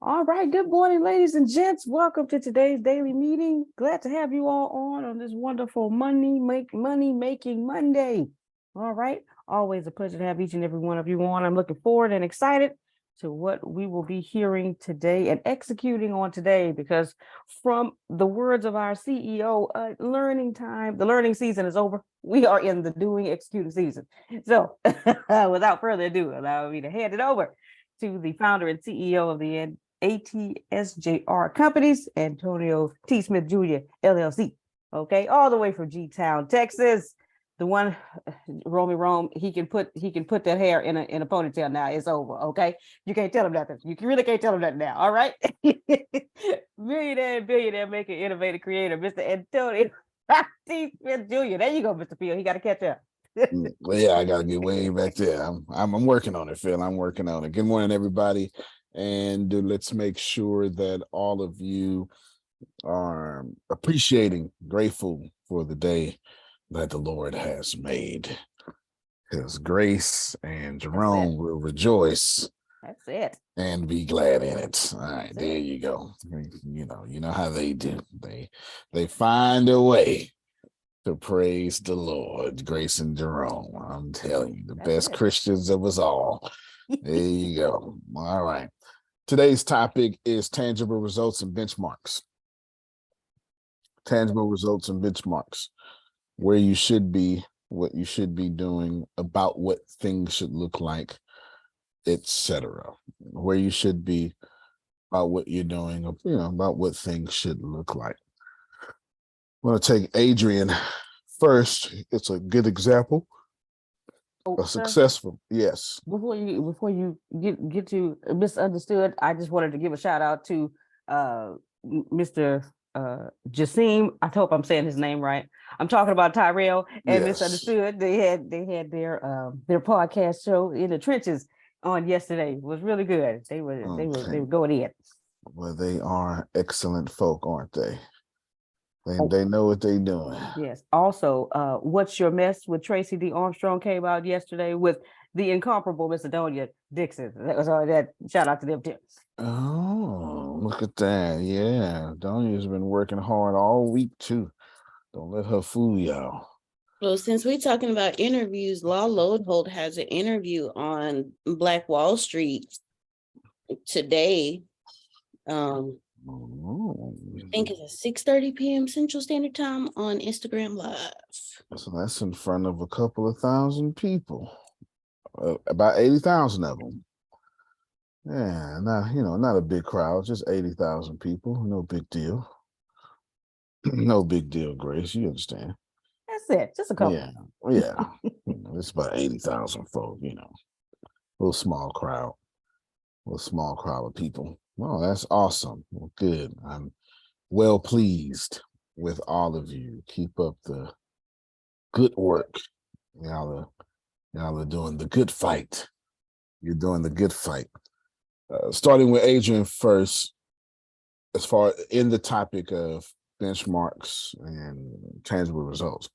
All right. Good morning, ladies and gents. Welcome to today's daily meeting. Glad to have you all on this wonderful money making Monday. All right. Always a pleasure to have each and every one of you on. I'm looking forward and excited to what we will be hearing today and executing on today, because from the words of our CEO, the learning season is over. We are in the doing, executing season. So without further ado, allow me to hand it over to the founder and CEO of the ATSJR Companies, Antonio T. Smith Jr., LLC. Okay, all the way from G-Town, Texas. The one, Romy Rome, he can put that hair in a ponytail now. It's over. Okay, you can't tell him nothing. You really can't tell him nothing now. All right, millionaire and billionaire maker, innovative creator, Mr. Antonio T. Smith Jr. There you go, Mr. Phil. He got to catch up. Well, yeah, I gotta get way back there. I'm working on it, Phil. I'm working on it. Good morning, everybody, and let's make sure that all of you are appreciating, grateful for the day that the Lord has made. Because Grace and Jerome will rejoice. That's it. And be glad in it. All right, That's there it. you go. You know how they do. They find a way to praise the Lord. Grace and Jerome, I'm telling you, the That's best it. Christians of us all. There you go. All right. Today's topic is tangible results and benchmarks. Tangible results and benchmarks. Where you should be, what you should be doing, about what things should look like, etc. Where you should be, about what you're doing, about what things should look like. I'm going to take Adrian first. It's a good example. A successful, yes. Before you get to misunderstood, I just wanted to give a shout out to Mr. Jasim. I hope I'm saying his name right. I'm talking about Tyrell and Yes. Misunderstood. They had their podcast show in the trenches on yesterday. It was really good. They were going in. Well, they are excellent folk, aren't they? They know what they're doing. Yes. Also, What's Your Mess with Tracy D. Armstrong came out yesterday with the incomparable Macedonia Dixon. That was all that. Shout out to them too. Oh, look at that. Yeah. Donia's been working hard all week too. Don't let her fool y'all. Well, since we're talking about interviews, Law Lodeholt has an interview on Black Wall Street today. I think it's at 6:30 p.m. Central Standard Time on Instagram Live. So that's in front of a couple of thousand people, about 80,000 of them. Yeah, not a big crowd, just 80,000 people. No big deal. No big deal, Grace. You understand? That's it. Just a couple. Yeah. It's about 80,000 folk. Little small crowd of people. Well, that's awesome. Well, good. I'm well pleased with all of you. Keep up the good work. Y'all are doing the good fight. You're doing the good fight. Starting with Adrian first, as far in the topic of benchmarks and tangible results.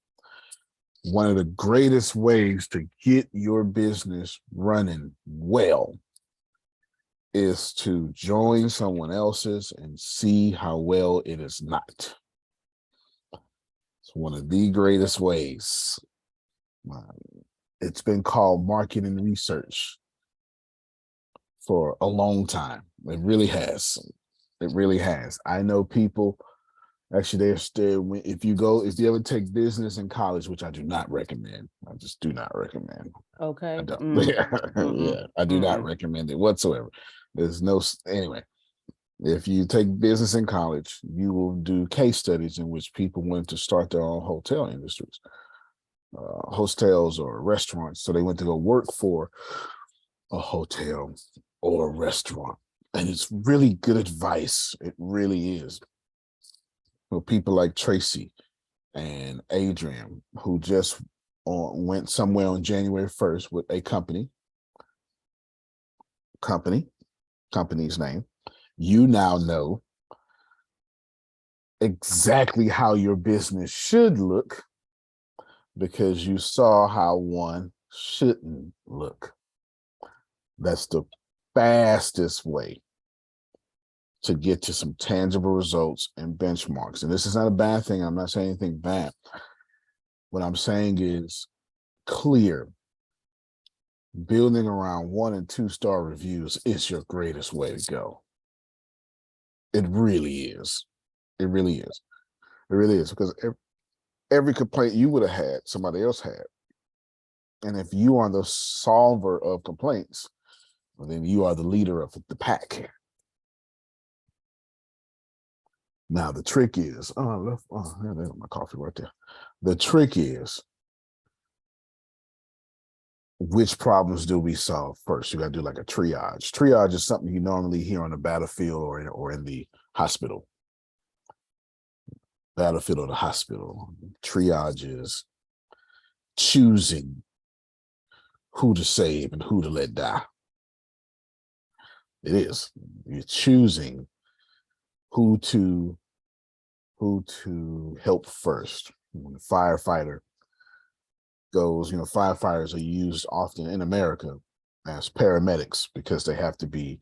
One of the greatest ways to get your business running well is to join someone else's and see how well it is not. It's one of the greatest ways. It's been called marketing research for a long time. It really has. It really has. I know people, actually, they're still, if you ever take business in college, which I do not recommend, I just do not recommend. Okay. I don't. Yeah, I do not recommend it whatsoever. Anyway, if you take business in college, you will do case studies in which people went to start their own hotel industries, hotels or restaurants. So they went to go work for a hotel or a restaurant. And it's really good advice. It really is. Well, people like Tracy and Adrian, who just went somewhere on January 1st with a company's name, you now know exactly how your business should look because you saw how one shouldn't look. That's the fastest way to get to some tangible results and benchmarks. And this is not a bad thing. I'm not saying anything bad. What I'm saying is clear. Building around 1 and 2 star reviews is your greatest way to go. It really is. It really is. It really is, because every complaint you would have had, somebody else had. And if you are the solver of complaints, well, then you are the leader of the pack. Now, the trick is, there's my coffee right there. The trick is, which problems do we solve first? You got to do like a triage. Triage is something you normally hear on the battlefield or in the hospital. Battlefield or the hospital. Triage is choosing who to save and who to let die. It is. You're choosing who to help first. When a firefighter goes, firefighters are used often in America as paramedics because they have to be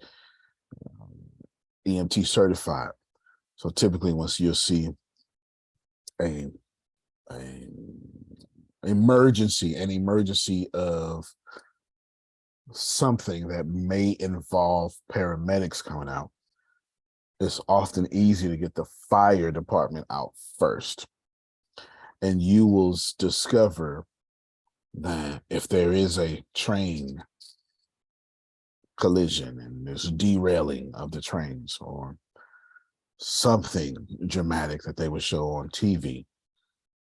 EMT certified. So typically, once you'll see an emergency of something that may involve paramedics coming out, it's often easy to get the fire department out first. And you will discover that if there is a train collision and there's derailing of the trains or something dramatic that they would show on TV,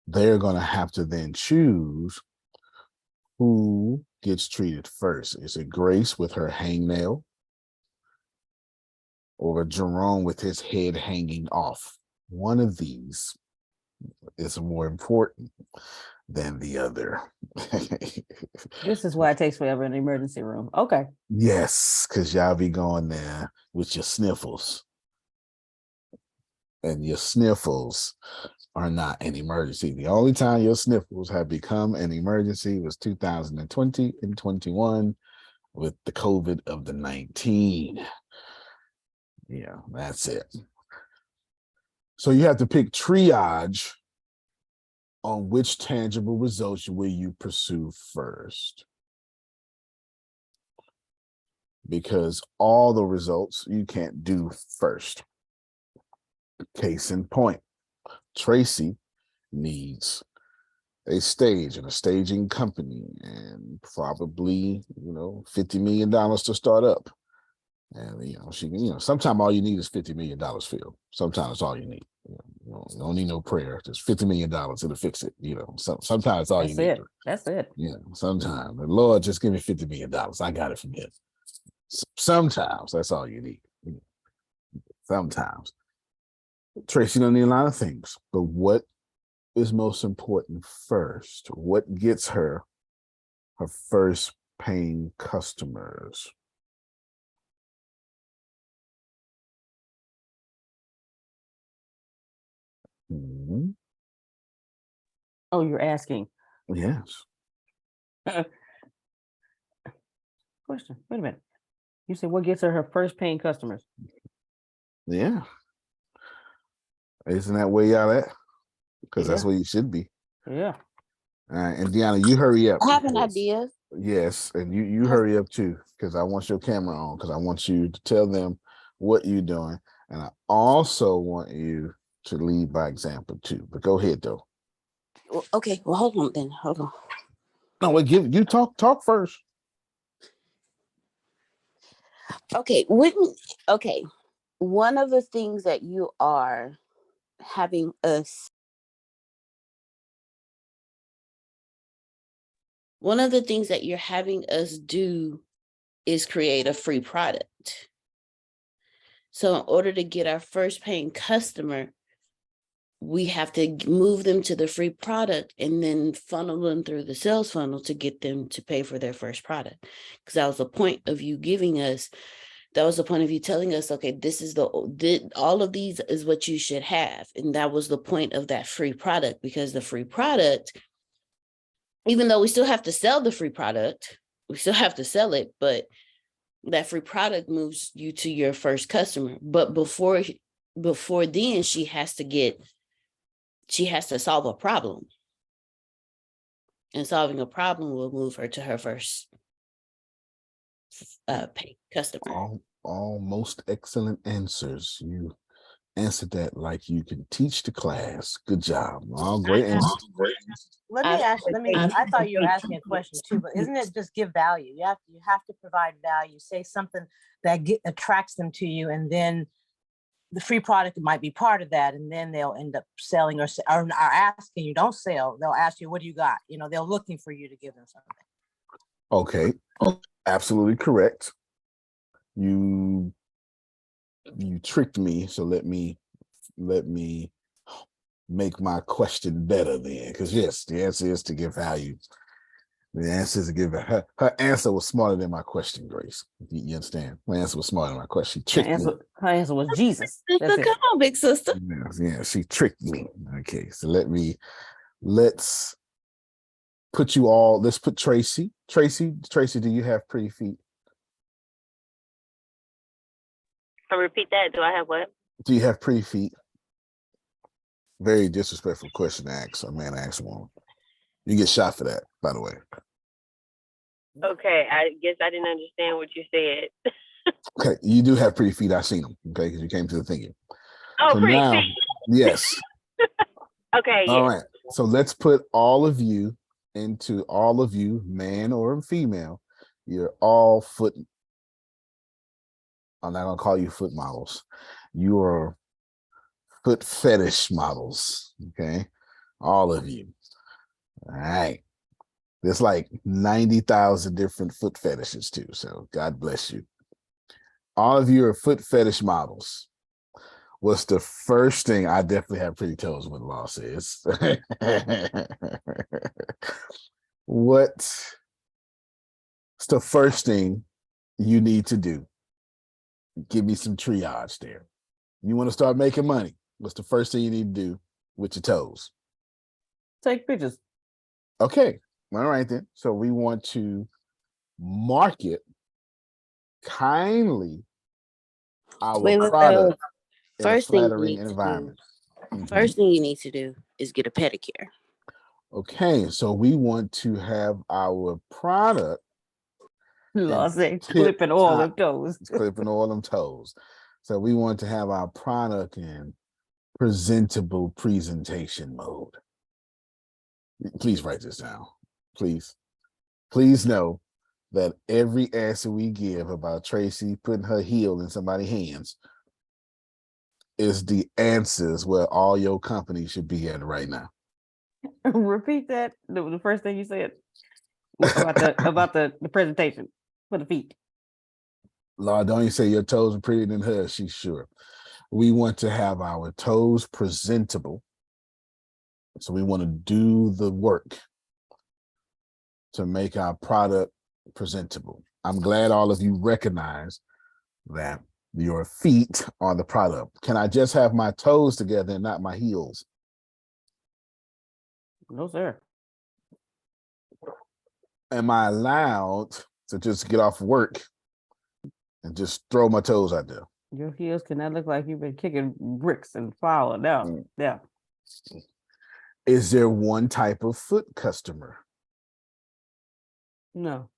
they're going to have to then choose who gets treated first. Is it Grace with her hangnail, or Jerome with his head hanging off? One of these is more important than the other. This is why it takes forever in the emergency room. Okay. Yes, because y'all be going there with your sniffles. And your sniffles are not an emergency. The only time your sniffles have become an emergency was 2020 and 21 with the COVID of the 19. Yeah, that's it. So you have to pick triage on which tangible results will you pursue first. Because all the results you can't do first. Case in point, Tracy needs a stage and a staging company and probably, $50 million to start up. And, sometimes all you need is $50 million, Phil. Sometimes it's all you need. You don't need no prayer. Just $50 million, it'll fix it. Sometimes all you need. That's it. Sometimes the Lord, just give me $50 million. I got it from him. Sometimes that's all you need. Sometimes. Tracy don't need a lot of things, but what is most important first? What gets her first paying customers? Mm-hmm. Oh, you're asking. Yes. Question. Wait a minute. You said what gets her first paying customers? Yeah. Isn't that where y'all at? Because that's where you should be. Yeah. All right. And Deanna, you hurry up. I have an idea. Yes. And you hurry up too, because I want your camera on, because I want you to tell them what you're doing. And I also want you to lead by example too. But go ahead though. Well, okay. Well, hold on then. Hold on. No, wait, you talk first. Okay. Okay. One of the things that you are having us. One of the things that you're having us do is create a free product. So in order to get our first paying customer, we have to move them to the free product and then funnel them through the sales funnel to get them to pay for their first product. Because that was the point of you giving us, that was the point of you telling us, okay, this is all of these is what you should have. And that was the point of that free product, because the free product, even though we still have to sell the free product, we still have to sell it, but that free product moves you to your first customer. But before then, she has to solve a problem. And solving a problem will move her to her first paid customer. All most excellent answers. You answered that like you can teach the class. Good job. All great answers. Let me ask. I thought you were asking a question too, but isn't it just give value? You have to provide value. Say something that attracts them to you, and then the free product might be part of that, and then they'll end up selling or asking you. Don't sell. They'll ask you, "What do you got?" You know, they're looking for you to give them something. Okay, absolutely correct. You tricked me, so let me make my question better then, because yes, the answer is to give value. The answer is to give her answer was smarter than my question, Grace. You understand? My answer was smarter than my question. She tricked me. Her answer was Jesus. Sister, come on, big sister. Yeah, she tricked me. Okay, so let's put you all. Let's put Tracy. Tracy, do you have pretty feet? So repeat that. Do I have what? Do you have pretty feet? Very disrespectful question to ask a man to ask a woman. You get shot for that, by the way. Okay, I guess I didn't understand what you said. Okay, you do have pretty feet. I've seen them. Okay, because you came to the thinking. Oh, so pretty now, feet. Yes. Okay. All yes. right. So let's put all of you, man or female. You're all foot. I'm not gonna call you foot models. You are foot fetish models. Okay, all of you. All right. There's like 90,000 different foot fetishes too. So God bless you. All of you are foot fetish models. What's the first thing? I definitely have pretty toes, what the law says. What's the first thing you need to do? Give me some triage there. You want to start making money. What's the first thing you need to do with your toes? Take pictures. Okay. All right then. So we want to market kindly our product in a flattering environment. First thing you need to do is get a pedicure. Okay, so we want to have our product clipping all them toes. Clipping all them toes. So we want to have our product in presentable presentation mode. Please write this down. Please know that every answer we give about Tracy putting her heel in somebody's hands is the answers where all your company should be at right now. Repeat that. The first thing you said about the presentation for the feet. Lord, don't you say your toes are prettier than hers? She's sure. We want to have our toes presentable. So we want to do the work to make our product presentable. I'm glad all of you recognize that your feet are the product. Can I just have my toes together and not my heels? No, sir. Am I allowed to just get off work and just throw my toes out there? Your heels cannot look like you've been kicking bricks and falling down. Yeah. Is there one type of foot customer? No.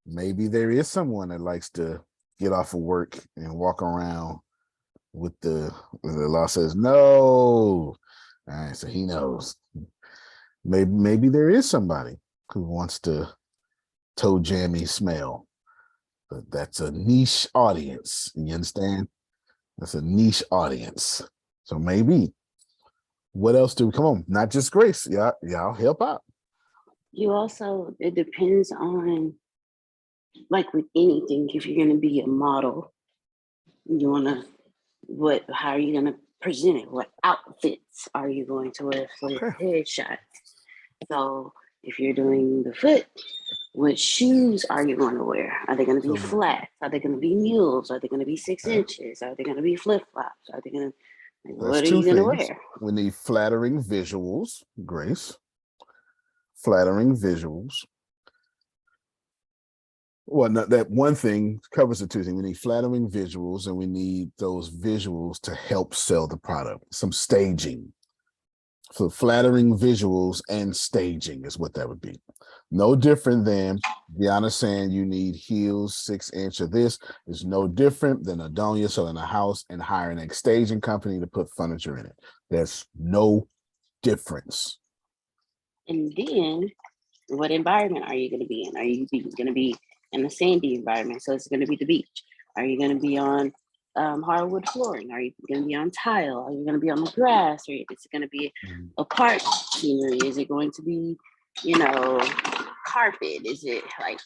Maybe there is someone that likes to get off of work and walk around with the law says no. All right, so he knows. Maybe there is somebody who wants to toe jammy smell. But that's a niche audience. You understand? That's a niche audience. So maybe. What else do we come on? Not just Grace. Y'all help out. You also, it depends on, like with anything, if you're going to be a model, you want to, how are you going to present it? What outfits are you going to wear for the headshot? So if you're doing the foot, what shoes are you going to wear? Are they going to be flats? Are they going to be mules? Are they going to be 6 inches? Are they going to be flip-flops? Are they going to, what are you going to wear? We need flattering visuals, Grace. Flattering visuals. Well, no, that one thing covers the two things. We need flattering visuals, and we need those visuals to help sell the product. Some staging. So flattering visuals and staging is what that would be. No different than Deanna saying you need heels 6 inch of this. Is no different than Adonia selling a house and hiring a staging company to put furniture in it. There's no difference. And then what environment are you going to be in? Are you going to be in a sandy environment? So it's going to be the beach. Are you going to be on hardwood flooring? Are you going to be on tile? Are you going to be on the grass? Or is it going to be a park scenery? Is it going to be, carpet? Is it like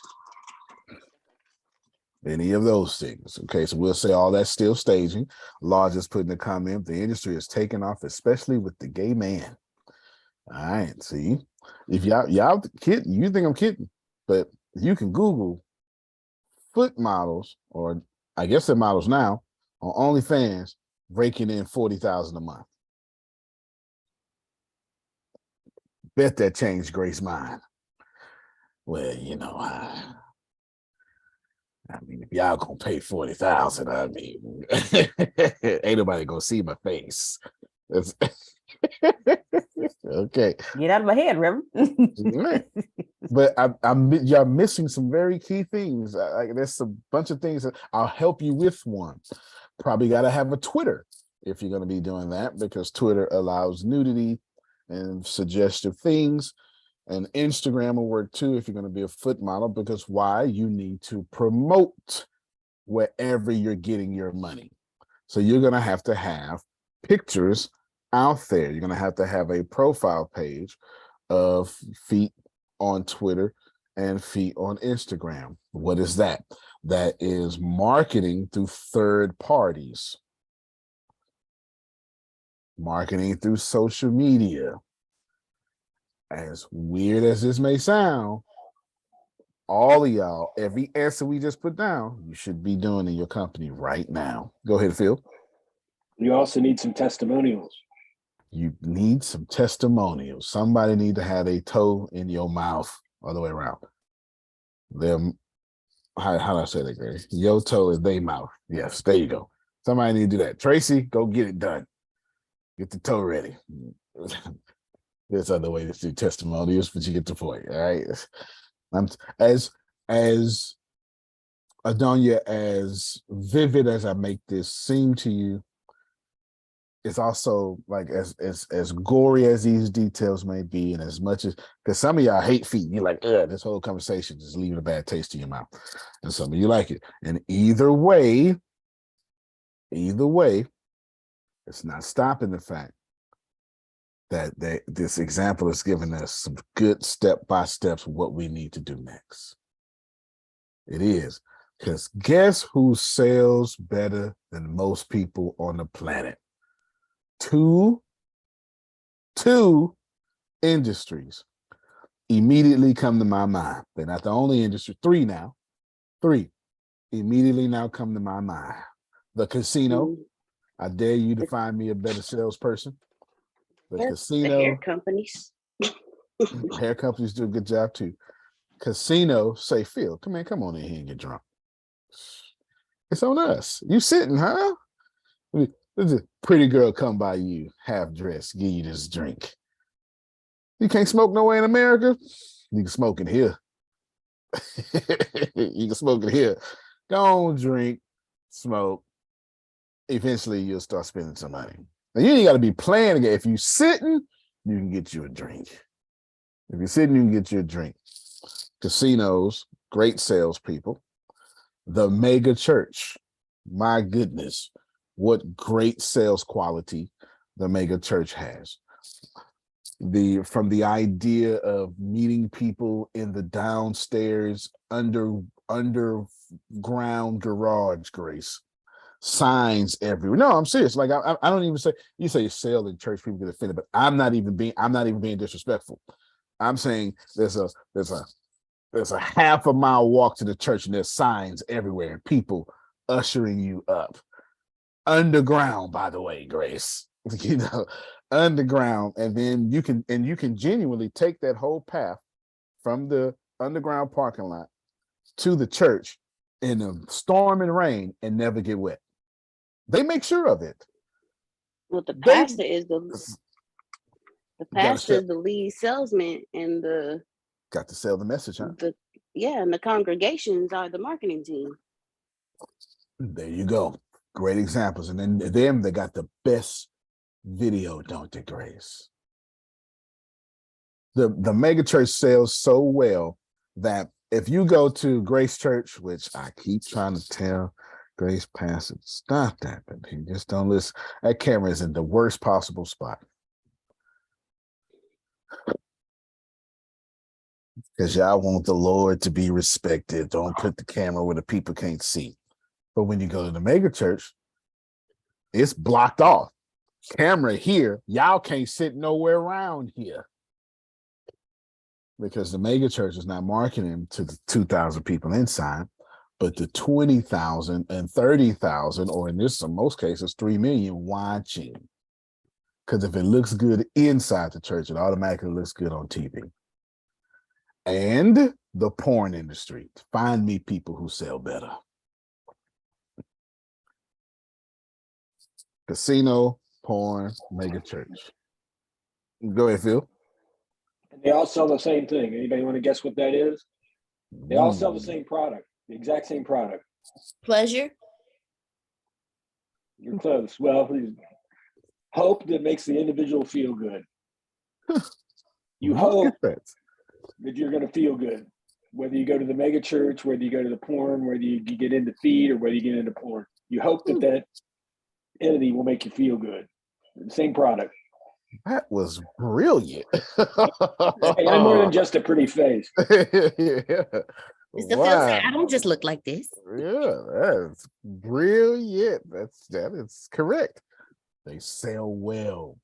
any of those things? Okay, so we'll say all that's still staging. Law just put in the comment, the industry is taking off, especially with the gay man. All right, see, if y'all kidding, you think I'm kidding, but you can Google foot models, or I guess they're models now, on OnlyFans, raking in $40,000 a month. Bet that changed Grace's mind. Well, I mean, if y'all gonna pay 40,000, I mean, ain't nobody gonna see my face. Okay. Get out of my head, Reverend. But y'all missing some very key things. There's a bunch of things that I'll help you with. One, probably got to have a Twitter if you're going to be doing that, because Twitter allows nudity and suggestive things. And Instagram will work too if you're going to be a foot model, because why? You need to promote wherever you're getting your money. So you're going to have pictures out there. You're going to have a profile page of feet on Twitter and feet on Instagram. What is that? That is marketing through third parties. Marketing through social media. As weird as this may sound, all of y'all, every answer we just put down, you should be doing in your company right now. Go ahead, Phil. You also need some testimonials. You need some testimonials. Somebody need to have a toe in your mouth all the way around. How do I say that, Gary? Your toe is their mouth. Yes, there you go. Somebody need to do that. Tracy, go get it done. Get the toe ready. There's other ways to do testimonials, but you get the point. All right. As Adonia, as vivid as I make this seem to you, it's also like as gory as these details may be, and as much as, because some of y'all hate feet, you're like, this whole conversation is leaving a bad taste in your mouth, and some of you like it. And either way, it's not stopping the fact that this example is giving us some good step-by-steps what we need to do next. It is, because guess who sells better than most people on the planet? Two industries immediately come to my mind. They're not the only industry. Three immediately now come to my mind. The casino. I dare you to find me a better salesperson. The casino. The hair companies. Hair companies do a good job too. Casino, say, Phil, come on in here and get drunk. It's on us. You sitting, huh? There's a pretty girl come by you, half dressed, give you this drink. You can't smoke nowhere in America. You can smoke in here. You can smoke in here. Go on, drink, smoke. Eventually, you'll start spending some money. Now, you ain't got to be playing again. If you're sitting, you can get you a drink. If you're sitting, you can get you a drink. Casinos, great salespeople. The mega church, my goodness, what great sales quality the mega church has. From the idea of meeting people in the downstairs underground garage, Grace, signs everywhere. No, I'm serious. Like I don't even say, you say sale in church, people get offended, but I'm not even being disrespectful. I'm saying there's a half a mile walk to the church and there's signs everywhere and people ushering you up. Underground, by the way, Grace, underground. And then you can genuinely take that whole path from the underground parking lot to the church in a storm and rain and never get wet. They make sure of it. Well, the They- pastor is the gotta pastor sell- is the lead salesman, and Got to sell the message, huh? and the congregations are the marketing team. There you go. Great examples. And then them, they got the best video, don't they, Grace? The mega church sells so well that if you go to Grace Church, which I keep trying to tell Grace Pastor, stop that, but he just don't listen. That camera is in the worst possible spot. Because y'all want the Lord to be respected. Don't put the camera where the people can't see. But when you go to the mega church, it's blocked off. Camera here, y'all can't sit nowhere around here. Because the mega church is not marketing to the 2,000 people inside, but the 20,000 and 30,000, or in most cases, 3 million watching. Because if it looks good inside the church, it automatically looks good on TV. And the porn industry. Find me people who sell better. Casino, porn, mega church. Go ahead, Phil. And they all sell the same thing. Anybody want to guess what that is? They all sell the same product, the exact same product. Pleasure. You're close. Well, hope that makes the individual feel good. You hope that you're going to feel good, whether you go to the mega church, whether you go to the porn, whether you get into feed, or whether you get into porn. You hope that entity will make you feel good. The same product. That was brilliant. Hey, I'm more than just a pretty face. Yeah. Mr. Phil, I don't just look like this. Yeah, that's brilliant. That is correct. They sell well.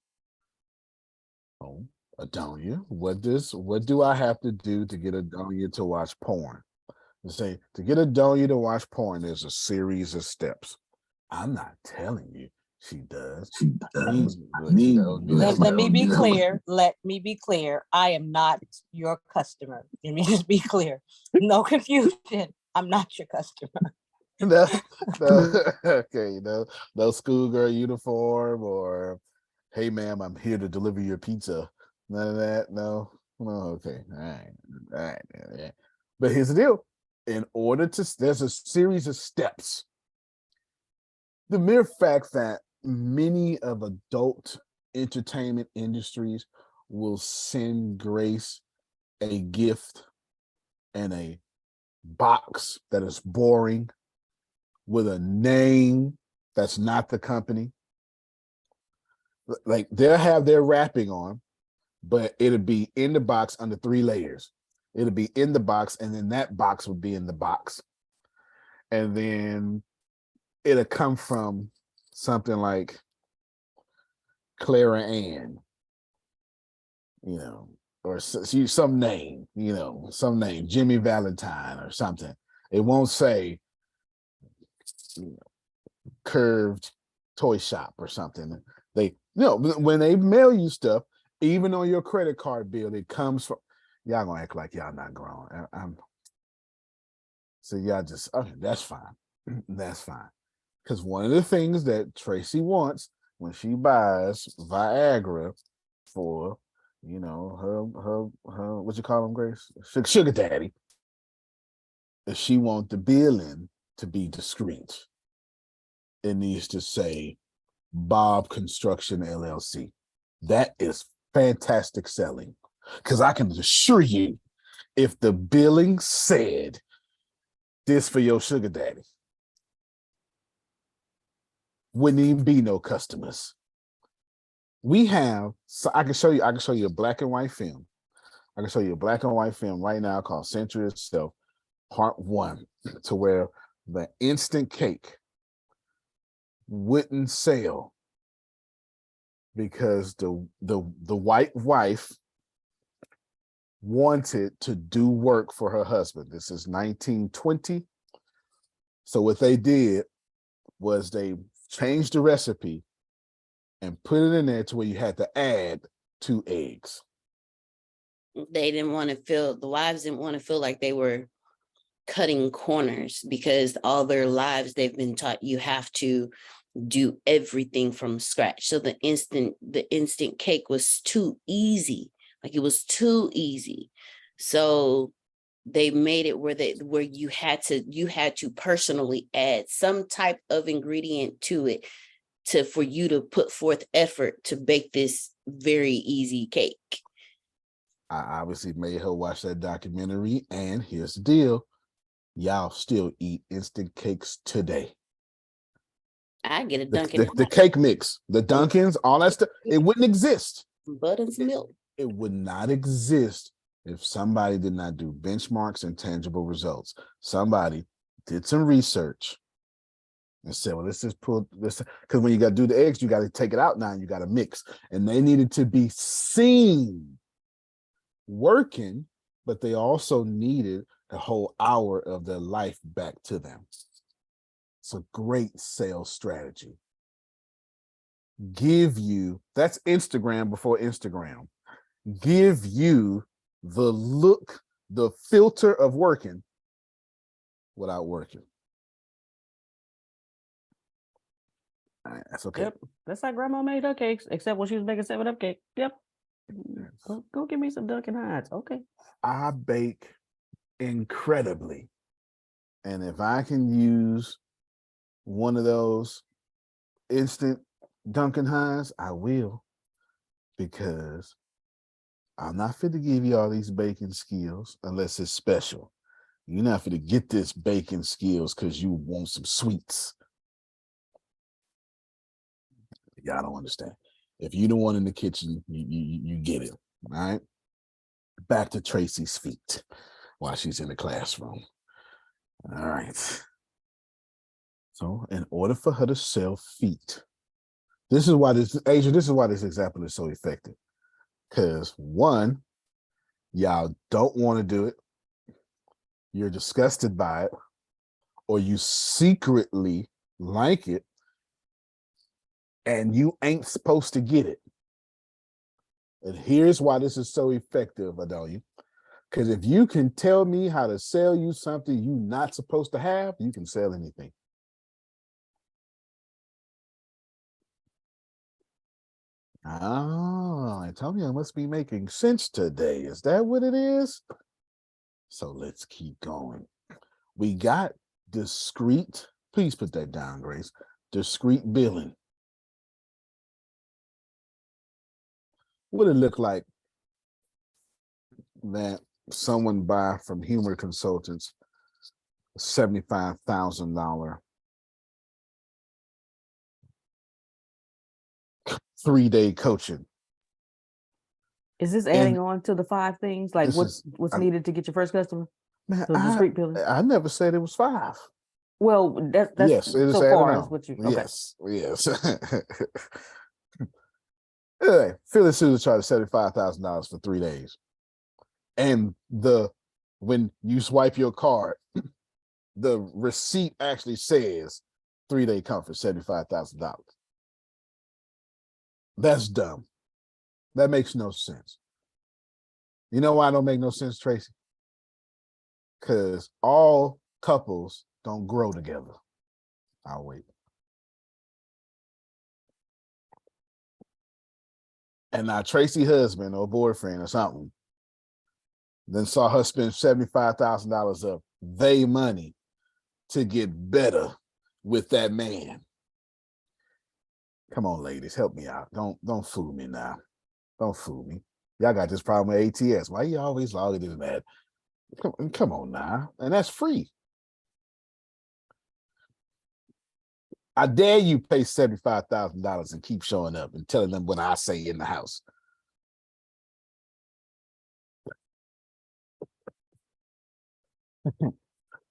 Oh, Adonia, what do I have to do to get Adonia to watch porn? Say to get Adonia to watch porn, there's a series of steps. I'm not telling you. She does. Let me be clear. Let me be clear. I am not your customer. Let me just be clear. No confusion. I'm not your customer. No, okay, no schoolgirl uniform or hey ma'am, I'm here to deliver your pizza. None of that. No, okay. All right. Yeah. But here's the deal. There's a series of steps. The mere fact that many of adult entertainment industries will send Grace a gift and a box that is boring with a name that's not the company. Like they'll have their wrapping on, but it'll be in the box under 3 layers. It'll be in the box, and then that box would be in the box. And then it'll come from something like Clara Ann, or some name, Jimmy Valentine or something. It won't say Curved Toy Shop or something. When they mail you stuff, even on your credit card bill, it comes from, y'all gonna act like y'all not grown. So y'all just, okay, that's fine. That's fine. Because one of the things that Tracy wants when she buys Viagra for, her what you call him, Grace? Sugar daddy, if she wants the billing to be discreet, it needs to say Bob Construction LLC. That is fantastic selling. Because I can assure you, if the billing said this for your sugar daddy, wouldn't even be no customers. We have, so I can show you a black and white film. I can show you a black and white film right now called Century Itself, Part 1, to where the instant cake wouldn't sell because the white wife wanted to do work for her husband. This is 1920. So what they did was they changed the recipe and put it in there to where you had to add 2 eggs. The wives didn't want to feel like they were cutting corners because all their lives they've been taught you have to do everything from scratch. So the instant cake was too easy. Like it was too easy. So they made it where you had to personally add some type of ingredient to it for you to put forth effort to bake this very easy cake. I obviously made her watch that documentary, and here's the deal. Y'all still eat instant cakes today. I get a Dunkin'. The cake mix, the Dunkins, all that stuff, it wouldn't exist. Butter and milk. It would not exist if somebody did not do benchmarks and tangible results. Somebody did some research and said, well, let's just pull this, because when you got to do the eggs, you got to take it out now and you got to mix. And they needed to be seen working, but they also needed a whole hour of their life back to them. It's a great sales strategy. That's Instagram before Instagram. Give you the look, the filter of working without working. All right, that's okay. Yep, that's how Grandma made her cakes, except when she was making 7-Up cake. Yep. Go give me some Dunkin' Hines. Okay. I bake incredibly. And if I can use one of those instant Dunkin' Hines, I will, because I'm not fit to give you all these baking skills unless it's special. You're not fit to get this baking skills because you want some sweets. Y'all don't understand. If you're the one in the kitchen, you get it. All right. Back to Tracy's feet while she's in the classroom. All right. So in order for her to sell feet, this is why this example is so effective. Because one, y'all don't want to do it. You're disgusted by it, or you secretly like it, and you ain't supposed to get it. And here's why this is so effective, Adonia. Because if you can tell me how to sell you something you're not supposed to have, you can sell anything. Oh, Antonio must be making sense today. Is that what it is? So let's keep going. We got discrete, please put that down, Grace. Discrete billing. What it look like that someone buy from Humor Consultants $75,000 3-day coaching. Is this adding on to the 5 things? Like what's needed to get your first customer? Man, So discrete billing. I never said it was 5. Well, that's yes, it is so far is what you okay. Yes. Anyway, Phyllis Sousa charged $75,000 for 3 days. And when you swipe your card, the receipt actually says 3-day comfort, $75,000. That's dumb. That makes no sense. You know why it don't make no sense, Tracy? Because all couples don't grow together. I'll wait. And now Tracy's husband or boyfriend or something then saw her spend $75,000 of their money to get better with that man. Come on, ladies, help me out. Don't fool me now. Don't fool me. Y'all got this problem with ATS. Why you always logging in that? Come on now. And that's free. I dare you pay $75,000 and keep showing up and telling them what I say in the house.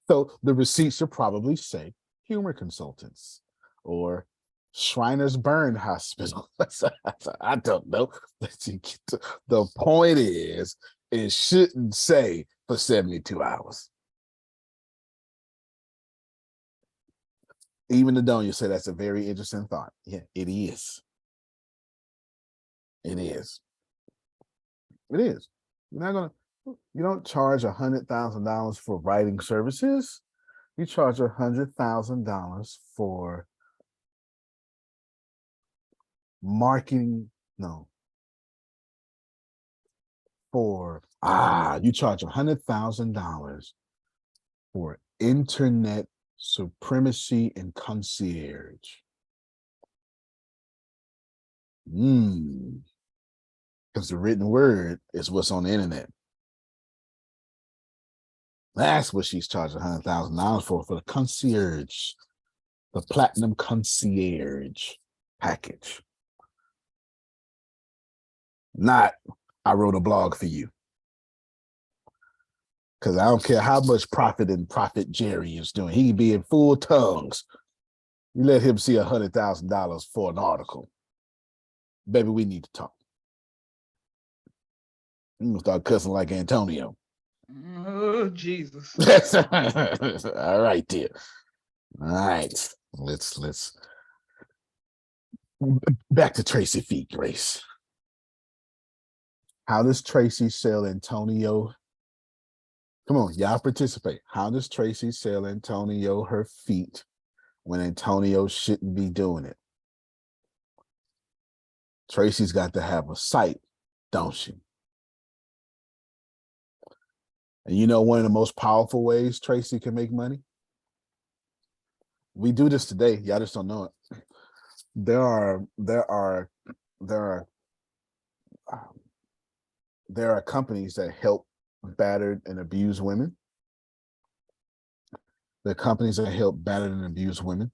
So the receipt should probably say Humor Consultants or Shriners Burn Hospital. I don't know. The point is, it shouldn't say for 72 hours. Even Adonia said that's a very interesting thought. Yeah, it is. It is. It is. You're not gonna. You don't charge $100,000 for writing services. You charge $100,000 for marketing. No. You charge $100,000 for internet supremacy and concierge. Because the written word is what's on the internet. That's what she's charging $100,000 for the concierge, the platinum concierge package. Not, I wrote a blog for you. Because I don't care how much Prophet Jerry is doing. He can be in full tongues. You let him see $100,000 for an article. Baby, we need to talk. I'm going to start cussing like Antonio. Oh, Jesus. All right, dear. All right. Let's back to Tracy feet, Grace. How does Tracy sell Antonio? Come on, y'all participate. How does Tracy sell Antonio her feet when Antonio shouldn't be doing it? Tracy's got to have a site, don't she? And you know one of the most powerful ways Tracy can make money? We do this today. Y'all just don't know it. There are companies that help battered and abused women. There are companies that help battered and abused women.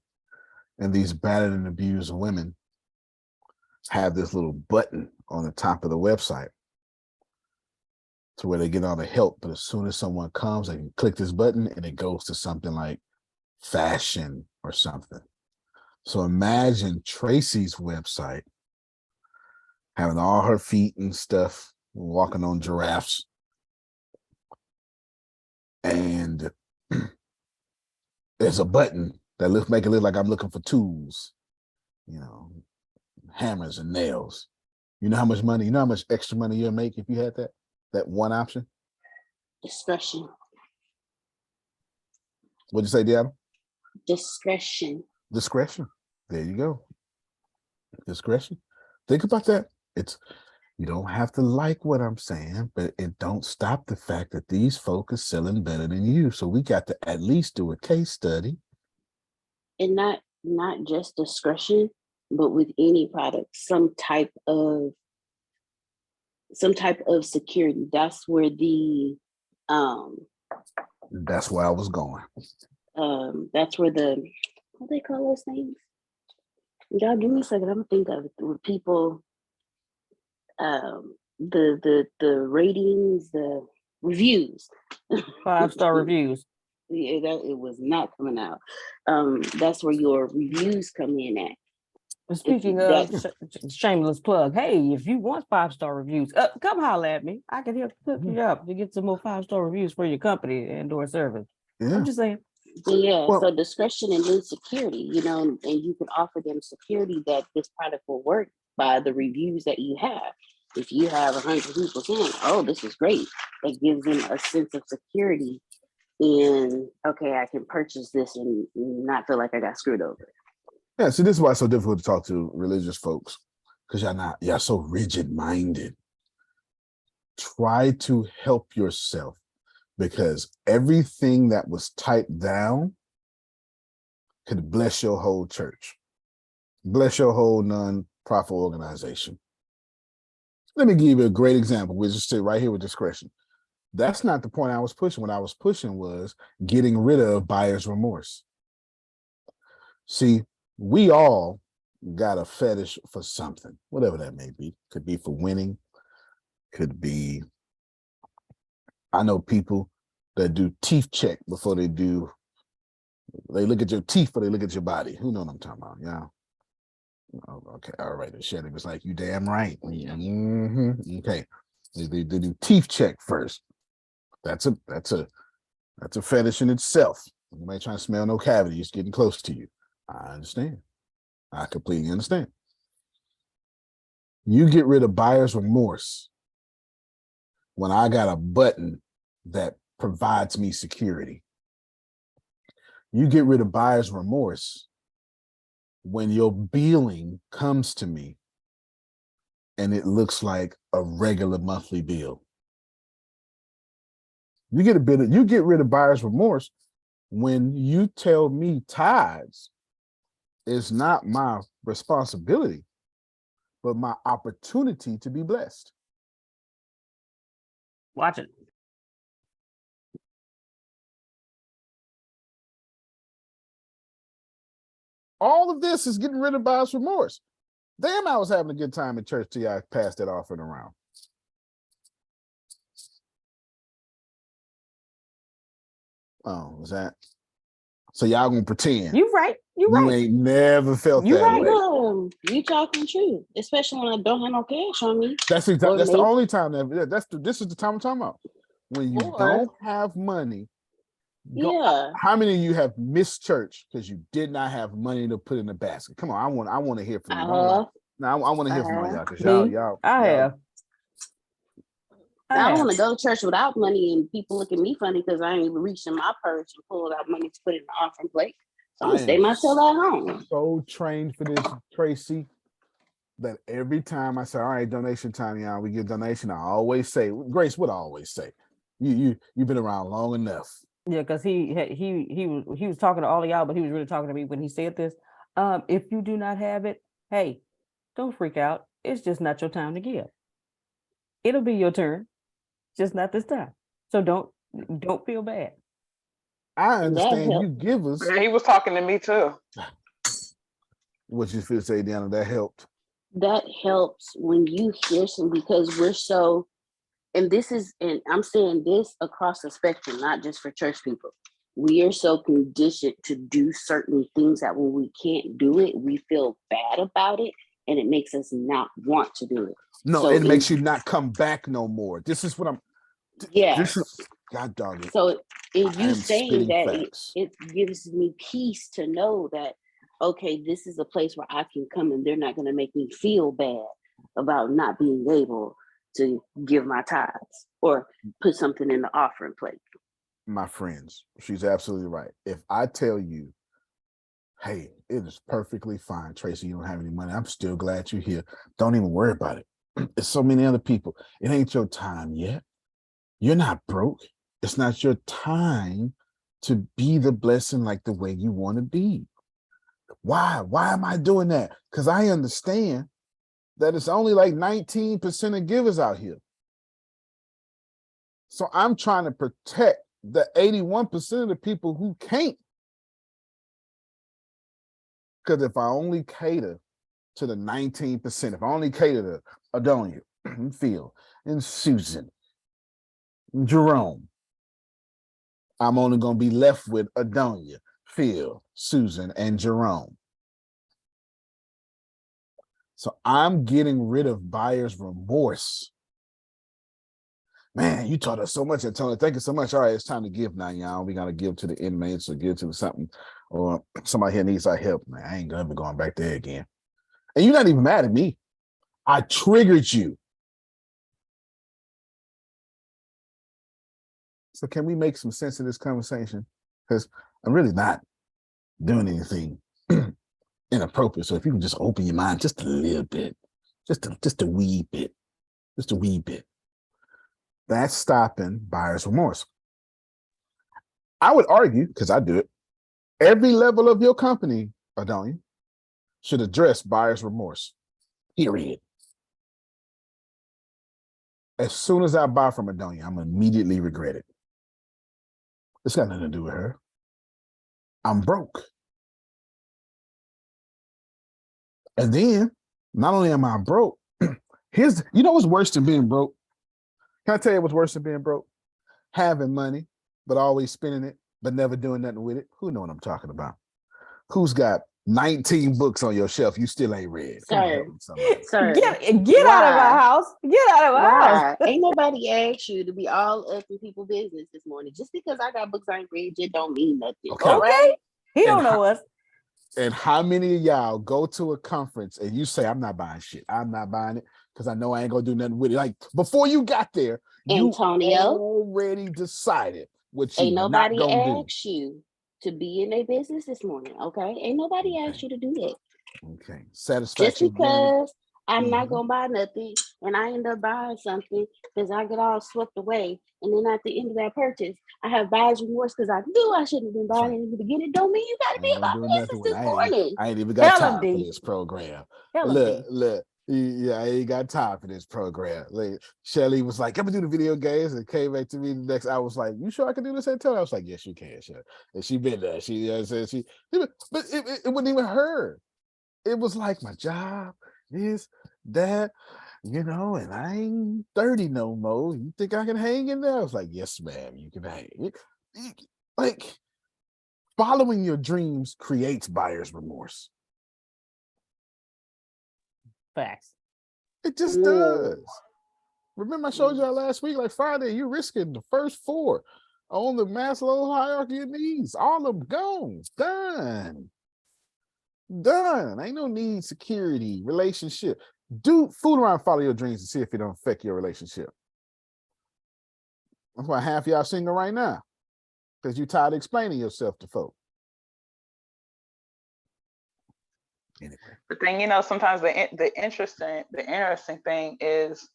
And these battered and abused women have this little button on the top of the website to where they get all the help. But as soon as someone comes, they can click this button and it goes to something like fashion or something. So imagine Tracy's website having all her feet and stuff, walking on giraffes. And there's a button that make it look like I'm looking for tools, hammers and nails. You know how much money, how much extra money you'll make if you had that one option? Discretion. What'd you say, Deanna? Discretion. Discretion. There you go. Discretion. Think about that. You don't have to like what I'm saying, but it don't stop the fact that these folk are selling better than you. So we got to at least do a case study. And not just discretion, but with any product, some type of security. That's where that's where I was going. That's where what they call those things? Y'all give me a second. I'm gonna think of it. With people, the ratings, the reviews, 5-star reviews. Yeah, it was not coming out. That's where your reviews come in at. Speaking of shameless plug, hey, if you want 5-star reviews, come holler at me. I can help hook you up to get some more 5-star reviews for your company and or service. Yeah. I'm just saying. Yeah, so discretion and then security, and you can offer them security that this product will work by the reviews that you have. If you have 100 people saying, oh, this is great, that gives them a sense of security in, okay, I can purchase this and not feel like I got screwed over. Yeah, see, this is why it's so difficult to talk to religious folks, because y'all so rigid-minded. Try to help yourself, because everything that was typed down could bless your whole church, bless your whole non-profit organization. Let me give you a great example. We'll just sit right here with discretion. That's not the point I was pushing. What I was pushing was getting rid of buyer's remorse. See, we all got a fetish for something, whatever that may be. Could be for winning, could be, I know people that do teeth check before they look at your teeth before they look at your body. Who know what I'm talking about? Yeah. Oh, okay, all right. The Shetty was like, you damn right. Yeah. Mm-hmm. Okay. They do teeth check first. That's a fetish in itself. Anybody trying to smell no cavities getting close to you. I understand. I completely understand. You get rid of buyer's remorse when I got a button that provides me security. You get rid of buyer's remorse when your billing comes to me and it looks like a regular monthly bill. You get rid of buyer's remorse when you tell me tithes is not my responsibility, but my opportunity to be blessed. Watch it. All of this is getting rid of buyer's remorse. Damn, I was having a good time in church till I passed that offering around. Oh, was that? So y'all gonna pretend You right. You right. ain't never felt You that right. way. No, you talking true, especially when I don't have no cash on me. That's the only time this is the time I'm talking about. When you Or- don't have money. Yeah. How many of you have missed church because you did not have money to put in the basket? Come on, I want to hear from you. I want to hear from all y'all because y'all. I have. I don't want to go to church without money and people look at me funny because I ain't even reached in my purse and pulled out money to put in the offering plate. So I'm gonna stay myself at home. So trained for this, Tracy, that every time I say, all right, donation time, y'all, we get donation, I always say, Grace would always say, you've been around long enough. Yeah, because he was talking to all of y'all, but he was really talking to me when he said this. If you do not have it, hey, don't freak out. It's just not your time to give. It'll be your turn, just not this time. So don't feel bad. I understand you give us. Yeah, he was talking to me too. What you feel say, Deanna, that helped? That helps when you hear some, because we're so, and I'm saying this across the spectrum, not just for church people. We are so conditioned to do certain things that when we can't do it, we feel bad about it, and it makes us not want to do it. No, so it makes you not come back no more. This is what I'm. Yes. God dog it. So if you saying that, it gives me peace to know that, okay, this is a place where I can come and they're not going to make me feel bad about not being able to give my tithes or put something in the offering plate. My friends, she's absolutely right. If I tell you, hey, it is perfectly fine, Tracy, you don't have any money, I'm still glad you're here. Don't even worry about it. There's so many other people. It ain't your time yet. You're not broke. It's not your time to be the blessing like the way you want to be. Why? Why am I doing that? Because I understand that it's only like 19% of givers out here. So I'm trying to protect the 81% of the people who can't. Because if I only cater to the 19%, if I only cater to Adonia, and Phil, and Susan, and Jerome, I'm only going to be left with Adonia, Phil, Susan, and Jerome. So I'm getting rid of buyer's remorse. Man, you taught us so much, Antonio. Thank you so much. All right, it's time to give now, y'all. We got to give to the inmates or give to something, or somebody here needs our help. Man, I ain't going to be going back there again. And you're not even mad at me. I triggered you. So can we make some sense of this conversation? Because I'm really not doing anything inappropriate. So if you can just open your mind just a little bit, just a wee bit, just a wee bit. That's stopping buyer's remorse. I would argue, because I do it, every level of your company, Adonia, should address buyer's remorse, period. As soon as I buy from Adonia, I'm immediately regret it. It's got nothing to do with her. I'm broke. And then, not only am I broke, you know what's worse than being broke? Can I tell you what's worse than being broke? Having money, but always spending it, but never doing nothing with it. Who know what I'm talking about? Who's got 19 books on your shelf you still ain't read? Sir, get out of my house. Get out of my house. Ain't nobody asked you to be all up in people's business this morning. Just because I got books I ain't read, it don't mean nothing. Okay. All right? He don't know us. And how many of y'all go to a conference and you say, I'm not buying shit. I'm not buying it because I know I ain't gonna do nothing with it. Like before you got there, You Antonio, already decided what you ain't were not nobody gonna do. asked you to be in a business this morning, okay? Ain't nobody asked you to do that. Okay. Just Satisfaction. because I'm not Mhm. gonna buy nothing and I end up buying something because I get all swept away, and then at the end of that purchase, I have buyer's remorse because I knew I shouldn't have been That's buying right. it in the beginning. Don't mean you I gotta be ain't gonna about do business nothing with this it. morning. I ain't even got Tell 'em, time for D. this program. Tell 'em, Look, D. look. Yeah, I ain't got time for this program. Like Shelly was like, "I'm gonna do the video games," and came back to me the next. I was like, "You sure I can do this?" And tell her, I was like, "Yes, you can, sure." And she been there. She, you know what I'm saying, but it wasn't even her. It was like my job is that, and I ain't 30 no more. You think I can hang in there? I was like, "Yes, ma'am, you can hang." Like following your dreams creates buyer's remorse. Facts. It just does. Remember, I showed y'all last week, like Friday, you're risking the first 4 on the Maslow hierarchy of needs. All of them gone. Done. Ain't no need, security, relationship. Do fool around, follow your dreams and see if it don't affect your relationship. That's why half y'all single right now. Because you tired of explaining yourself to folk. Anyway. The thing, sometimes the interesting thing is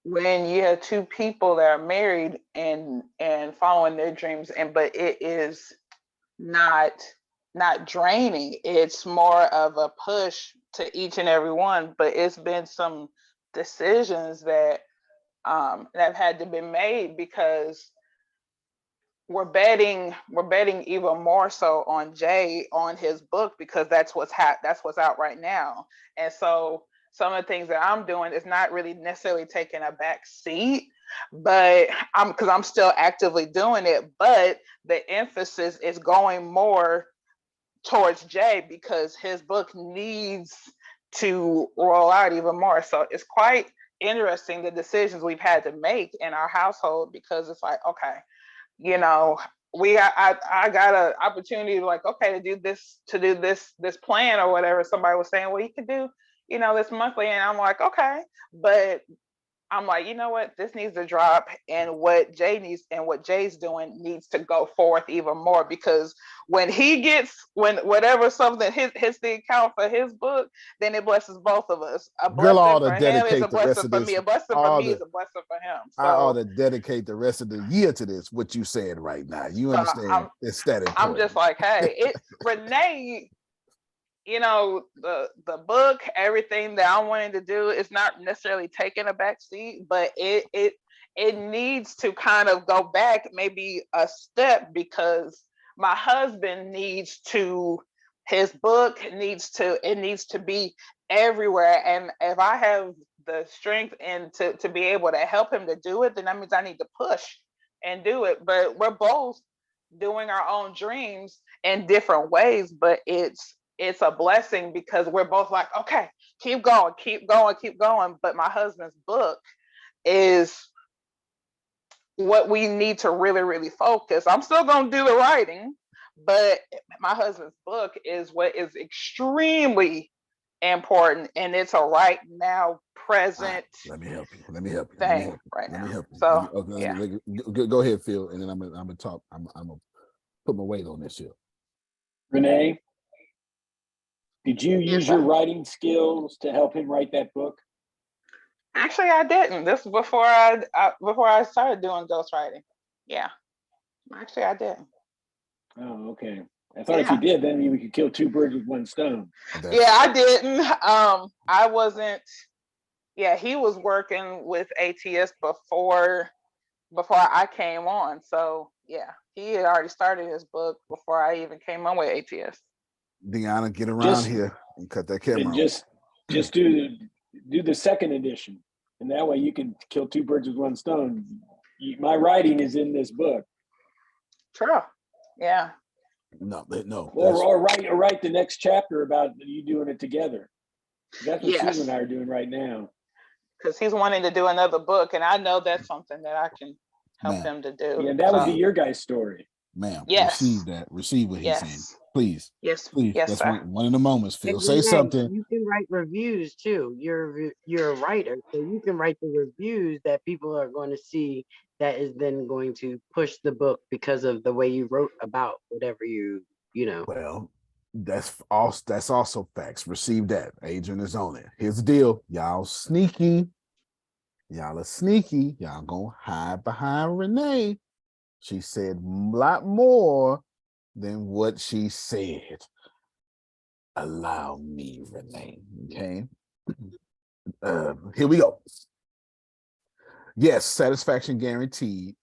when you have two people that are married and following their dreams, but it is not draining. It's more of a push to each and every one. But it's been some decisions that that have had to be made because we're betting even more so on Jay on his book because that's what's out right now. And so some of the things that I'm doing is not really necessarily taking a back seat, but I'm still actively doing it, but the emphasis is going more towards Jay because his book needs to roll out even more. So it's quite interesting the decisions we've had to make in our household because it's like, okay, I got an opportunity to do this plan or whatever. Somebody was saying, well, you could do, this monthly. And I'm like, okay, but I'm like, you know what, this needs to drop, and what Jay's doing needs to go forth even more because when whatever something hits the account for his book, then it blesses both of us. A Girl, I ought blessing to for him is a dedicate the rest blessing of for this. me. A blessing for me is a blessing for him. So I ought to dedicate the rest of the year to this, what you said right now. You understand? It's that important. I'm just like, hey, Renee, the book, everything that I wanted to do is not necessarily taking a back seat, but it needs to kind of go back maybe a step because my husband his book needs to be everywhere. And if I have the strength and to be able to help him to do it, then that means I need to push and do it. But we're both doing our own dreams in different ways, but it's a blessing because we're both like, okay, keep going. But my husband's book is what we need to really, really focus. I'm still going to do the writing, but my husband's book is what is extremely important, and it's a right now present. Let me help you. Let me help you. Thing right now. Help you. So go ahead, Phil, and then I'm gonna talk. I'm gonna put my weight on this here. Renee, did you use your writing skills to help him write that book? Actually, I didn't. This was before I started doing ghostwriting. Yeah, actually, I didn't. Oh, okay. I thought if you did, then we could kill 2 birds with 1 stone. Yeah, I didn't. I wasn't. Yeah, he was working with ATS before I came on. So yeah, he had already started his book before I even came on with ATS. Deanna, get around here and cut that camera. And just do the second edition, and that way you can kill 2 birds with 1 stone. My writing is in this book. True. Yeah. No. Or write the next chapter about you doing it together. That's what Susan and I are doing right now. Because he's wanting to do another book, and I know that's something that I can help him to do. Yeah, that would be your guy's story. Ma'am, yes. Receive what he's saying. Please. Yes, Please. yes, That's sir. one of the moments, Hey, Phil. Say Renee, something. you can write reviews too. You're a writer, so you can write the reviews that people are going to see. That is then going to push the book because of the way you wrote about whatever you know. Well, that's also facts. Receive that. Adrian is on it. Here's the deal. Y'all sneaky. Y'all are sneaky. Y'all gonna hide behind Renee. She said a lot more than what she said. Allow me, Renee. Okay. Here we go. Yes, satisfaction guaranteed,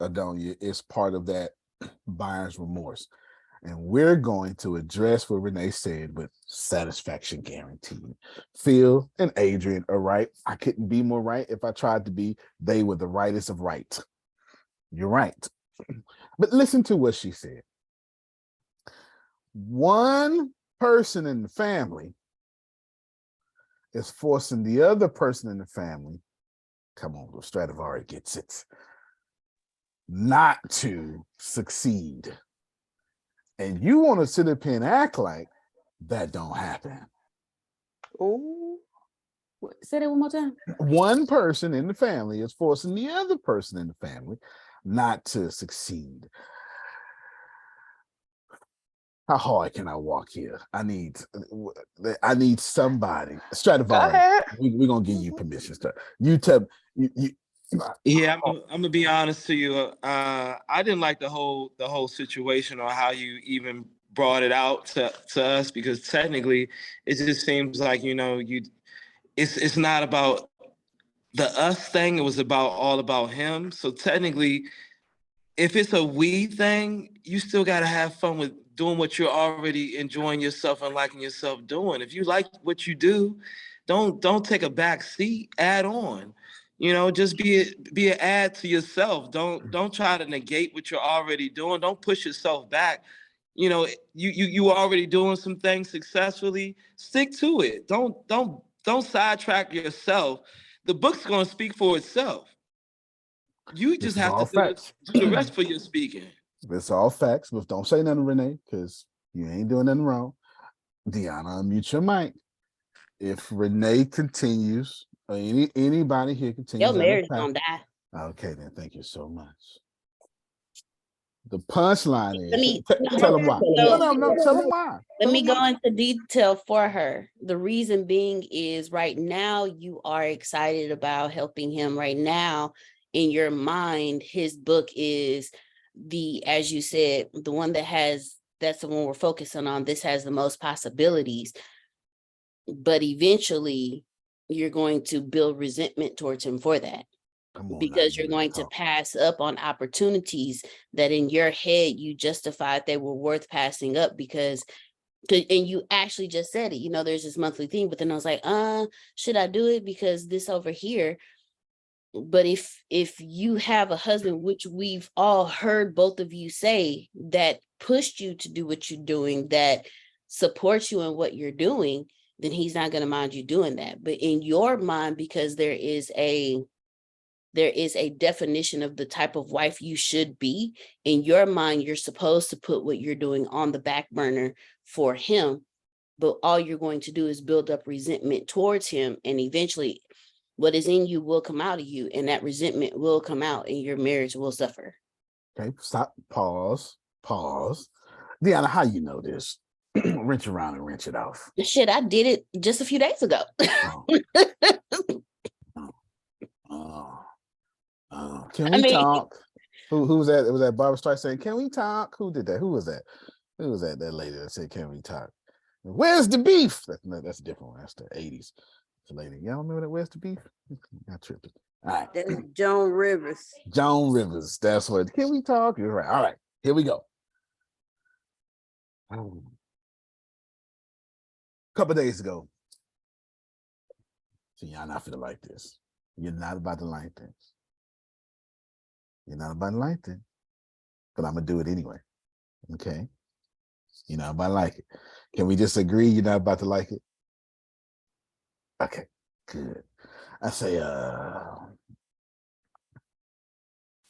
Adonia, is part of that buyer's remorse. And we're going to address what Renee said with satisfaction guaranteed. Phil and Adrian are right. I couldn't be more right if I tried to be. They were the rightest of right. You're right. But listen to what she said. One person in the family is forcing the other person in the family, come on, Stradivari gets it, not to succeed. And you want to sit up here and act like that don't happen. Ooh. Say that one more time. One person in the family is forcing the other person in the family not to succeed. How hard can I walk here? I need somebody. Stradivari, ahead. we're gonna give you permission. You tell you. Yeah, I'm gonna be honest to you. I didn't like the whole situation or how you even brought it out to us, because technically it just seems like, it's not about the us thing. It was all about him. So technically, if it's a we thing, you still got to have fun with doing what you're already enjoying yourself and liking yourself doing. If you like what you do, don't take a back seat. Add on, just be an add to yourself. Don't try to negate what you're already doing. Don't push yourself back. You already doing some things successfully. Stick to it. Don't sidetrack yourself. The book's gonna speak for itself. You This just is have to all do facts. the rest for your speaking. This is all facts, but don't say nothing, Renee, because you ain't doing nothing wrong. Deanna, unmute your mic. If Renee continues, or anybody here continues, Your marriage gonna die. okay, then thank you so much. The punchline Let is me tell them why. so- No, tell them why. Let me go into detail for her. The reason being is right now you are excited about helping him. Right now, in your mind, his book is as you said, the one that's the one we're focusing on. This has the most possibilities, but eventually you're going to build resentment towards him for that. Because you're going to pass up on opportunities that in your head you justified they were worth passing up because and you actually just said it, there's this monthly thing, but then I was like, should I do it because this over here? But if you have a husband, which we've all heard both of you say, that pushed you to do what you're doing, that supports you in what you're doing, then he's not going to mind you doing that. But in your mind, because there is a definition of the type of wife you should be, in your mind, you're supposed to put what you're doing on the back burner for him, but all you're going to do is build up resentment towards him, and eventually what is in you will come out of you, and that resentment will come out and your marriage will suffer. Okay, stop, pause. Deanna, how you know this? Wrench around and wrench it off. Shit, I did it just a few days ago. Can we talk? Who was that? It was that Barbara Streisand saying, "Can we talk?" Who did that? Who was that? Who was that? That lady that said, "Can we talk?" Where's the beef? That's a different one. That's the 80s. The lady, y'all remember that? Where's the beef? Got tripping. All right. That's Joan Rivers. Joan Rivers. That's what. Can we talk? You're right. All right. Here we go. A couple days ago. See, y'all not finna like this. You're not about to like this. You're not about to like this. But I'm gonna do it anyway. Okay. You're not about to like it. Can we just agree you're not about to like it? Okay, good. I say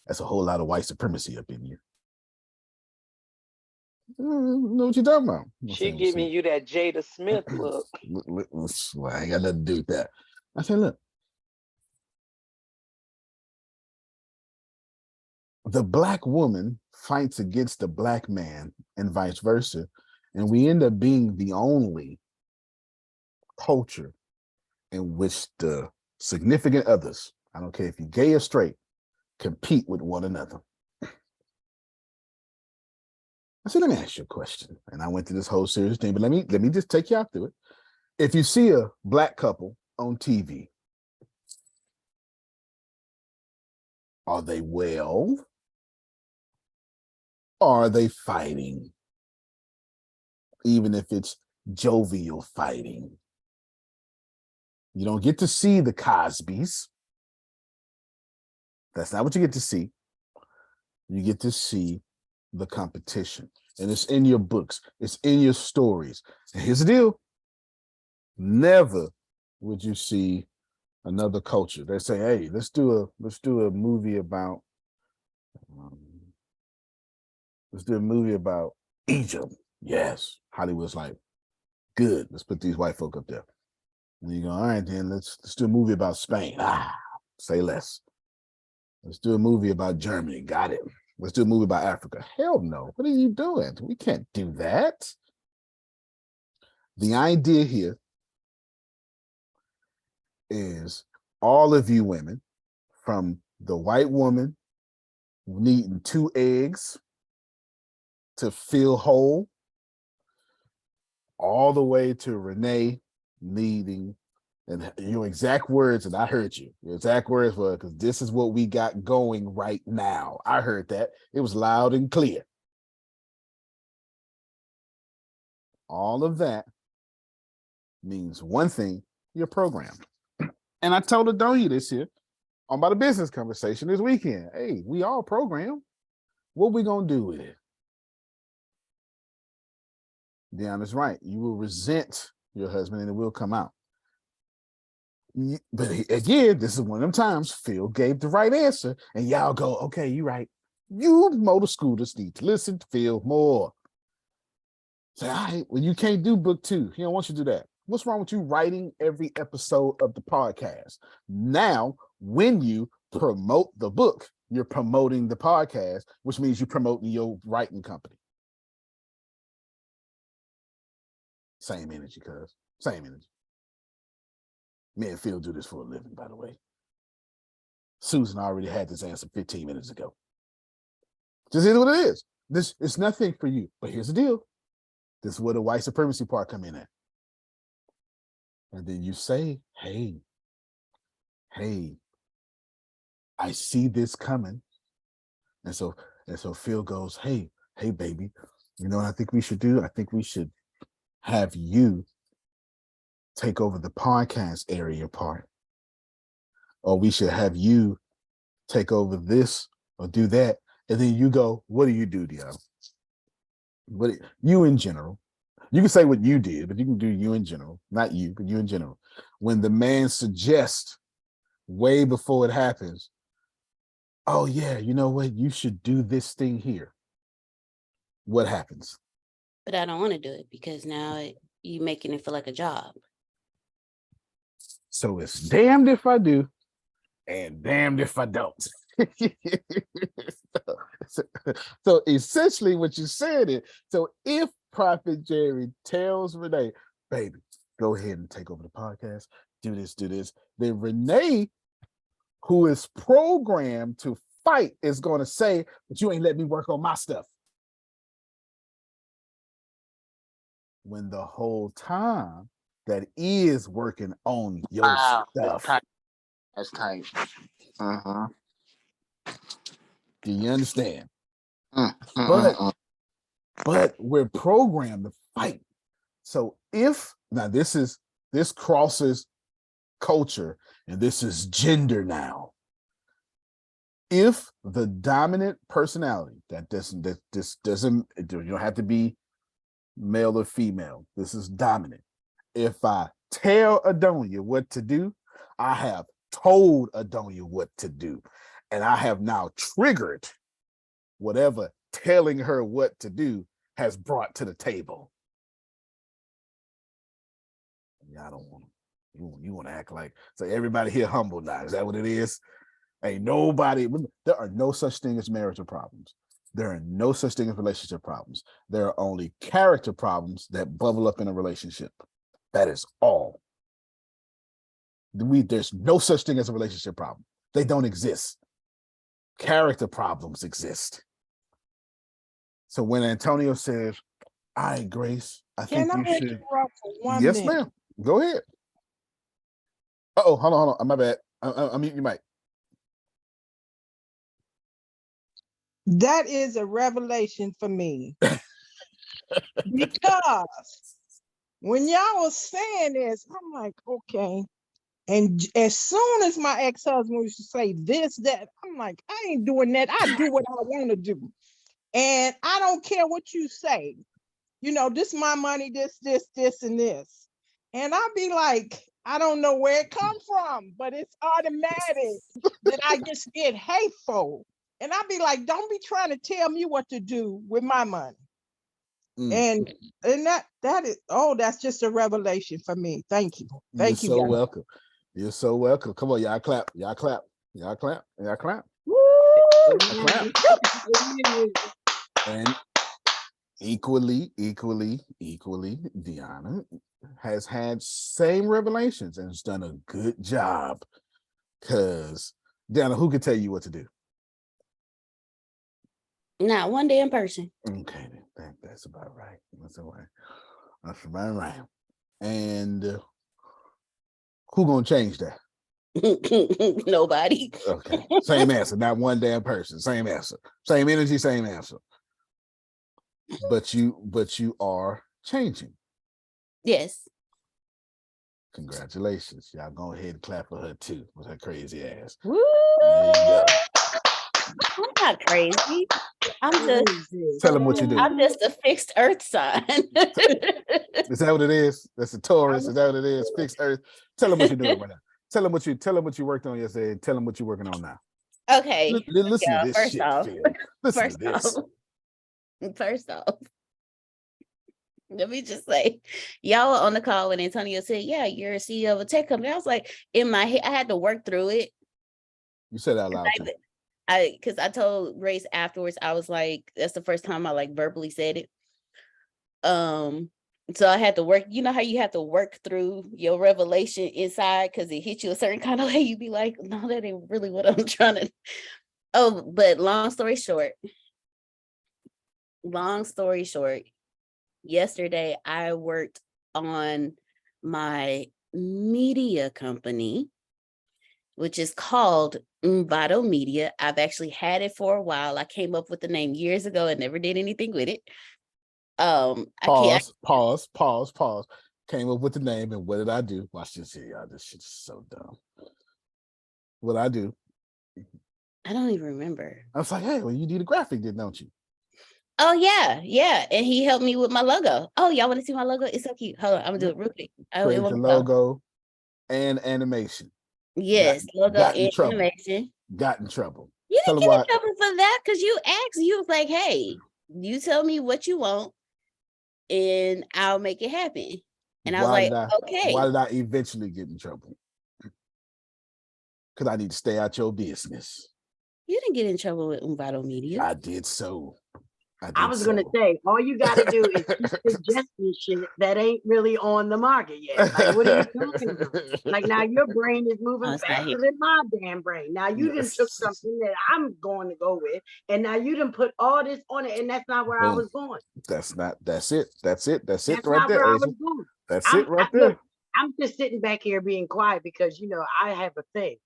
that's a whole lot of white supremacy up in you. Know what you're talking about. She giving you that Jada Smith look. Well, I ain't got nothing to do with that. I said, look, the black woman fights against the black man and vice versa. And we end up being the only culture in which the significant others, I don't care if you're gay or straight, compete with one another. I said, let me ask you a question. And I went through this whole serious thing, but let me just take you out through it. If you see a black couple on TV, are they well? Or are they fighting? Even if it's jovial fighting. You don't get to see the Cosbys. That's not what you get to see. You get to see the competition. And it's in your books. It's in your stories. And here's the deal. Never would you see another culture. They say, hey, let's do a movie about Egypt. Yes. Hollywood's like, good. Let's put these white folk up there. And you go, all right, then let's do a movie about Spain. Say less. Let's do a movie about Germany. Got it. Let's do a movie about Africa. Hell no. What are you doing? We can't do that. The idea here is all of you women, from the white woman needing 2 eggs to feel whole, all the way to Renee needing, and your exact words, and I heard you, your exact words were, because this is what we got going right now. I heard that. It was loud and clear. All of that means one thing: you're programmed. And I told Adonia this here on about a business conversation this weekend. Hey, we all programmed. What we gonna do with it? Deanna's right. You will resent your husband and it will come out. But again, this is one of them times Phil gave the right answer and y'all go, okay, you're right. You motor scooters need to listen to Phil more. Say, all right, well, you can't do book 2. He don't want you to do that. What's wrong with you writing every episode of the podcast? Now, when you promote the book, you're promoting the podcast, which means you're promoting your writing company. Same energy, cuz. Same energy. Me and Phil do this for a living, by the way. Susan already had this answer 15 minutes ago. Just is what it is. This is nothing for you. But here's the deal. This is where the white supremacy part come in at. And then you say, hey, I see this coming. And so Phil goes, hey, baby, you know what I think we should do? I think we should have you take over the podcast area part. Or we should have you take over this or do that. And then you go, what do you do, Dion? What you in general? You can say what you did, but you can do you in general, not you, but you in general. When the man suggests way before it happens, oh yeah, you know what? You should do this thing here. What happens? But I don't want to do it because now you're making it feel like a job. So it's damned if I do and damned if I don't. So essentially what you said is, so if Prophet Jerry tells Renee, baby, go ahead and take over the podcast, do this, then Renee, who is programmed to fight, is going to say, but you ain't let me work on my stuff. When the whole time that is working on your stuff. That's tight. Uh-huh. Do you understand? But we're programmed to fight. So if now this crosses culture and this is gender now. If the dominant personality you don't have to be male or female. This is dominant. If I tell Adonia what to do, I have told Adonia what to do. And I have now triggered whatever telling her what to do has brought to the table. Yeah, I don't want you want to act like so everybody here humble now. Is that what it is? Ain't nobody, there are no such thing as marital problems. There are no such thing as relationship problems. There are only character problems that bubble up in a relationship. That is all. There's no such thing as a relationship problem. They don't exist. Character problems exist. So when Antonio says, all right, Grace, I think you should. Interrupt for 1 Yes, minute? ma'am. Go ahead. Uh-oh, hold on. My bad. I'm muting your mic. That is a revelation for me. Because when y'all was saying this, I'm like, okay. And as soon as my ex-husband used to say this, that, I'm like, I ain't doing that. I do what I want to do. And I don't care what you say. You know, this my money, this, and this. And I'll be like, I don't know where it come from, but it's automatic that I just get hateful. And I'll be like, don't be trying to tell me what to do with my money. And that is, that's just a revelation for me. Thank you. Thank you. You're so welcome. You're so welcome. Come on, y'all clap. Y'all clap. Y'all clap. Y'all clap. Woo! Clap. And equally, Deanna has had same revelations and has done a good job. Because Deanna, who could tell you what to do? Not one damn person. Okay, that's about right. That's all right. That's about right. And who gonna change that? Nobody. Okay, same answer. Not one damn person. Same answer. Same energy. Same answer. But you are changing. Yes. Congratulations. Y'all go ahead and clap for her too with her crazy ass. Woo! There you go. I'm not crazy. I'm just Tell them what you do. I'm just a fixed earth sign. Is that what it is? That's a Taurus. Is that what it is? Fixed earth. Tell them what you're doing right now. Tell them what you worked on yesterday. And tell them what you're working on now. Okay. Listen to this first shit, off, Phil. Listen to this. First off, let me just say, y'all were on the call when Antonio said, yeah, you're a CEO of a tech company. I was like, in my head, I had to work through it. You said out loud too. Because I told Grace afterwards, I was like, that's the first time I like verbally said it. So I had to work, you know how you have to work through your revelation inside because it hit you a certain kind of way. You'd be like, no, that ain't really what I'm trying to. Oh, but long story short, yesterday I worked on my media company, which is called Vado Media. I've actually had it for a while. I came up with the name years ago and never did anything with it. Pause. Came up with the name, and what did I do? Watch this here, y'all. This shit's so dumb. What I do? I don't even remember. I was like, hey, well, you did a graphic, don't you? Oh yeah. And he helped me with my logo. Oh, y'all want to see my logo? It's so cute. Hold on, I'm gonna do it real quick. Create the logo and animation. Yes, logo and animation. Got in trouble. You didn't get in trouble for that because you asked. You was like, hey, you tell me what you want and I'll make it happen. And I was like, okay. Why did I eventually get in trouble? Because I need to stay out your business. You didn't get in trouble with Vado Media. I did so. I was gonna say, all you gotta do is keep suggesting shit that ain't really on the market yet. Like, what are you talking about? Like, now your brain is moving faster than my damn brain. Now you just took something that I'm going to go with, and now you done put all this on it, and that's not where I was going. That's it right there. I was going. That's it right there. I'm just sitting back here being quiet because, you know, I have a thing.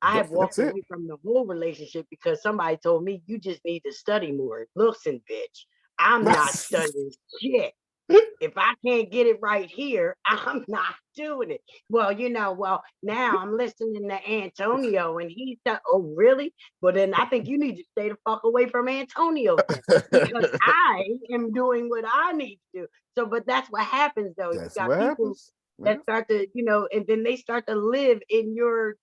I have walked away from the whole relationship because somebody told me you just need to study more. Listen, bitch, I'm not studying shit. If I can't get it right here, I'm not doing it. Well, now I'm listening to Antonio and he's oh, really? Well, then I think you need to stay the fuck away from Antonio then, because I am doing what I need to do. So, but that's what happens though. That's you got people happens. That start to, and then they start to live in your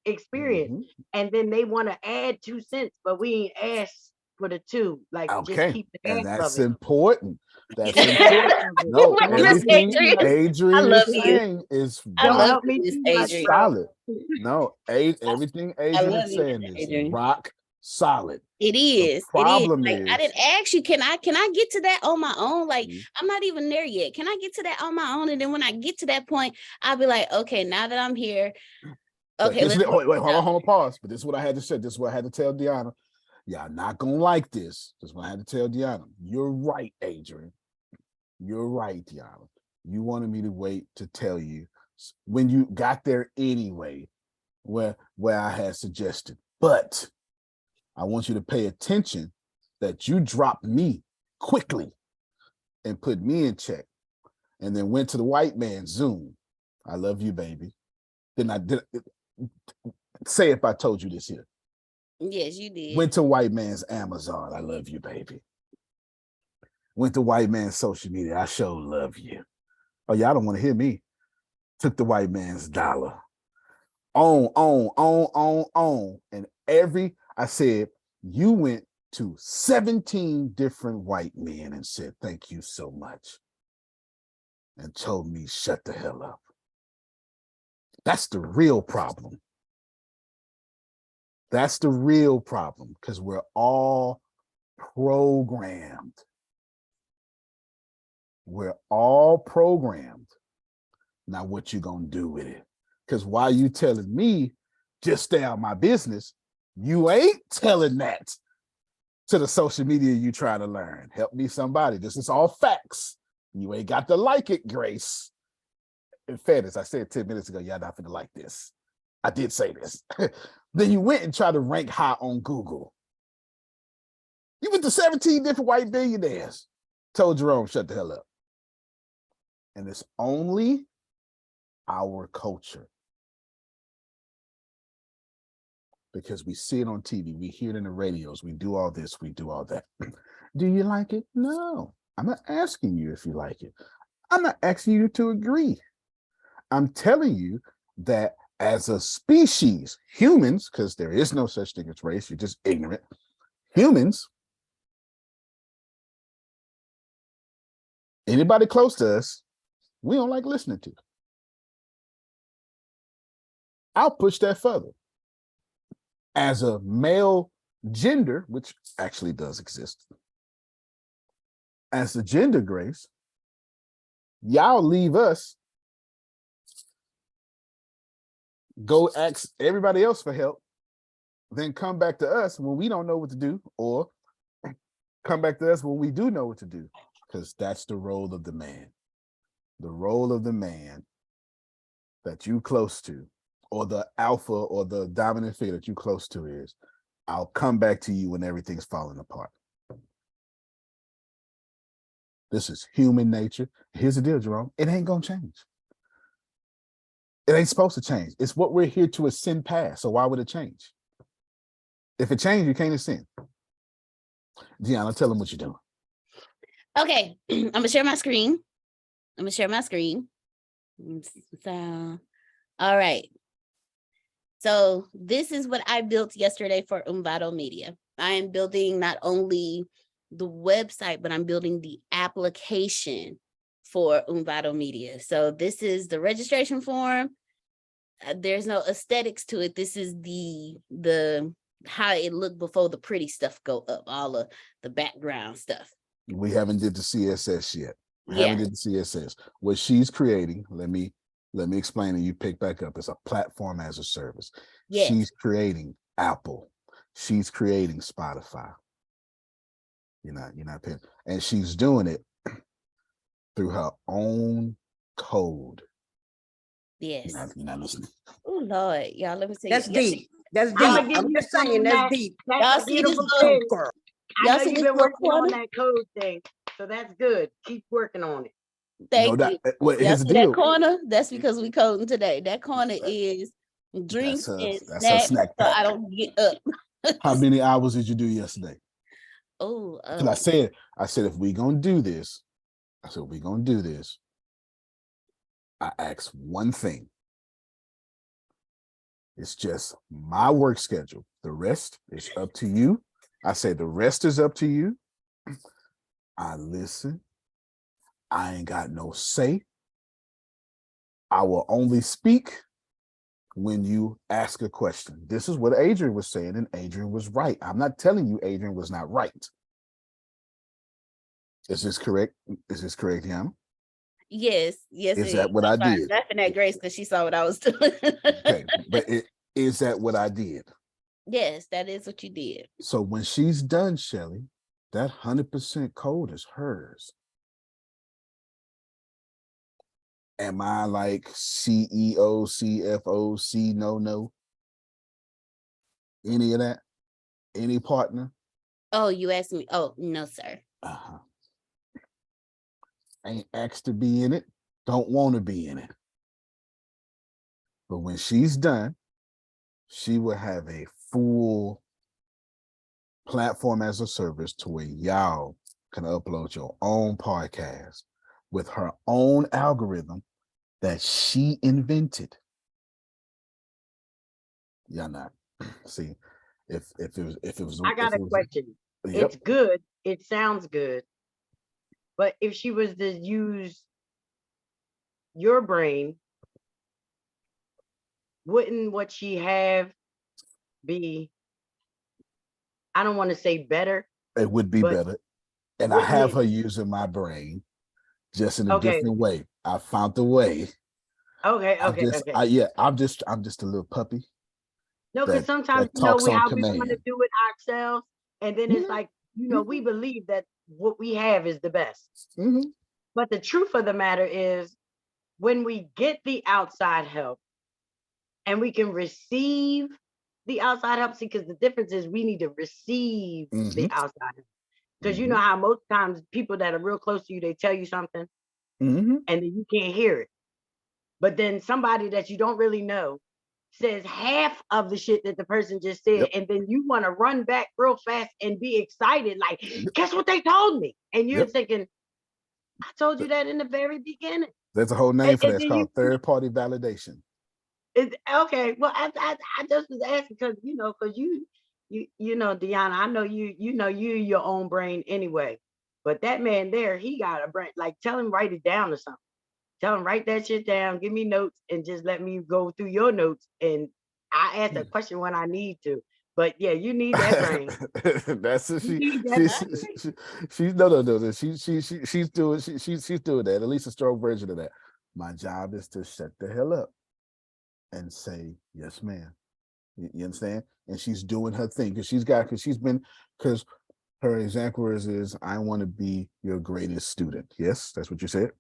experience, and then they want to add 2 cents, but we ain't asked for the two. Like just Okay, keep the and half of that's it. important. That's Keep the half important. of it. No, What Don't you help say, me everything too Adrian? much. I Adrian love is you. saying is I Don't rock love help me you, too much, Adrian. bro. solid. No, everything I Adrian love is you, saying is Adrian. rock solid. It The is. It is. problem Like I is, didn't ask you, can I get to that on my own? Like Mhm. I'm not even there yet. Can I get to that on my own? And then when I get to that point, I'll be like, okay, now that I'm here, but okay, let's work wait, this hold out. on, pause. But this is what I had to say. This is what I had to tell Deanna. Y'all not gonna like this. This is what I had to tell Deanna. You're right, Adrian. You're right, Deanna. You wanted me to wait to tell you when you got there anyway, where I had suggested. But I want you to pay attention that you dropped me quickly and put me in check, and then went to the white man's Zoom. I love you, baby. Then I did say if I told you this here. Yes, you did. Went to white man's Amazon. I love you, baby. Went to white man's social media. I sure love you. Oh, y'all don't want to hear me. Took the white man's dollar. On. And I said, you went to 17 different white men and said, thank you so much. And told me, shut the hell up. That's the real problem. That's the real problem, because we're all programmed. We're all programmed. Now, what you gonna do with it? Because while you telling me just stay out of my business, you ain't telling that to the social media you try to learn. Help me, somebody. This is all facts. You ain't got to like it, Grace. In fairness, I said 10 minutes ago, y'all not gonna like this. I did say this. Then you went and tried to rank high on Google. You went to 17 different white billionaires. Told Jerome, shut the hell up. And it's only our culture. Because we see it on TV, we hear it in the radios, we do all this, we do all that. Do you like it? No. I'm not asking you if you like it. I'm not asking you to agree. I'm telling you that as a species, humans, because there is no such thing as race, you're just ignorant. Humans, anybody close to us, we don't like listening to. I'll push that further. As a male gender, which actually does exist, as a gender, Grace, y'all leave us, go ask everybody else for help, then come back to us when we don't know what to do, or come back to us when we do know what to do, because that's the role of the man. The role of the man that you close to, or the alpha or the dominant figure that you close to, is, I'll come back to you when everything's falling apart. This is human nature. Here's the deal, Jerome. It ain't gonna change. It ain't supposed to change. It's what we're here to ascend past. So why would it change? If it changed, you can't ascend. Deanna, tell them what you're doing. Okay, I'm gonna share my screen. So, all right. So this is what I built yesterday for Umvado Media. I am building not only the website, but I'm building the application for Umvado Media. So this is the registration form. There's no aesthetics to it. This is the how it looked before the pretty stuff go up, all of the background stuff. We haven't did the CSS yet. Yeah. Haven't did the CSS. What she's creating, let me explain, and you pick back up. It's a platform as a service. Yes. She's creating Apple. She's creating Spotify. You're not paying. And she's doing it through her own code. Yes. You're not listening. Oh Lord, y'all, let me tell That's you. deep. That's deep. I'm gonna give I'm you just saying something that's deep. Y'all That's a see this beautiful little thing. Girl. I y'all know see you've this been little working on corner? that code thing, so that's good. Keep working on it. Thank No, you. what Y'all his see deal? that corner? That's because we coding today. That corner is drinks and That's her snacks, snack so I pack. don't get up. How many hours did you do yesterday? Oh, Because I said, if we gonna do this, I asked one thing. It's just my work schedule. The rest is up to you I say the rest is up to you. I listen. I ain't got no say. I will only speak when you ask a question. This is what Adrian was saying, and Adrian was right. I'm not telling you Adrian was not right. Is this correct? Is this correct, Hannah? Yes, Is that what I did? Laughing at Grace because she saw what I was doing. Okay, but is that what I did? Yes, that is what you did. So when she's done, Shelly, that 100% code is hers. Am I like CEO, CFO, C no? Any of that? Any partner? Oh, you asked me. Oh, no, sir. Uh-huh. Ain't asked to be in it, don't want to be in it. But when she's done, she will have a full platform as a service to where y'all can upload your own podcast with her own algorithm that she invented. Y'all not see if it was I got a question. Yep. It's good. It sounds good. But if she was to use your brain, wouldn't what she have be, I don't want to say better. It would be better. And I have her using my brain just in a different way. I found the way. Okay. I'm just a little puppy. No, because sometimes, we how we want to do it ourselves. And then it's like, we believe that what we have is the best. But the truth of the matter is, when we get the outside help and we can receive the outside help, see, because the difference is we need to receive the outside help. Because you know how most times people that are real close to you, they tell you something and then you can't hear it. But then somebody that you don't really know says half of the shit that the person just said, and then you want to run back real fast and be excited, like, guess what they told me? And you're thinking, I told you that in the very beginning. There's a whole name for that. It's called third-party validation. Okay. Well, I just was asking because you know, Deanna, I know you your own brain anyway. But that man there, he got a brain. Like, tell him write it down or something. Tell him write that shit down, give me notes, and just let me go through your notes. And I ask a question when I need to. But yeah, you need that brain. That's it. She's no. She's doing that. At least a strong version of that. My job is to shut the hell up and say, yes, ma'am. You understand? And she's doing her thing because her example is I want to be your greatest student. Yes, that's what you said.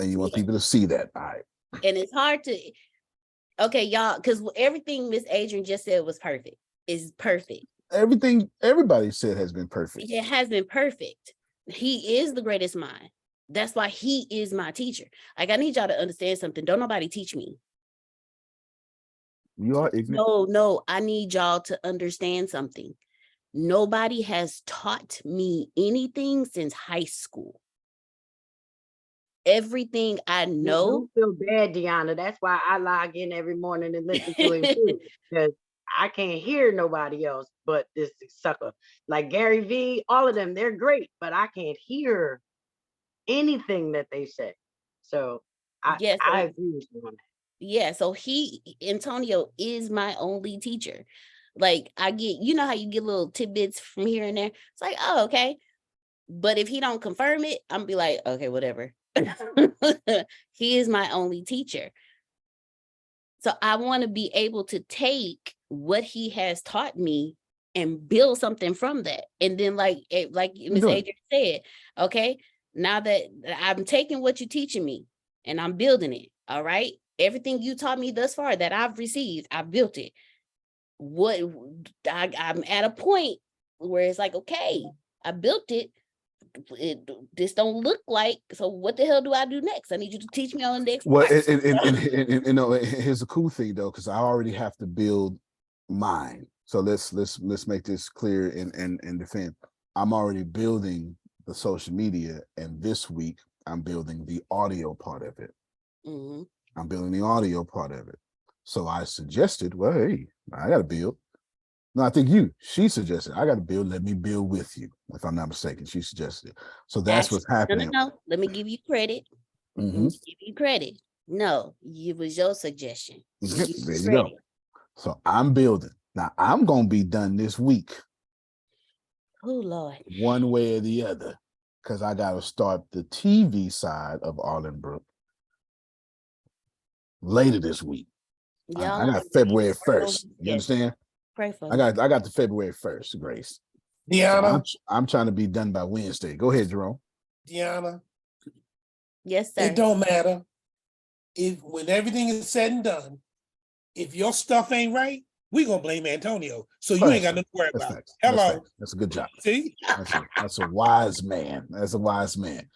And you want people to see that. All right. And it's hard to, okay, y'all, because everything Miss Adrian just said was perfect. Is perfect. Everything everybody said has been perfect. It has been perfect. He is the greatest mind. That's why he is my teacher. Like, I need y'all to understand something. Don't nobody teach me. You are ignorant. No, I need y'all to understand something. Nobody has taught me anything since high school. Everything I know. Don't feel bad, Deanna. That's why I log in every morning and listen to him too, because I can't hear nobody else but this sucker. Like Gary V, all of them, they're great, but I can't hear anything that they say. So I agree with you on that. Yeah, so Antonio is my only teacher. Like, I get, you know how you get little tidbits from here and there. It's like, oh, okay. But if he don't confirm it, I'm be like, okay, whatever. He is my only teacher. So I want to be able to take what he has taught me and build something from that. And then like Miss Adrian said, okay, now that I'm taking what you're teaching me and I'm building it, all right? Everything you taught me thus far that I've received, I've built it. I'm at a point where it's like, okay, I built it. This don't look like, so what the hell do I do next? I need you to teach me on the next part. And you know, here's the cool thing though, because I already have to build mine. So let's make this clear and defend. I'm already building the social media, and this week I'm building the audio part of it. I'm building the audio part of it. So I suggested, well, hey, I got to build. No, I think she suggested, I got to build, let me build with you. If I'm not mistaken, she suggested it. So that's what's happening. No. Let me give you credit. Let me give you credit. No, it was your suggestion. There you go. So I'm building. Now I'm going to be done this week. Oh, Lord. One way or the other. Because I got to start the TV side of Arlenbrook later this week. I got February 1st. You understand? Pray for I me. got the February 1st, Grace. Deanna. So I'm trying to be done by Wednesday. Go ahead, Jerome. Deanna. Yes, sir. It don't matter. If when everything is said and done, if your stuff ain't right, we gonna blame Antonio. So you ain't got nothing to worry about. Facts. Hello. That's a good job. See? That's a wise man. That's a wise man.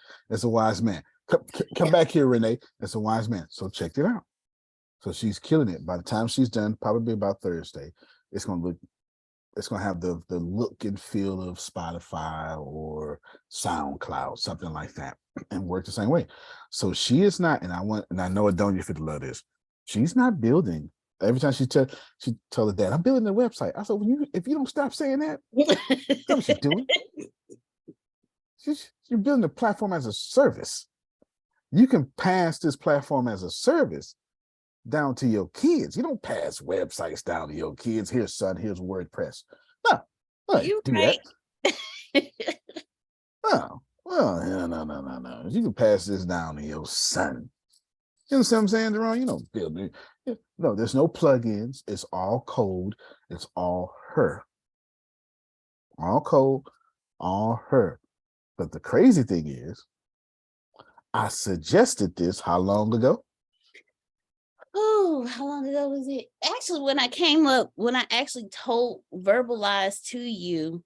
Come back here, Renee. That's a wise man. So check it out. So she's killing it. By the time she's done, probably about Thursday, it's gonna have the look and feel of Spotify or SoundCloud, something like that, and work the same way. So she is not, and I know Adonia fit to love this. She's not building. Every time she told her dad, I'm building a website. I said, if you don't stop saying that, that's what she's doing. She's building a platform as a service. You can pass this platform as a service down to your kids. You don't pass websites down to your kids. Here's son, here's WordPress. No, you do right. That. No, well, no. You can pass this down to your son. You know what I'm saying, Jerome? You don't build it. No, there's no plugins. It's all code. It's all her. All code, all her. But the crazy thing is, I suggested this how long ago? Oh, how long ago was it? Actually, when I actually verbalized to you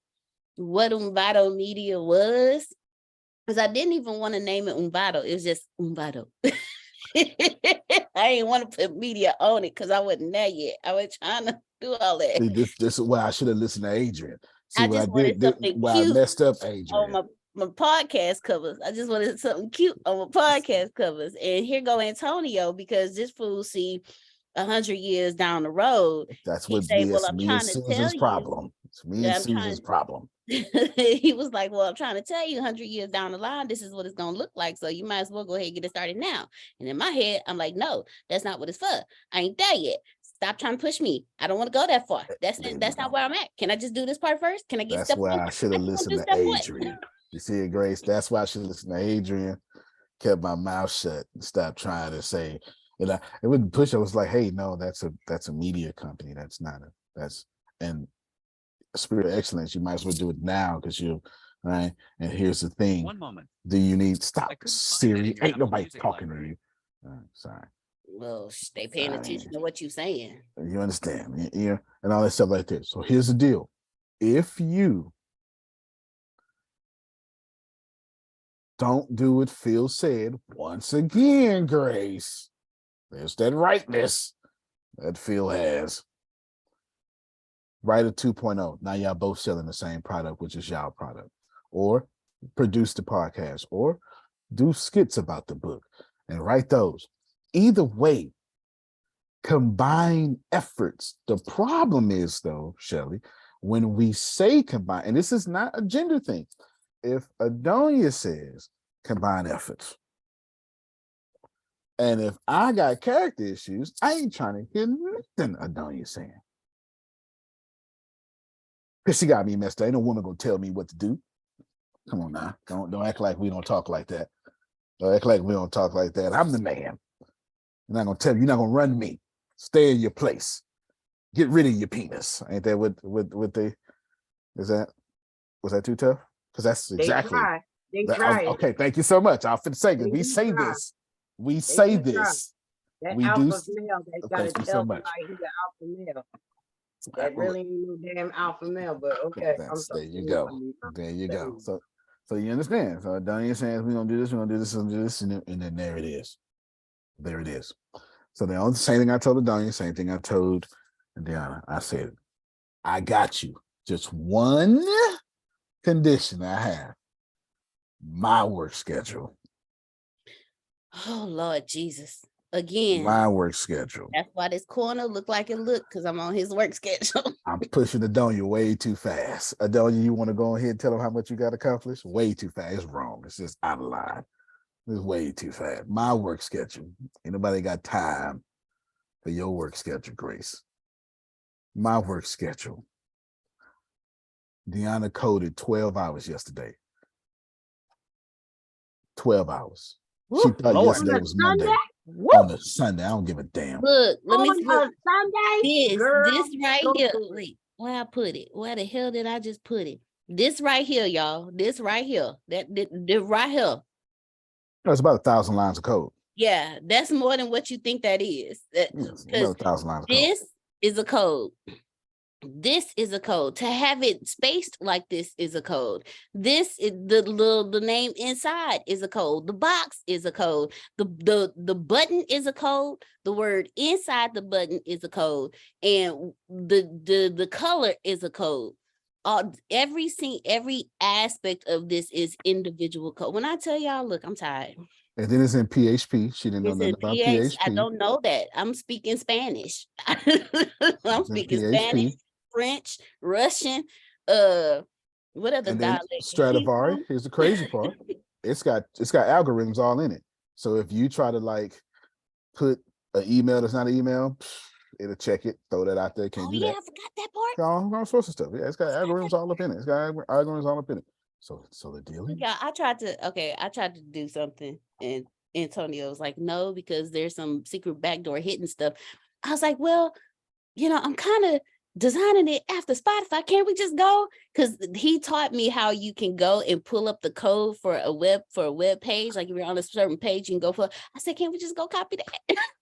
what Umbato Media was, because I didn't even want to name it Umbato. It was just Umbato. I didn't want to put media on it because I wasn't there yet. I was trying to do all that. See, this is why I should have listened to Adrian. See, I just wanted something why cute I messed up, Adrian. on my podcast covers. I just wanted something cute on my podcast covers. And here go Antonio, because this fool see 100 years down the road. That's what me and Susan's problem. It's me and Susan's problem. He was like, well, I'm trying to tell you 100 years down the line, this is what it's going to look like. So you might as well go ahead and get it started now. And in my head, I'm like, no, that's not what it's for. I ain't there yet. Stop trying to push me. I don't want to go that far. That's not where I'm at. Can I just do this part first? Can I get That's why I should have listened to Adrian. You see it, Grace? That's why I should listen to Adrian. Kept my mouth shut and stopped trying to say. And it wouldn't push. I was like, hey, no, that's a media company. And Spirit of Excellence, you might as well do it now because you right. And here's the thing. One moment. Do you need stop Siri? Ain't nobody talking to you. Sorry. Well, stay paying attention to what you're saying. You understand? Yeah, and all that stuff like this. So here's the deal. If you don't do what Phil said, once again, Grace, there's that rightness that Phil has. Write a 2.0. Now y'all both selling the same product, which is y'all product. Or produce the podcast, or do skits about the book and write those. Either way, combine efforts. The problem is, though, Shelley, when we say combine, and this is not a gender thing, if Adonia says combine efforts, and if I got character issues, I ain't trying to hear nothing Adonia saying. Because she got me messed up. Ain't no woman gonna tell me what to do. Come on now. Don't act like we don't talk like that. Don't act like we don't talk like that. I'm the man. I'm not gonna tell you, you're not gonna run me. Stay in your place. Get rid of your penis. Ain't that what they was that too tough? Because that's exactly they try. Okay, thank you so much. I'll fit say this. We say this. We say this. That we alpha do male that gotta tell so much. somebody he's an alpha male. That really ain't no damn alpha male, but okay. There you go. There you go. So you understand. So Donnie is saying we're gonna do this, we're gonna do this, we're gonna do this, and then there it is. There it is. So the only same thing I told Adonia, same thing I told Deanna. I said, I got you. Just one condition I have. My work schedule. Oh, Lord Jesus. Again, My work schedule. that's why this corner look like it look, because I'm on his work schedule. I'm pushing Adonia way too fast. Adonia, you want to go ahead and tell them how much you got accomplished? Way too fast. It's wrong. It's just out of line. It's way too fast. My work schedule. Anybody got time for your work schedule, Grace? My work schedule. Deanna coded 12 hours yesterday. 12 hours. She thought Lord. yesterday was Monday. Woo! On a Sunday. I don't give a damn. Look, let me On see. a Sunday, girl, This right go here. do it. Wait, where I put it? Where the hell did I just put it? This right here, y'all. This right here. That right here. That's about 1,000 lines of code. Yeah, that's more than what you think that is. Yes, Because about 1,000 lines of code. this is a code. This is a code. To have it spaced like this is a code. This is the name inside is a code. The box is a code. The button is a code. The word inside the button is a code. And the color is a code. Every aspect of this is individual code. When I tell y'all, look, I'm tired. And then it's in PHP. She didn't know It's nothing in about PH. I PHP. don't know that. I'm speaking Spanish. I'm It's in speaking PHP. Spanish, French, Russian, what other And then dialect? Stradivari. Here's the crazy part. It's got algorithms all in it. So if you try to like put an email that's not an email, it'll check it, throw that out there. Can't Oh do yeah, that. I forgot that part. All sorts of stuff. Yeah, it's got algorithms all up in it. It's got algorithms all up in it. So the deal is, Yeah, I tried to do something, and Antonio was like, no, because there's some secret backdoor hidden stuff. I was like, well, I'm kind of designing it after Spotify. Can't we just go? Because he taught me how you can go and pull up the code for a web page. Like if you're on a certain page, you can go for. I said, can't we just go copy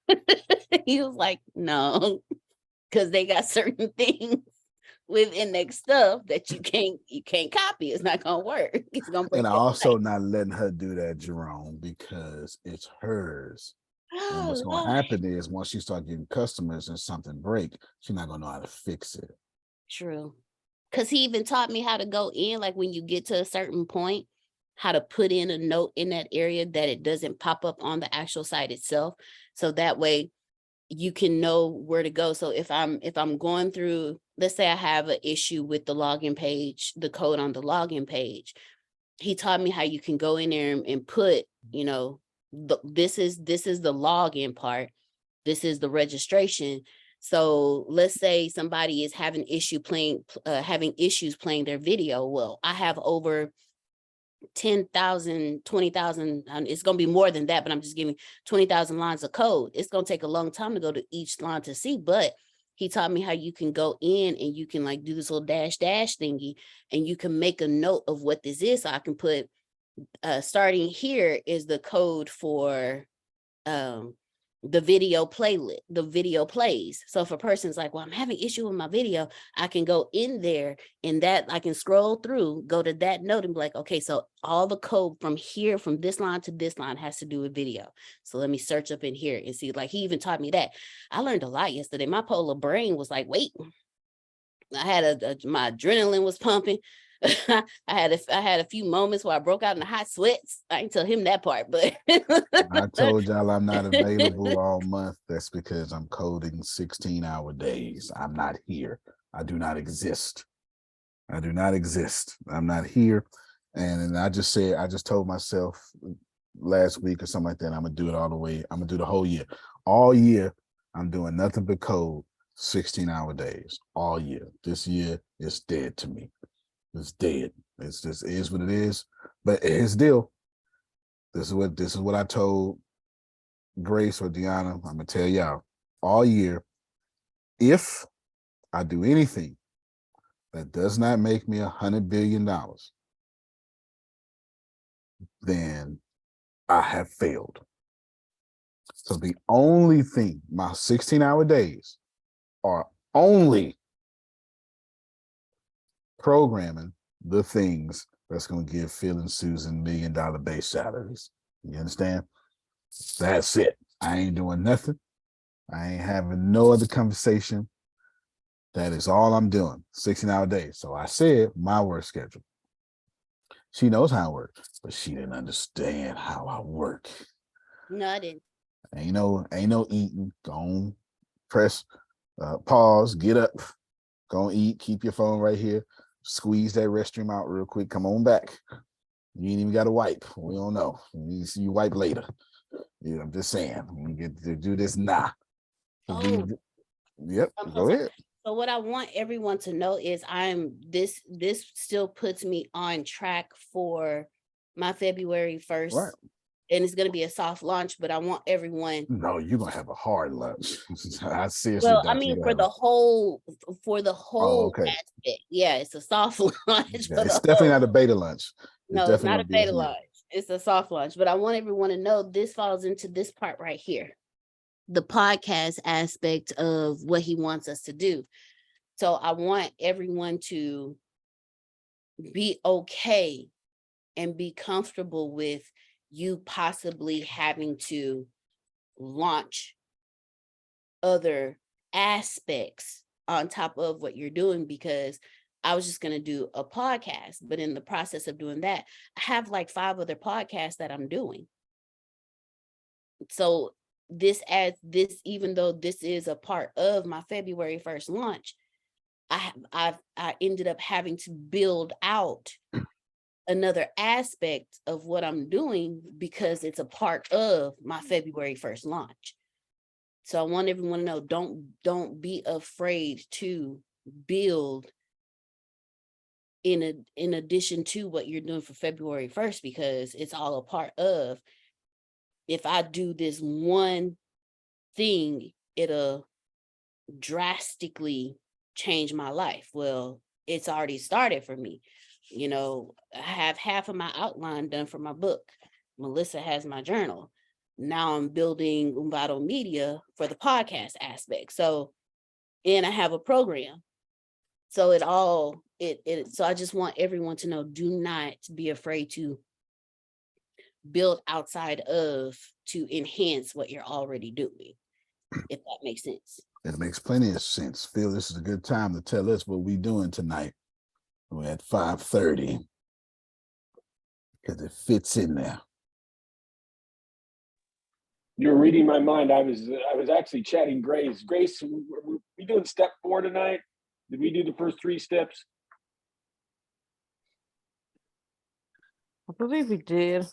that? He was like, no, because they got certain things with index stuff that you can't copy. It's not gonna work. It's gonna break. and I also not letting her do that, Jerome, because it's hers. And what's going to happen is once you start getting customers and something break, she's not going to know how to fix it. True. Because he even taught me how to go in, like when you get to a certain point, how to put in a note in that area that it doesn't pop up on the actual site itself. So that way you can know where to go. So if I'm going through, let's say I have an issue with the login page, the code on the login page, he taught me how you can go in there and put, this is the login part. This is the registration. So let's say somebody is having issues playing their video. Well, I have over 10,000, 20,000. It's going to be more than that, but I'm just giving 20,000 lines of code. It's going to take a long time to go to each line to see, but he taught me how you can go in and you can like do this little dash thingy and you can make a note of what this is. So I can put starting here is the code for the video plays. So if a person's like, well, I'm having issue with my video, I can go in there and that I can scroll through, go to that note and be like, okay, so all the code from here, from this line to this line has to do with video. So let me search up in here and see, like he even taught me that. I learned a lot yesterday. My polar brain was like, wait, I had my adrenaline was pumping. I had a few moments where I broke out in the hot sweats. I didn't tell him that part, but I told y'all I'm not available all month. That's because I'm coding 16-hour days. I'm not here. I do not exist. I do not exist. I'm not here. And I just told myself last week or something like that, I'm gonna do it all the way. I'm gonna do the whole year. All year, I'm doing nothing but code 16-hour days all year. This year is dead to me. It's dead. It's just is what it is. But here's the deal. This is what I told Grace or Deanna. I'm gonna tell y'all all year. If I do anything that does not make me $100 billion, then I have failed. So the only thing, my 16-hour days are only programming the things that's going to give Phil and Susan $1 million base salaries. You understand? That's it. I ain't doing nothing. I ain't having no other conversation. That is all I'm doing. 16-hour days. So I said my work schedule. She knows how I work, but she didn't understand how I work. No, I didn't. Ain't no eating. Go on, press pause, get up, go and eat, keep your phone right here, squeeze that restroom out real quick, come on back. You ain't even got to wipe. We don't know. You see you wipe later. Yeah, I'm just saying. We get to do this now. Oh, Yep, go ahead. So what I want everyone to know is this still puts me on track for my February 1st. Right. And it's going to be a soft launch, but I want everyone. No, you're going to have a hard lunch. I seriously Well, I mean, for the whole okay. aspect. Yeah, it's a soft launch. Yeah, it's definitely not a beta lunch. No, it's not a beta launch. It's a soft launch, but I want everyone to know this falls into this part right here. The podcast aspect of what he wants us to do. So I want everyone to be okay and be comfortable with you possibly having to launch other aspects on top of what you're doing, because I was just going to do a podcast, but in the process of doing that, I have like 5 other podcasts that I'm doing. So this adds this, even though this is a part of my February 1st launch, I ended up having to build out another aspect of what I'm doing because it's a part of my February 1st launch. So I want everyone to know, don't be afraid to build in addition to what you're doing for February 1st, because it's all a part of, if I do this one thing, it'll drastically change my life. Well, it's already started for me. You know, I have half of my outline done for my book. Melissa has my journal. Now I'm building Umbato Media for the podcast aspect. So, and I have a program. So so I just want everyone to know, do not be afraid to build outside of to enhance what you're already doing, if that makes sense. It makes plenty of sense. Phil, this is a good time to tell us what we're doing tonight. We're at 5:30 because it fits in there. You're reading my mind. I was actually chatting Grace. Grace, we doing step 4 tonight? Did we do the first 3 steps? I believe we did.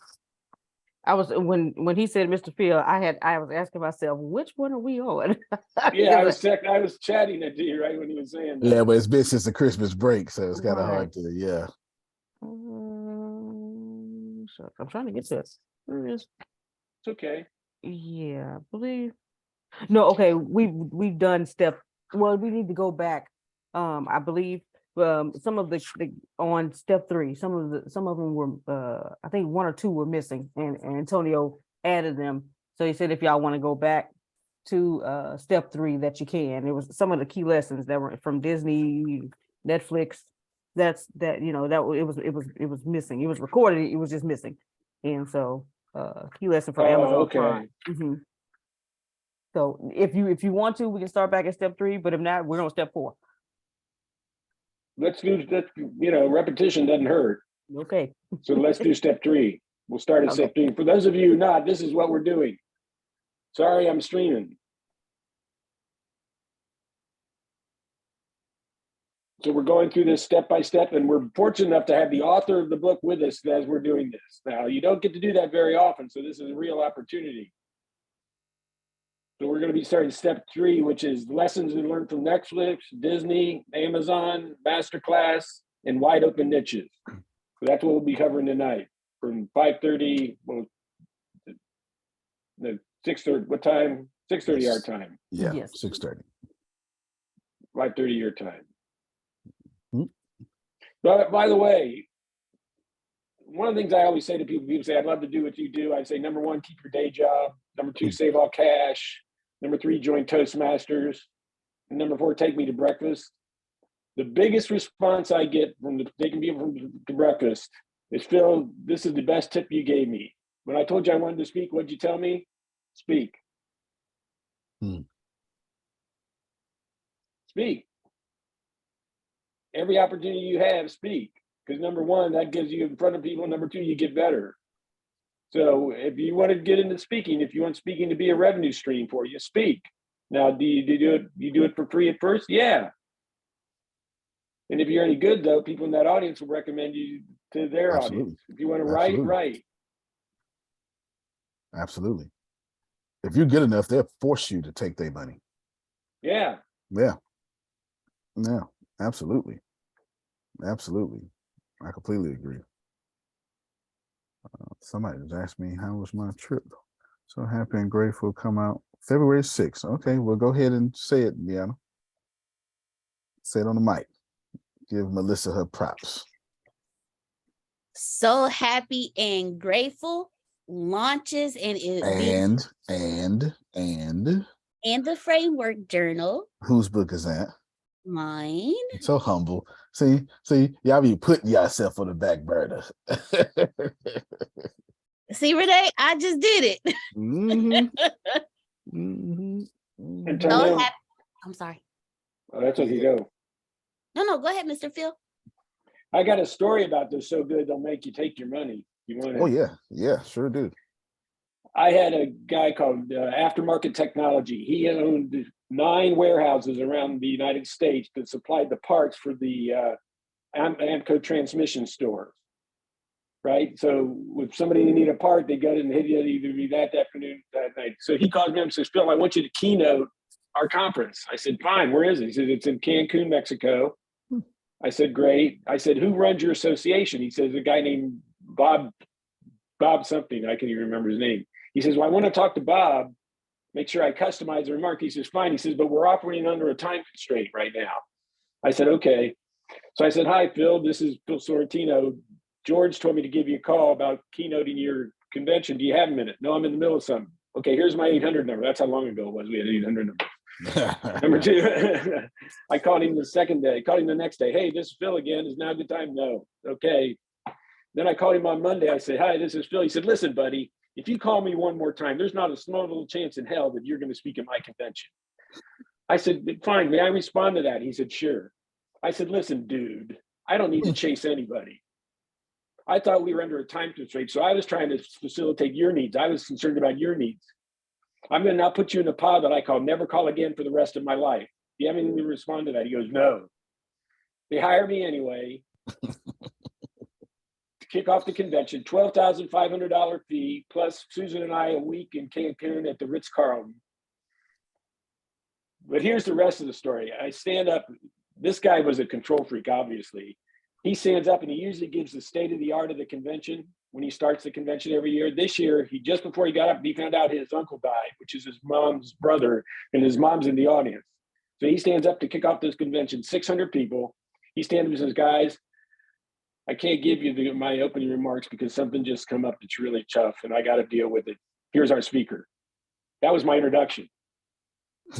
I was when he said Mr. Phil, I was asking myself, which one are we on? Yeah, I was chatting it to you right when he was saying that. Yeah, but it's been since the Christmas break, so it's kind of hard to, yeah. So I'm trying to get to it. It's okay. Yeah, I believe. No, okay, we've done step. Well, we need to go back. I believe some of the on step 3, some of them were I think 1 or 2 were missing, and Antonio added them. So he said if y'all want to go back to step 3 that you can. It was some of the key lessons that were from Disney, Netflix. That it was missing. It was recorded, it was just missing. And so key lesson for Amazon. Okay. Mm-hmm. So if you want to, we can start back at step 3, but if not, we're on step 4. Let's do that. Repetition doesn't hurt. Okay. So let's do step 3. We'll start at step 3. For those of you not, this is what we're doing. Sorry, I'm streaming. So we're going through this step by step, and we're fortunate enough to have the author of the book with us as we're doing this. Now, you don't get to do that very often, so this is a real opportunity. So we're going to be starting step 3, which is lessons we learned from Netflix, Disney, Amazon, Masterclass, and wide open niches. So that's what we'll be covering tonight from 5:30. Well, the 6:30. What time? 6:30 our time. Yeah, yes. 6:30. 5:30 your time. But by the way, one of the things I always say to people say, I'd love to do what you do. I say, number 1, keep your day job. Number 2, save all cash. Number 3, join Toastmasters. And number 4, take me to breakfast. The biggest response I get from taking people to breakfast is, Phil, this is the best tip you gave me. When I told you I wanted to speak, what'd you tell me? Speak. Speak. Every opportunity you have, speak. Because number 1, that gives you in front of people. Number 2, you get better. So if you want to get into speaking, if you want speaking to be a revenue stream for you, speak. Now, do you do it for free at first? Yeah. And if you're any good, though, people in that audience will recommend you to their audience. If you want to write, write. Absolutely. If you're good enough, they'll force you to take their money. Yeah. Yeah. Yeah. Absolutely. Absolutely. I completely agree. Somebody just asked me how was my trip. So happy and grateful. Come out February 6th. Okay, well, go ahead and say it, Deanna. Say it on the mic. Give Melissa her props. So happy and grateful launches and the framework journal. Whose book is that? Mine. So humble. See, y'all be putting yourself on the back burner. See, Renee, I just did it. Antonio, I'm sorry. Oh, that's okay. Go. No, go ahead, Mr. Phil. I got a story about this so good they'll make you take your money. You want? Oh yeah, sure do. I had a guy called Aftermarket Technology. He owned 9 warehouses around the United States that supplied the parts for the Amco transmission stores. Right. So if somebody needed a part, they got it and hit it either be that afternoon, that night. So he called me up and says, Phil, I want you to keynote our conference. I said, fine, where is it? He said, it's in Cancun, Mexico. I said, great. I said, who runs your association? He says, a guy named Bob something. I can't even remember his name. He says, well, I want to talk to Bob, make sure I customize the remark. He says, fine. He says, but we're operating under a time constraint right now. I said, okay. So I said, hi, Phil, this is Phil Sorrentino. George told me to give you a call about keynoting your convention. Do you have a minute? No, I'm in the middle of something. Okay, here's my 800 number. That's how long ago it was. We had 800 number. Number 2, I called him the second day, called him the next day. Hey, this is Phil again. Is now a good time? No. Okay. Then I called him on Monday. I said, hi, this is Phil. He said, listen, buddy, if you call me one more time, there's not a small little chance in hell that you're going to speak at my convention. I said, fine, may I respond to that? He said, sure. I said, listen, dude, I don't need to chase anybody. I thought we were under a time constraint, so I was trying to facilitate your needs. I was concerned about your needs. I'm going to now put you in a pod that I call never call again for the rest of my life. Do you have anything to respond to that? He goes, no. They hired me anyway to kick off the convention, $12,500 fee, plus Susan and I a week in Cancun at the Ritz-Carlton. But here's the rest of the story. I stand up. This guy was a control freak, obviously. He stands up and he usually gives the state of the art of the convention when he starts the convention every year. This year, just before he got up, he found out his uncle died, which is his mom's brother, and his mom's in the audience. So he stands up to kick off this convention, 600 people. He stands up and says, guys, I can't give you my opening remarks because something just come up that's really tough and I got to deal with it. Here's our speaker. That was my introduction. I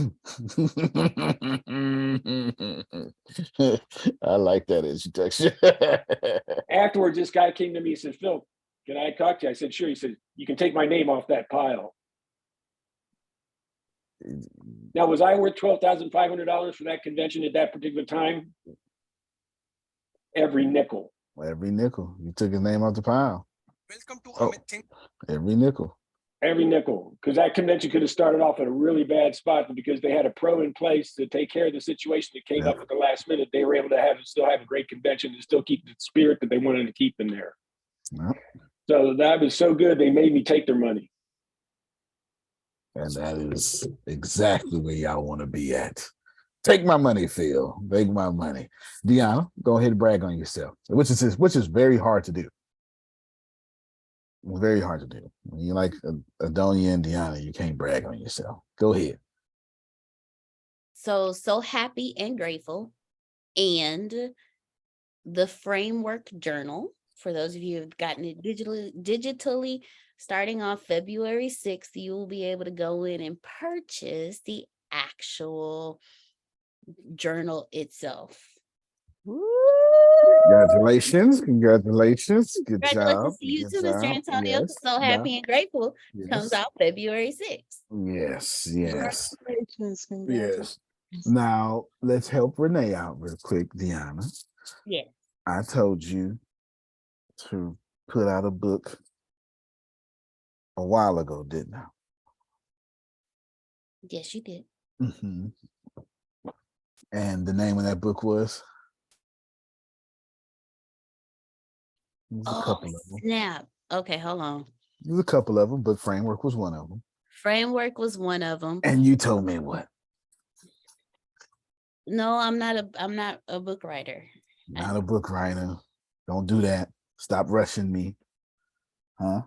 like that introduction. Afterwards, this guy came to me and said, Phil, can I talk to you? I said, sure. He said, you can take my name off that pile. Now, was I worth $12,500 for that convention at that particular time? Every nickel. Every nickel. You took his name off the pile. Every nickel. Every nickel, because that convention could have started off at a really bad spot, but because they had a pro in place to take care of the situation that came up at the last minute, they were able to still have a great convention and still keep the spirit that they wanted to keep in there. Yep. So that was so good, they made me take their money. And that is exactly where y'all want to be at. Take my money, Phil. Take my money. Deanna, go ahead and brag on yourself, which is very hard to do. Very hard to do. When you like Adonia and Deanna, you can't brag on yourself. Go ahead. So happy and grateful. And the framework journal, for those of you who have gotten it digitally, starting off February 6th, you will be able to go in and purchase the actual journal itself. Congratulations. Good Congratulations job. to you Good too, Mr. job. Antonio. Yes. So happy and grateful. Yes. Comes out February 6th. Yes. Congratulations. Yes. Now let's help Renee out real quick, Deanna. Yes. I told you to put out a book a while ago, didn't I? Yes, you did. Mm-hmm. And the name of that book was? It was a Oh, couple of them. snap. Okay, hold on. It was a couple of them, but Framework was one of them. Framework was one of them. And you told me what? No, I'm not a book writer. Not a book writer. Don't do that. Stop rushing me. Huh?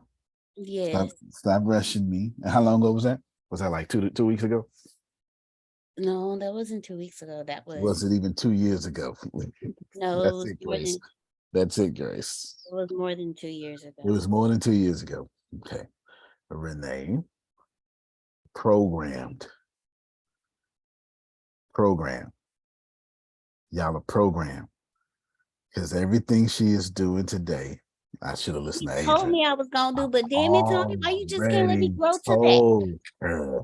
Yes. Stop rushing me. And how long ago was that? Was that like 2 weeks ago? No, that wasn't 2 weeks ago. That was it even 2 years ago? no, That's it, Grace. That's it, Grace. it was more than 2 years ago. It was more than 2 years ago. Okay. Renee programmed. Y'all are programmed. Because everything she is doing today, I should have listened to You told Adrian. me I was gonna do, but damn it, Tony, why you just can't let me grow to that? Told her.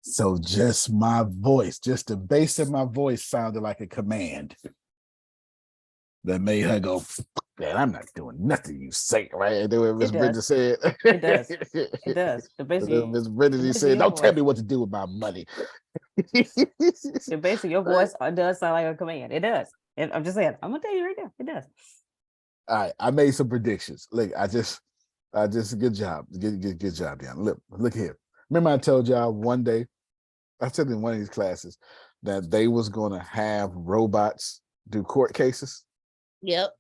So just my voice, just the bass of my voice sounded like a command that made her go, man, I'm not doing nothing you say, right? And then what Miss Brenda said. It does. It does. Basically, Miss Brenda said, don't tell me what to do with my money. Basically, your voice does sound like a command. It does. And I'm just saying, I'm gonna tell you right now, it does. All right, I made some predictions. Look, I just good job. Good job, Deanna. Look here. Remember I told y'all one day, I said in one of these classes that they was going to have robots do court cases. Yep.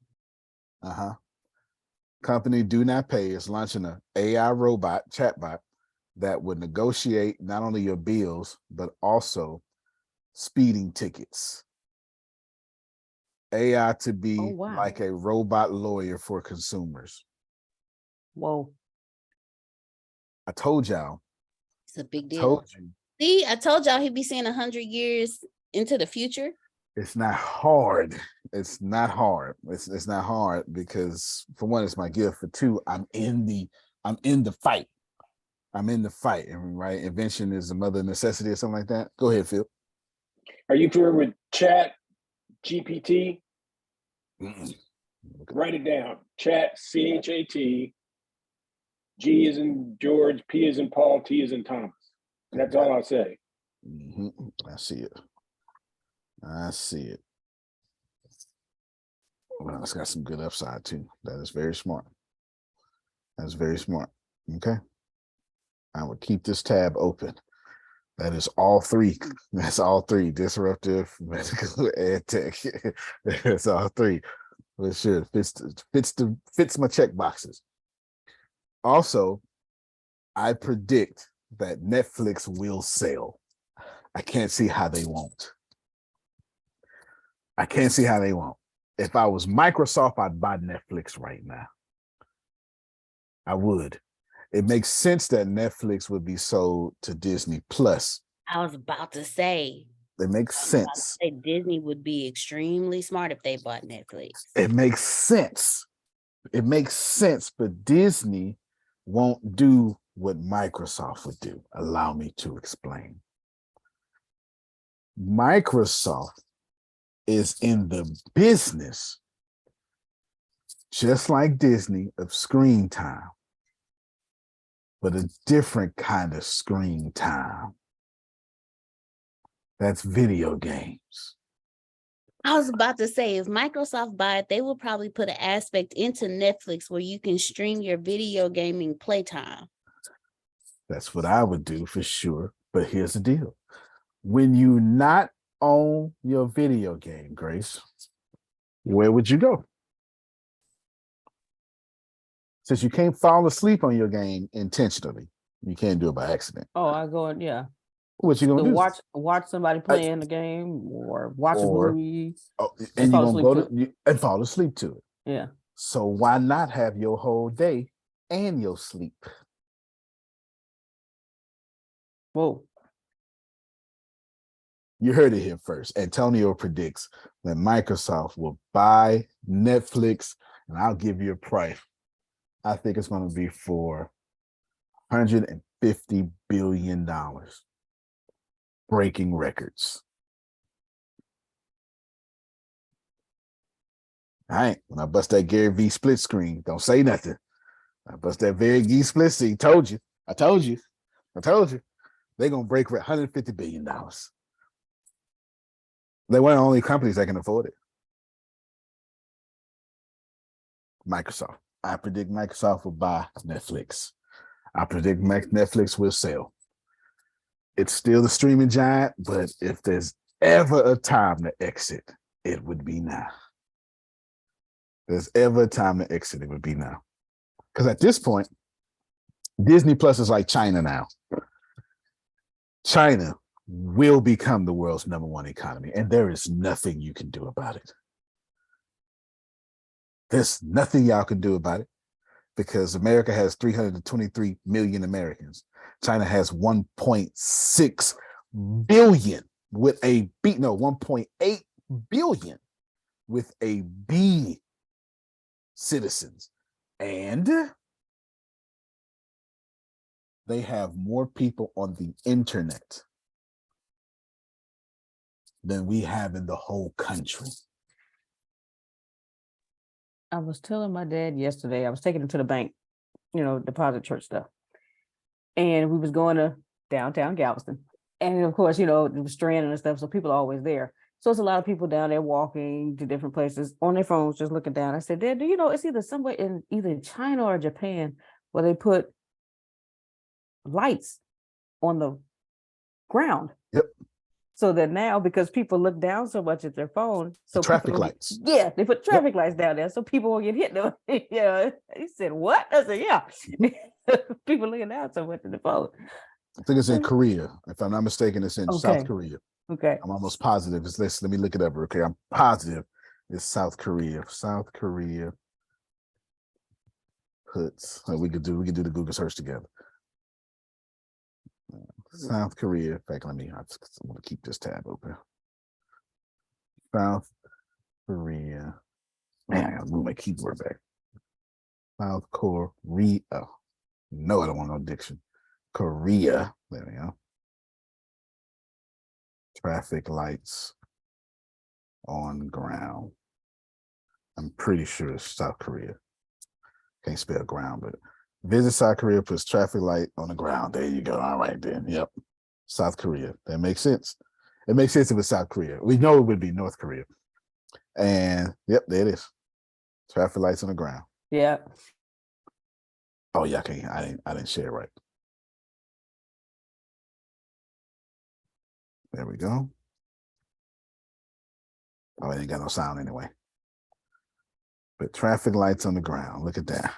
Company Do Not Pay is launching an AI robot chatbot that would negotiate not only your bills, but also speeding tickets. AI to be like a robot lawyer for consumers. Whoa. I told y'all. It's a big deal. Told you. See, I told y'all he'd be seeing 100 years into the future. It's not hard. It's not hard. It's not hard because for one, it's my gift. For two, I'm in the fight. I'm in the fight. And right, invention is the mother of necessity or something like that. Go ahead, Phil. Are you familiar with Chat GPT? Write it down. Chat, CHAT. G is in George, P is in Paul, T is in Thomas. That's all I'll say. I see it. Well, it's got some good upside too. That is very smart. That's very smart. Okay. I will keep this tab open. That is all three. That's all three. Disruptive, medical, and tech. That's all three. But sure, fits my check boxes. Also, I predict that Netflix will sell. I can't see how they won't. If I was Microsoft, I'd buy Netflix right now. I would. It makes sense that Netflix would be sold to Disney Plus. I was about to say. It makes sense. Disney would be extremely smart if they bought Netflix. It makes sense. But Disney won't do what Microsoft would do. Allow me to explain. Microsoft is in the business, just like Disney, of screen time, but a different kind of screen time. That's video games. I was about to say, if Microsoft buy it, they will probably put an aspect into Netflix where you can stream your video gaming playtime. That's what I would do for sure. But here's the deal. When you not own your video game, Grace, where would you go? Since you can't fall asleep on your game intentionally, you can't do it by accident. Oh, I go and yeah. What you gonna do? Watch somebody playing the game or watch a movie. And you're gonna go to and fall asleep to it. Yeah. So why not have your whole day and your sleep? Whoa. You heard it here first. Antonio predicts that Microsoft will buy Netflix, and I'll give you a price. I think it's going to be for $150 billion. Breaking records. I ain't. When I bust that Gary V split screen, don't say nothing. I bust that very V split screen. Told you. I told you. They're gonna break for $150 billion. They weren't the only companies that can afford it. Microsoft. I predict Microsoft will buy Netflix. I predict Netflix will sell. It's still the streaming giant, but if there's ever a time to exit, it would be now. There's ever a time to exit, it would be now. Because at this point, Disney Plus is like China now. China will become the world's #1 economy, and there is nothing you can do about it. There's nothing y'all can do about it because America has 323 million Americans. China has 1.6 billion with a B, no, 1.8 billion with a B citizens. And they have more people on the internet than we have in the whole country. I was telling my dad yesterday, I was taking him to the bank, deposit church stuff. And we was going to downtown Galveston. And of course, it was Strand and stuff, so people are always there. So it's a lot of people down there walking to different places on their phones, just looking down. I said, Dad, do you know it's either somewhere in either China or Japan where they put lights on the ground? Yep. So that now, because people look down so much at their phone, so traffic lights. Yeah, they put traffic lights down there so people won't get hit. He said, what? I said, yeah. People looking down so much at the phone. I think it's in Korea. If I'm not mistaken, it's in South Okay. Korea. Okay. I'm almost positive. Let me look it up. Okay, I'm positive it's South Korea. South Korea puts. We could do the Google search together. South Korea. In fact, I want to keep this tab open. South Korea. Man, I gotta move my keyboard back. South Korea. No, I don't want no diction. Korea. There we go. Traffic lights on ground. I'm pretty sure it's South Korea. Can't spell ground, but visit South Korea, puts traffic light on the ground. There you go. All right, then. Yep. South Korea. That makes sense. It makes sense if it's South Korea. We know it would be North Korea. And yep, there it is. Traffic lights on the ground. Yeah. Oh yeah, I didn't share it right. There we go. Oh, I ain't got no sound anyway. But traffic lights on the ground. Look at that.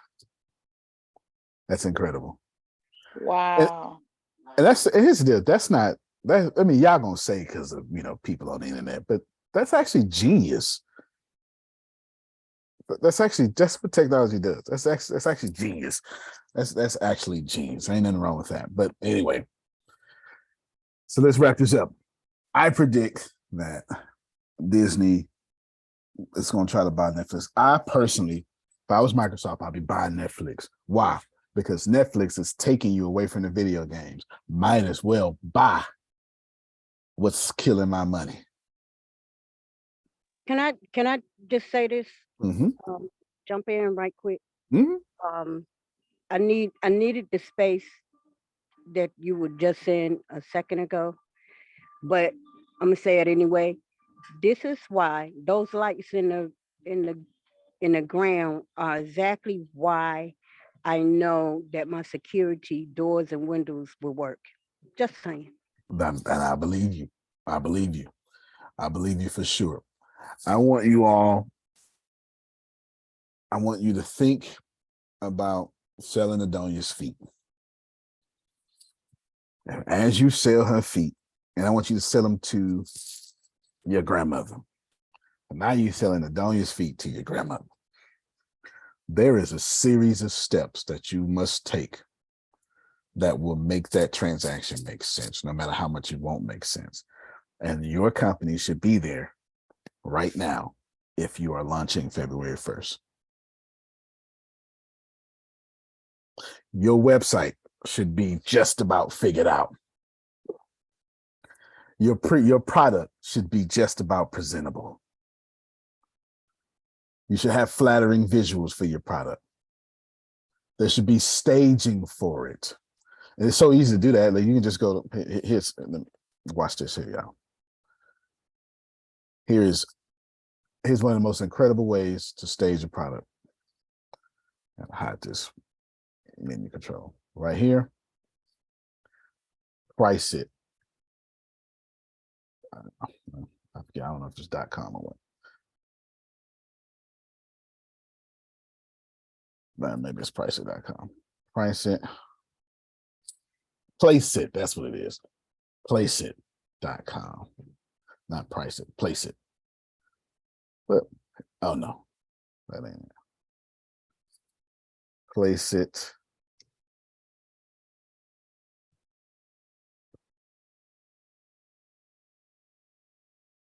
That's incredible. Wow. And here's the deal. That's not that. I mean, y'all gonna say because of people on the internet, but that's actually genius. That's what technology does. That's actually genius. That's actually genius. Ain't nothing wrong with that. But anyway, so let's wrap this up. I predict that Disney is going to try to buy Netflix. I personally, if I was Microsoft, I'd be buying Netflix. Why? Because Netflix is taking you away from the video games. Might as well buy what's killing my money. Can I just say this? Mm-hmm. Jump in right quick. Mm-hmm. I needed the space that you were just saying a second ago, but I'm gonna say it anyway. This is why those lights in the ground are exactly why I know that my security doors and windows will work. Just saying. And I believe you. I believe you. I believe you for sure. I want you to think about selling Adonia's feet. As you sell her feet, and I want you to sell them to your grandmother. Now you're selling Adonia's feet to your grandmother. There is a series of steps that you must take that will make that transaction make sense, no matter how much it won't make sense. And your company should be there right now if you are launching February 1st. Your website should be just about figured out. Your product should be just about presentable. You should have flattering visuals for your product. There should be staging for it. And it's so easy to do that. Like you can just go, here's, watch this here, y'all. Here's one of the most incredible ways to stage a product. And hide this menu control right here. Price it. I don't know if it's .com or what. But maybe it's priceit.com. Price it. Place it. That's what it is. Placeit.com. Not price it. Place it. But oh no, that ain't it. Place it.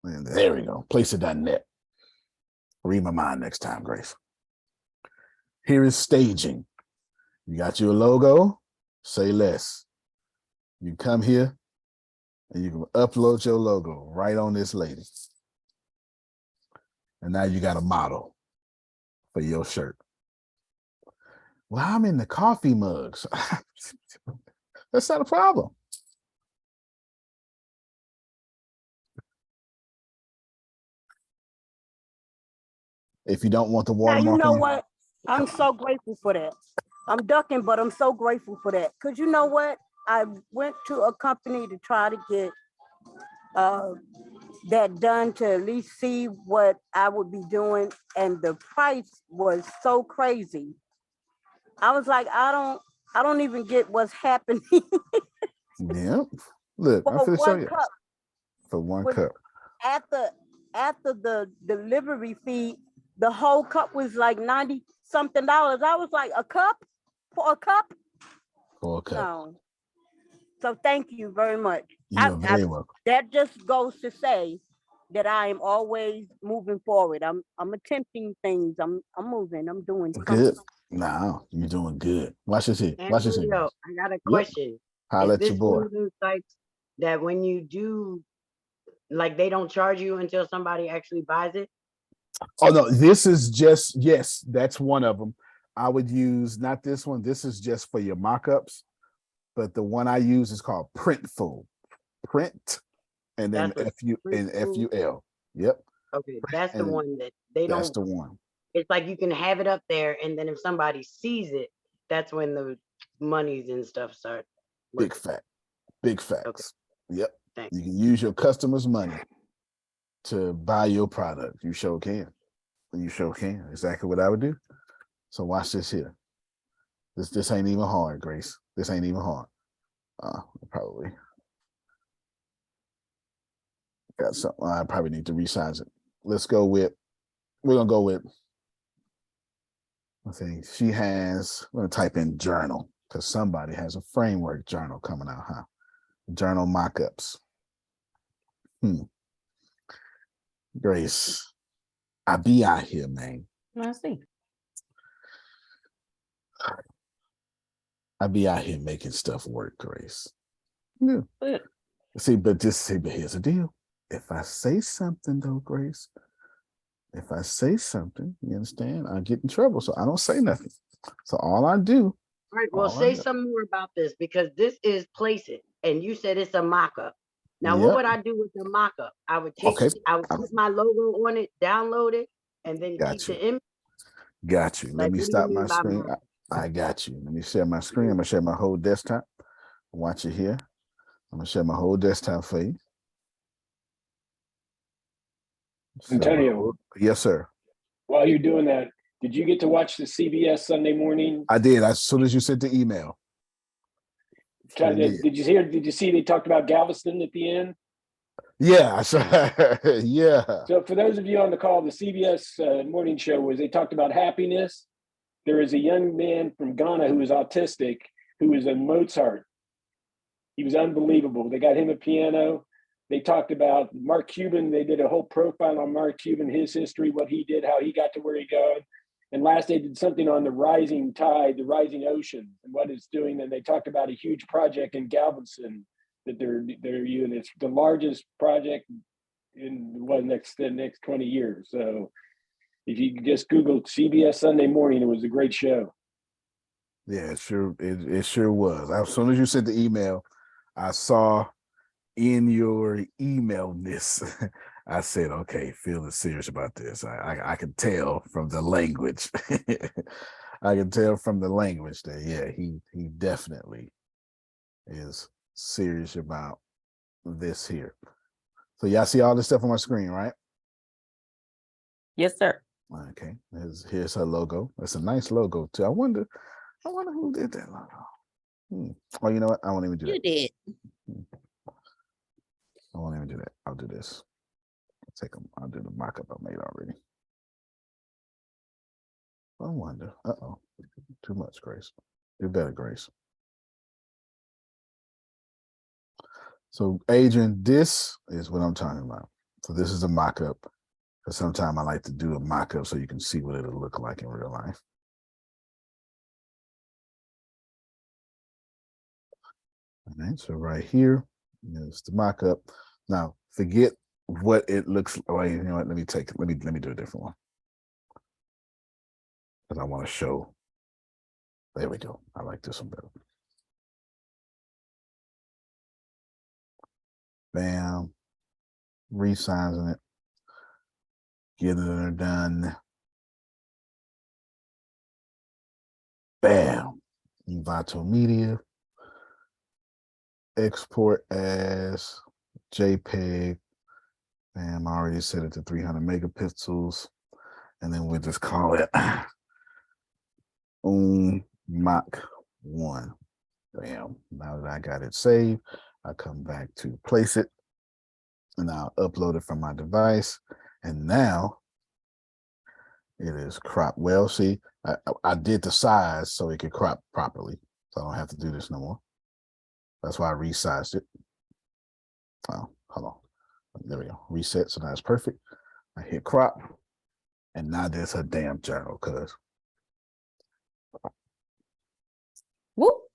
And there we go. Placeit.net. Read my mind next time, Grace. Here is staging. You got your logo, say less. You come here and you can upload your logo right on this lady. And now you got a model for your shirt. Well, I'm in the coffee mugs. That's not a problem. If you don't want the Now, watermark. you know what? I'm so grateful for that. I'm ducking, but I'm so grateful for that. Because you know what? I went to a company to try to get that done to at least see what I would be doing. And the price was so crazy. I was like, I don't even get what's happening. Yep. Look, I'm For finna show one you. cup. For one cup. After the delivery fee, the whole cup was like $90 something. I was like, a cup? For a cup? For a cup. No. So thank you very much. You're very welcome. That just goes to say that I am always moving forward. I'm attempting things. I'm moving. I'm doing something. Good. No, you're doing good. Watch this here. Watch this here. Antonio, I got a question. Holla Is at your this boy. one of those sites that when you do, like they don't charge you until somebody actually buys it? Oh no, this is just, yes, that's one of them. I would use not this one. This is just for your mock-ups, but the one I use is called Printful. Print and then FUL. Yep. Okay, that's the one that they don't. That's the one. It's like you can have it up there, and then if somebody sees it, that's when the monies and stuff start. Big fact. Big facts. Okay. Yep. Thanks. You can use your customers' money to buy your product. You sure can. You sure can. Exactly what I would do. So watch this here. This ain't even hard, Grace. This ain't even hard. Probably got something. I probably need to resize it. We're gonna go with, I think she has, we're gonna type in journal because somebody has a framework journal coming out, huh? Journal mock-ups. Grace, I be out here, man. I see. I be out here making stuff work, Grace. Yeah. But here's the deal. If I say something though, Grace, if I say something, you understand, I get in trouble. So I don't say nothing. So all I do. All right, well, say some more about this because this is Place It, and you said it's a mock-up. Now, what would I do with the mock-up? I would take I would put my logo on it, download it, and then keep the image. Got you. Let me stop my screen. I got you. Let me share my screen. I'm gonna share my whole desktop. Watch it here. I'm gonna share my whole desktop for you. Antonio. Yes, sir. While you're doing that, did you get to watch the CBS Sunday morning? I did. As soon as you sent the email. Did you see they talked about Galveston at the end? Yeah, yeah. So for those of you on the call, the CBS morning show was they talked about happiness. There is a young man from Ghana who is autistic, who is a Mozart. He was unbelievable. They got him a piano. They talked about Mark Cuban. They did a whole profile on Mark Cuban, his history, what he did, how he got to where he got. And last they did something on the rising tide, the rising ocean, and what it's doing. And they talked about a huge project in Galveston that they're using. It's the largest project in the next 20 years. So If you just Google CBS Sunday Morning, it was a great show. Yeah, it sure was. As soon as you sent the email, I saw in your email this. I said, okay, Phil is serious about this. I can tell from the language. I can tell from the language that yeah, he definitely is serious about this here. So y'all see all this stuff on my screen, right? Yes, sir. Okay. Here's her logo. It's a nice logo too. I wonder who did that logo. Oh, you know what? I won't even do You that. did. I won't even do that. I'll do this. I'll do the mock-up I made already. I wonder. Uh-oh. Too much, Grace. Do better, Grace. So, Adrian, this is what I'm talking about. So this is a mock-up. Because sometimes I like to do a mock-up so you can see what it'll look like in real life. All right, so right here is the mock-up. Now, forget what it looks like. Wait, you know what? Let me do a different one. Because I want to show. There we go. I like this one better. Bam. Resizing it. Getting it done. Bam. Envato Media. Export as JPEG. Bam. I already set it to 300 megapixels. And then we'll just call it Mach 1. Bam. Now that I got it saved, I come back to place it. And I'll upload it from my device. And now it is cropped. Well, see, I did the size so it could crop properly. So I don't have to do this no more. That's why I resized it. Oh, hold on. There we go. Reset. So now it's perfect. I hit crop. And now there's a damn journal, cuz. Whoop.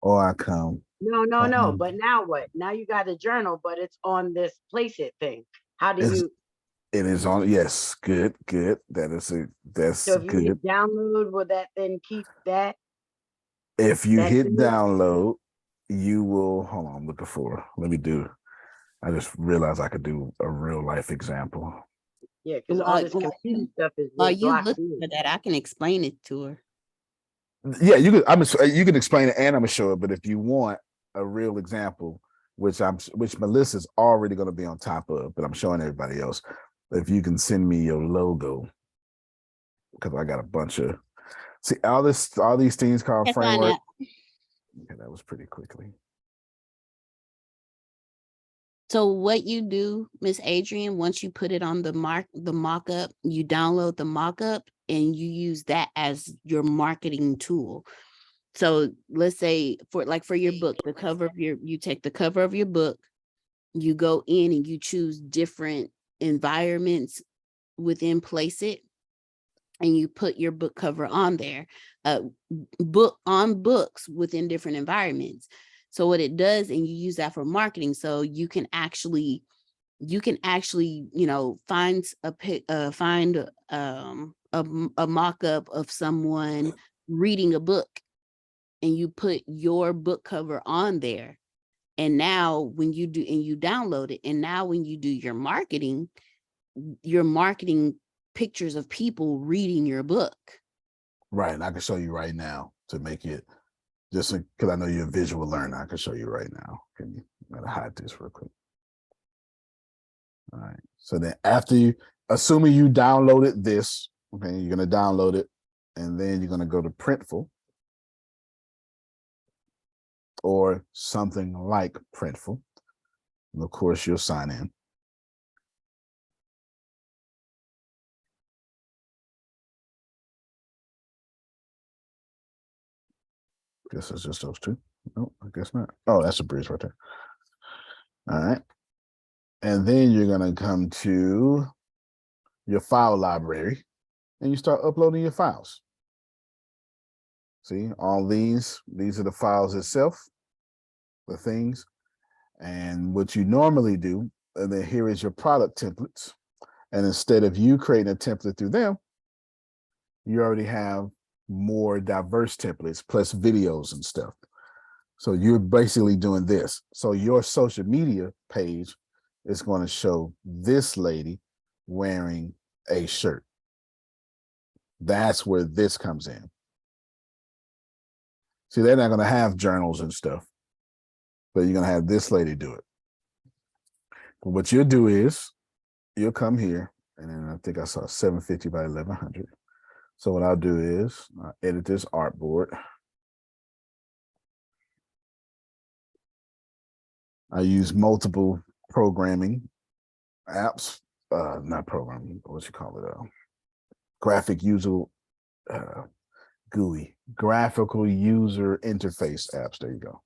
Or I come. No. But now what? Now you got a journal, but it's on this place it thing. How do you? It is on. Yes, good. That's So if you good. hit download, will that then keep that? If you hit download, you will. Hold on, I'm looking for. Let me do. I just realized I could do a real life example. Yeah, because all this computer stuff is just You blocked looking for that? I can explain it to her. Yeah, you can explain it, and I'm gonna show it. But if you want a real example, which Melissa's already gonna be on top of, but I'm showing everybody else. If you can send me your logo, because I got a bunch of all these things called framework. Okay, that was pretty quickly. So what you do, Miss Adrian, once you put it on the mock-up, you download the mock-up and you use that as your marketing tool. So let's say for your book, you take the cover of your book, you go in and you choose different environments within Place It, and you put your book cover on there, books within different environments. So what it does, and you use that for marketing, so you can actually, find a mock-up of someone reading a book, and you put your book cover on there. And now when you do, and you download it, and now when you do your marketing pictures of people reading your book. Right. And I can show you right now to make it, just because I know you're a visual learner, I can show you right now. I'm gonna hide this real quick. All right. So then assuming you downloaded this, okay, you're gonna download it, and then you're gonna go to Printful or something like Printful. And of course, you'll sign in. Guess it's just those two. No, I guess not. Oh, that's a breeze right there. All right. And then you're going to come to your file library and you start uploading your files. See, all these are the files itself, the things. And what you normally do, and then here is your product templates. And instead of you creating a template through them, you already have more diverse templates plus videos and stuff. So you're basically doing this. So your social media page is going to show this lady wearing a shirt. That's where this comes in. See, they're not going to have journals and stuff, but you're going to have this lady do it. But what you'll do is you'll come here, and then I think I saw 750 by 1100. So what I'll do is I'll edit this artboard. I use multiple programming apps, not programming, what you call it, graphic user, GUI, graphical user interface apps. There you go.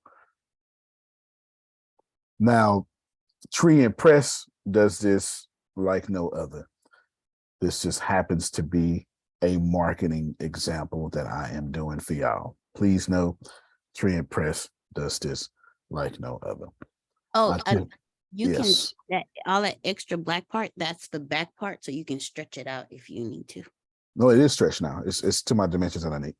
Now, Tree and Press does this like no other. This just happens to be a marketing example that I am doing for y'all. Please know Tree and Press does this like no other. Oh, you Yes. can, all that extra black part, that's the back part, so you can stretch it out if you need to. No, it is stretched now. It's to my dimensions that I need.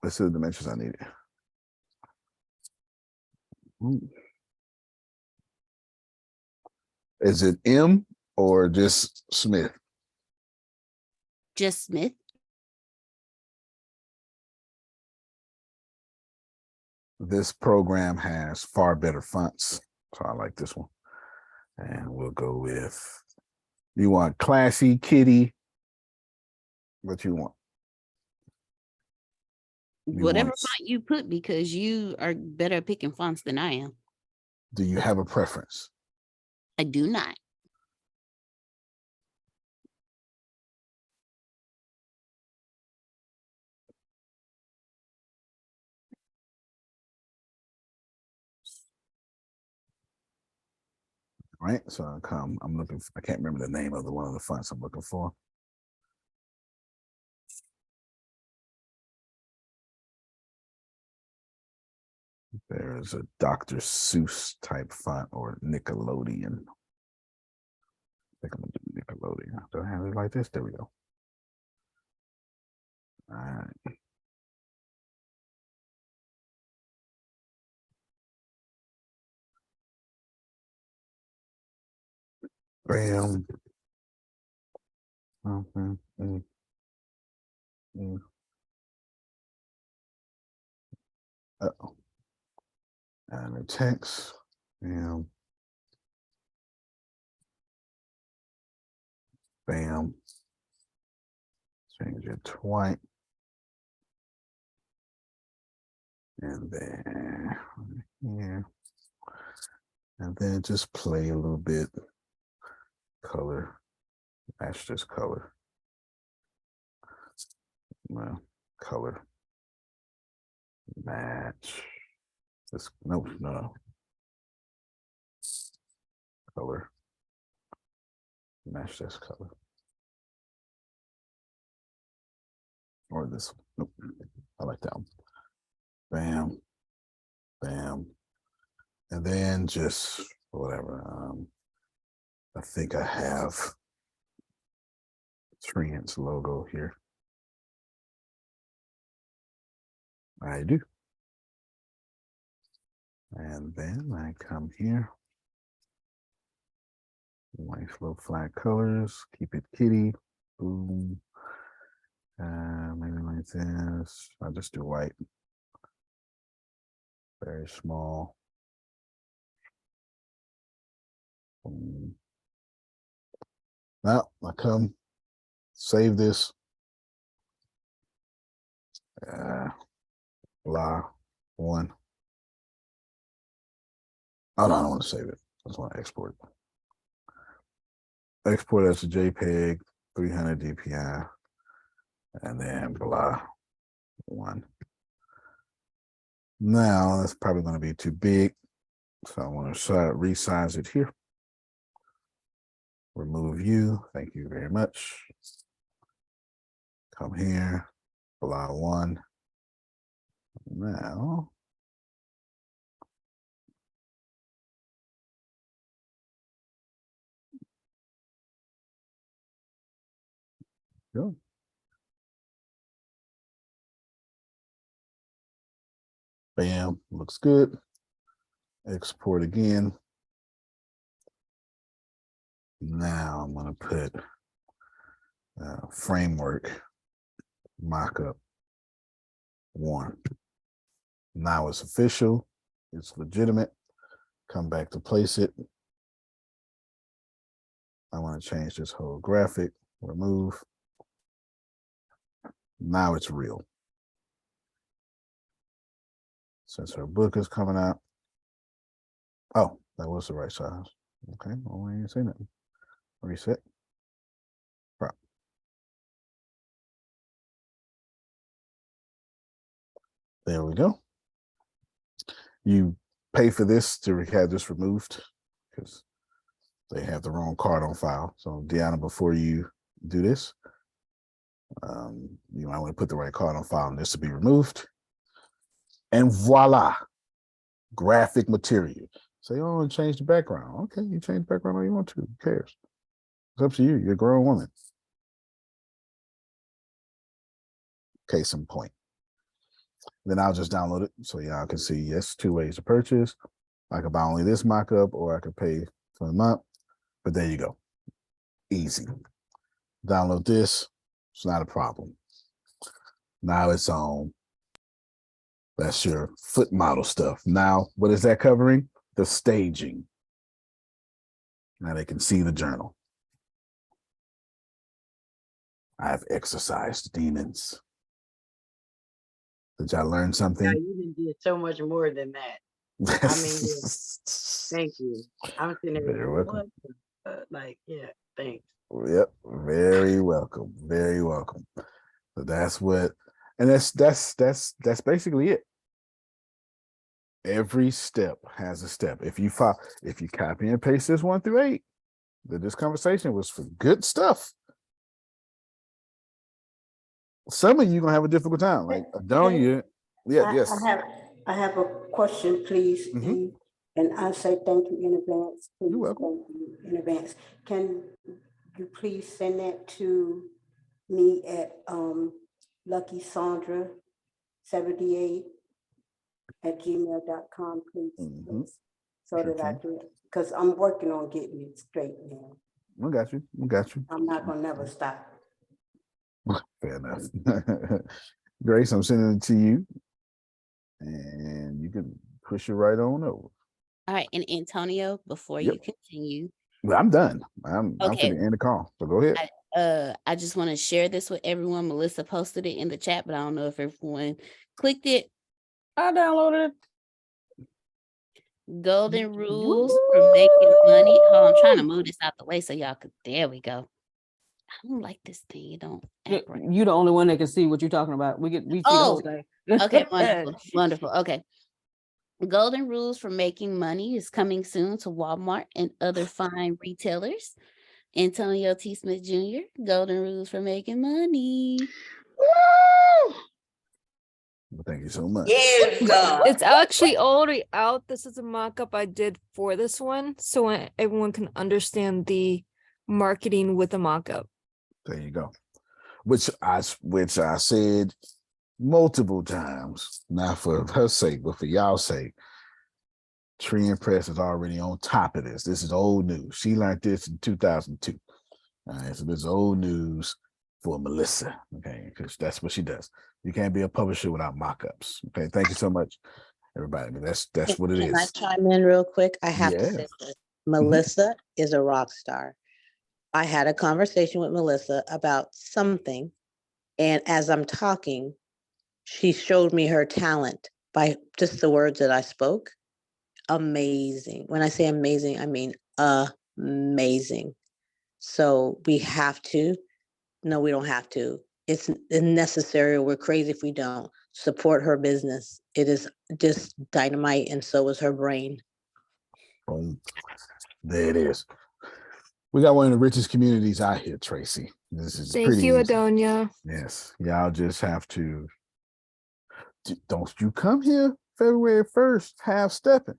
Let's see the dimensions I need. Is it M or just Smith? Just Smith. This program has far better fonts, so I like this one. And we'll go with, you want classy, kitty, what you want? Whatever font you put, because you are better at picking fonts than I am. Do you have a preference? I do not. Right, so I'm looking for, I can't remember the name of one of the fonts I'm looking for. There's a Dr. Seuss type font or Nickelodeon. I think I'm gonna do Nickelodeon. Do I have it like this? There we go. All right. Bam. Uh-oh. And the text. Bam. Bam. Change it to white. And then here. And then just play a little bit. Color. Match this color. Well, color. Match. This, no. Color. Match this color. Or this one. Nope. I like that one. Bam. Bam. And then just whatever. I think I have Trent's logo here. I do. And then I come here. Nice little flat colors. Keep it kitty. Boom. Maybe like this. I'll just do white. Very small. Boom. Now I come, save this. Blah, one. Oh, no, I don't want to save it. I just want to export it. Export as a JPEG, 300 DPI, and then blah, one. Now that's probably going to be too big, so I want to resize it here. Remove you. Thank you very much. Come here, blah, one. Now Go. Bam, looks good. Export again. Now I'm gonna put framework mockup 1. Now it's official, it's legitimate. Come back to place it. I want to change this whole graphic, remove. Now it's real. Since her book is coming out. Oh, that was the right size. Okay, well, I ain't seen it. Reset. Right. There we go. You pay for this to have this removed because they have the wrong card on file. So Deanna, before you do this, you might want to put the right card on file and this to be removed. And voila, graphic material. Say, oh, and change the background. Okay, you change the background all you want to. Who cares? It's up to you. You're a grown woman. Case in point. Then I'll just download it so y'all can see, yes, 2 ways to purchase. I could buy only this mockup or I could pay for the month. But there you go. Easy. Download this. It's not a problem. Now it's on. That's your foot model stuff. Now, what is that covering? The staging. Now they can see the journal. I've exorcised demons. Did y'all learn something? Yeah, you did so much more than that. I mean, yeah, thank you. I'm sitting there Very like, welcome. what? Like, yeah, thanks. Yep, very welcome. Very welcome. So that's what, and that's basically it. Every step has a step. If you copy and paste this 1 through 8, this conversation was for good stuff. Some of you gonna have a difficult time, like Adonia. Yeah, yes. I have a question, please. And I say thank you in advance. Please, You're welcome. thank you in advance. Can you please send that to me at Lucky Sandra 78 at gmail.com, please, please, so Sure that I can. can, because I'm working on getting it straight now. I got you. I got you. I'm not gonna never stop. Fair enough. Grace, I'm sending it to you, and you can push it right on over. All right, and Antonio, before you continue. Well, I'm done. I'm Okay. finna end the call. So go ahead. I just want to share this with everyone. Melissa posted it in the chat, but I don't know if everyone clicked it. I downloaded it. Golden rules for making money. Oh, I'm trying to move this out the way so y'all could. There we go. I don't like this thing. You don't act right. You the only one that can see what you're talking about. We see the whole thing. Okay, wonderful, wonderful. Okay. Golden rules for making money is coming soon to Walmart and other fine retailers. Antonio T. Smith Jr., Golden Rules for Making Money. Well, thank you so much. It's actually already out. This is a mock-up I did for this one, so everyone can understand the marketing with the mock-up. There you go. Which I said multiple times, not for her sake, but for y'all's sake. Tree and Press is already on top of this. This is old news. She learned this in 2002. All right, so this is old news for Melissa, okay, because that's what she does. You can't be a publisher without mock-ups. Okay, thank you so much, everybody. That's what it is. Can I chime in real quick? I have to say this. Melissa is a rock star. I had a conversation with Melissa about something, and as I'm talking, she showed me her talent by just the words that I spoke. Amazing. When I say amazing, I mean amazing. So we have to, no, we don't have to. It's necessary. We're crazy if we don't support her business. It is just dynamite, and so is her brain. There it is. We got one of the richest communities out here, Tracy. This is Thank pretty you, easy. Adonia. Yes, y'all just have to. Don't you come here February 1st, half stepping.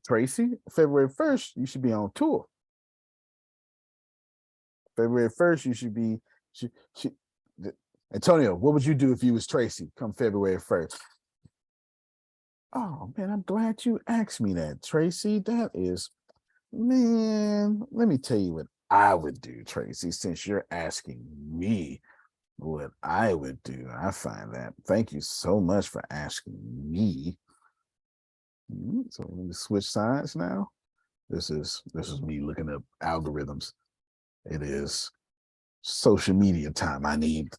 Tracy, February 1st, you should be on tour. February 1st, you should be. Antonio, what would you do if you was Tracy come February 1st? Oh man, I'm glad you asked me that, Tracy. That is, man, let me tell you what I would do, Tracy, since you're asking me what I would do. I find that. Thank you so much for asking me. So let me switch sides now. This is me looking up algorithms. It is social media time. I need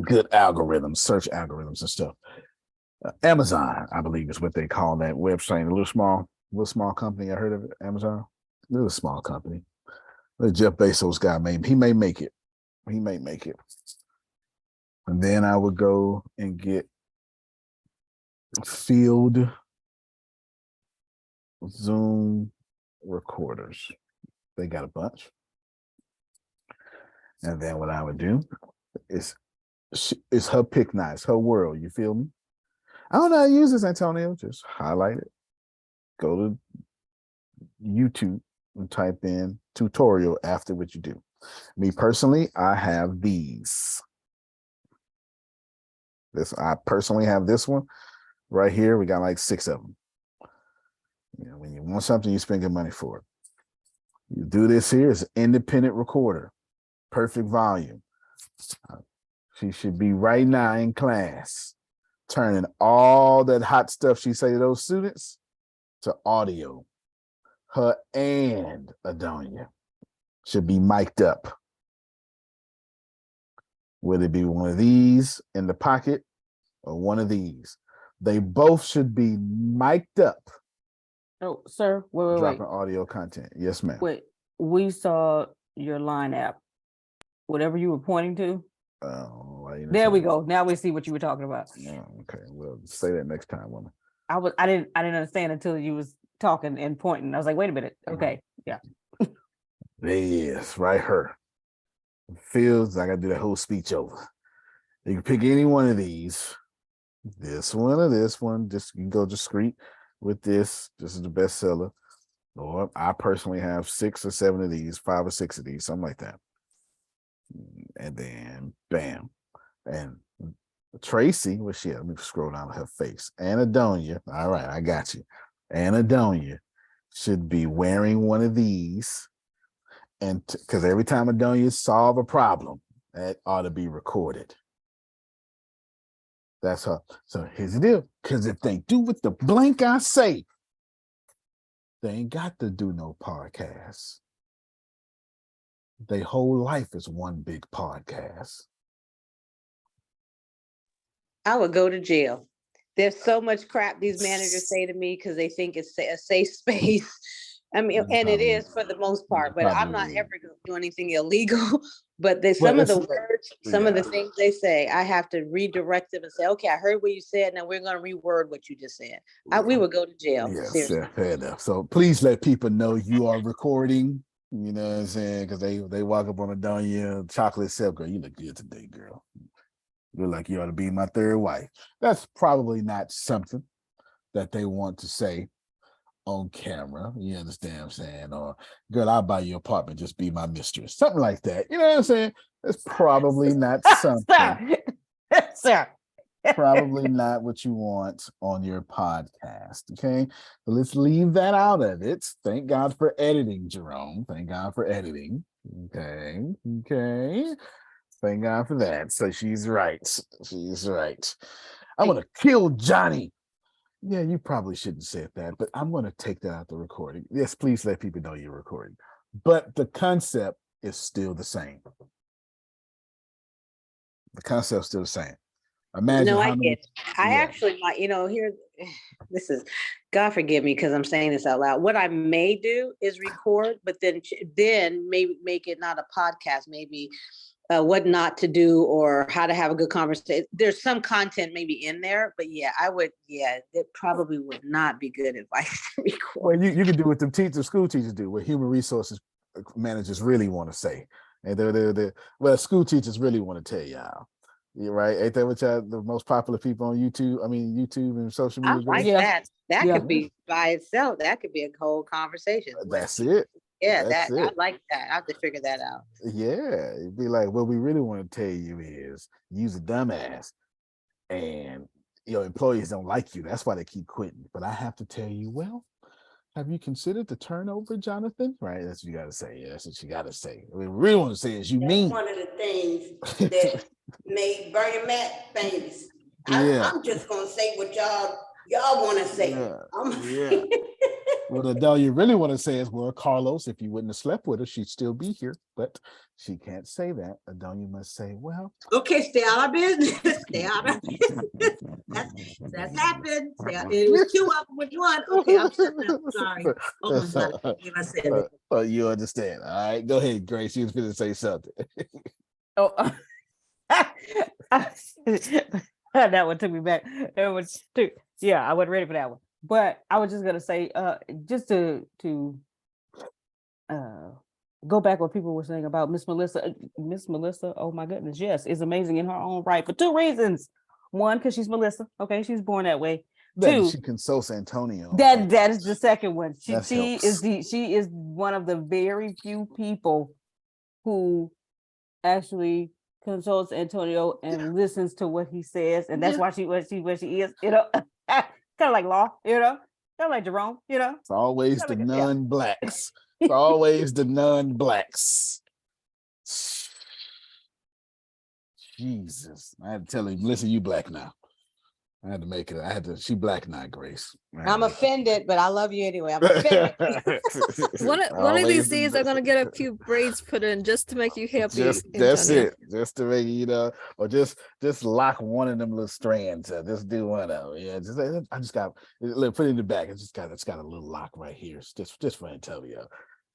good algorithms, search algorithms and stuff. Amazon, I believe, is what they call that website. A little small company. I heard of it. Amazon, a little small company. The Jeff Bezos guy he may make it. He may make it. And then I would go and get field Zoom recorders. They got a bunch. And then what I would do is her pick nice, her world. You feel me? I don't know how to use this, Antonio. Just highlight it. Go to YouTube and type in tutorial after what you do. Me personally, I have these. I personally have this one right here. We got like 6 of them. You know, when you want something, you spend good money for it. You do this here. It's an independent recorder, perfect volume. She should be right now in class, turning all that hot stuff she say to those students to audio. Her and Adonia should be mic'd up. Would it be one of these in the pocket or one of these? They both should be mic'd up. Oh, sir, wait. Dropping audio content. Yes, ma'am. Wait, we saw your line app. Whatever you were pointing to. Oh, there we go. Now we see what you were talking about. Oh, okay. Well, say that next time, woman. I didn't understand until you was talking and pointing. I was like, wait a minute. Okay. Yeah. There he is, right her. Feels I gotta do that whole speech over. You can pick any one of these. This one or this one. Just you can go discreet with this. This is the best seller. Or I personally have 6 or 7 of these, 5 or 6 of these, something like that. And then bam. And Tracy, where's she at? Let me scroll down to her face. Anadonia. All right, I got you. Anadonia should be wearing one of these. And because every time Adonia solve a problem, that ought to be recorded. That's her. So here's the deal. Because if they do what the blank I say, they ain't got to do no podcast. Their whole life is one big podcast. I would go to jail. There's so much crap these managers say to me because they think it's a safe space. I mean, and it is for the most part, but I'm not ever going to do anything illegal. But some of the words, some of the things they say, I have to redirect them and say, okay, I heard what you said. Now we're going to reword what you just said. We would go to jail. Yes, fair enough. So please let people know you are recording. You know what I'm saying? Because they walk up on Adonia, chocolate sip, girl, you look good today, girl. You look like you ought to be my third wife. That's probably not something that they want to say on camera. You understand what I'm saying? Or, girl, I'll buy you an apartment, just be my mistress. Something like that. You know what I'm saying? That's probably not something. Sir. Probably not what you want on your podcast. Okay. So let's leave that out of it. Thank God for editing, Jerome. Thank God for editing. Okay. Thank God for that. So she's right. She's right. I'm gonna kill Johnny. Yeah, you probably shouldn't say that, but I'm gonna take that out the recording. Yes, please let people know you're recording. But the concept is still the same. The concept's still the same. Imagine I get it. I actually might, here, this is, God forgive me because I'm saying this out loud. What I may do is record, but then maybe make it not a podcast, maybe what not to do or how to have a good conversation. There's some content maybe in there, but it probably would not be good advice to record. Well, you can do what the school teachers do, what human resources managers really want to say. And school teachers really want to tell y'all. You're right. Ain't that what the most popular people on YouTube? I mean, YouTube and social media. I like that. That could be by itself. That could be a whole conversation. That's it. Yeah, That's I it. like that. I have to figure that out. Yeah, it'd be like, what we really want to tell you is use a dumbass, and your employees don't like you. That's why they keep quitting. But I have to tell you, well, have you considered the turnover, Jonathan? Right, that's what you got to say. Yeah, that's what you got to say. What we really want to say is you That's mean. one of the things that made Bernie Mac famous. Yeah. I'm just gonna say what y'all want to say. Yeah. Well, the you really want to say is, well, Carlos, if you wouldn't have slept with her, she'd still be here. But she can't say that. Adon, you must say, well. Okay, stay out of business. Stay out of business. That's happened. It was two of them. Which one? Okay, I'm shutting up. Sorry. Oh my God, I can't believe I said it. But you understand. All right, go ahead, Grace. You was going to say something. Oh, that one took me back. That was too. Yeah, I wasn't ready for that one. But I was just gonna say, just to go back what people were saying about Miss Melissa. Miss Melissa, oh my goodness, yes, is amazing in her own right for two reasons. One, because she's Melissa. Okay, she's born that way. Two, she consults Antonio. That is the second one. She helps. is one of the very few people who actually consults Antonio and listens to what he says, and that's why she where she is. You know, kind of like Law. You know, kind of like Jerome. You know, it's always the non-blacks. It's always the non-blacks. Jesus, I had to tell him, listen, you black now. I had to make it. She black now, Grace. I'm offended, but I love you anyway. I'm offended. One of these days, I'm gonna get a few braids put in just to make you happy. That's it. Just to make or just lock one of them little strands. Just do one of them. Yeah, I just got look, put it in the back. It's got a little lock right here. It's just for Antonio.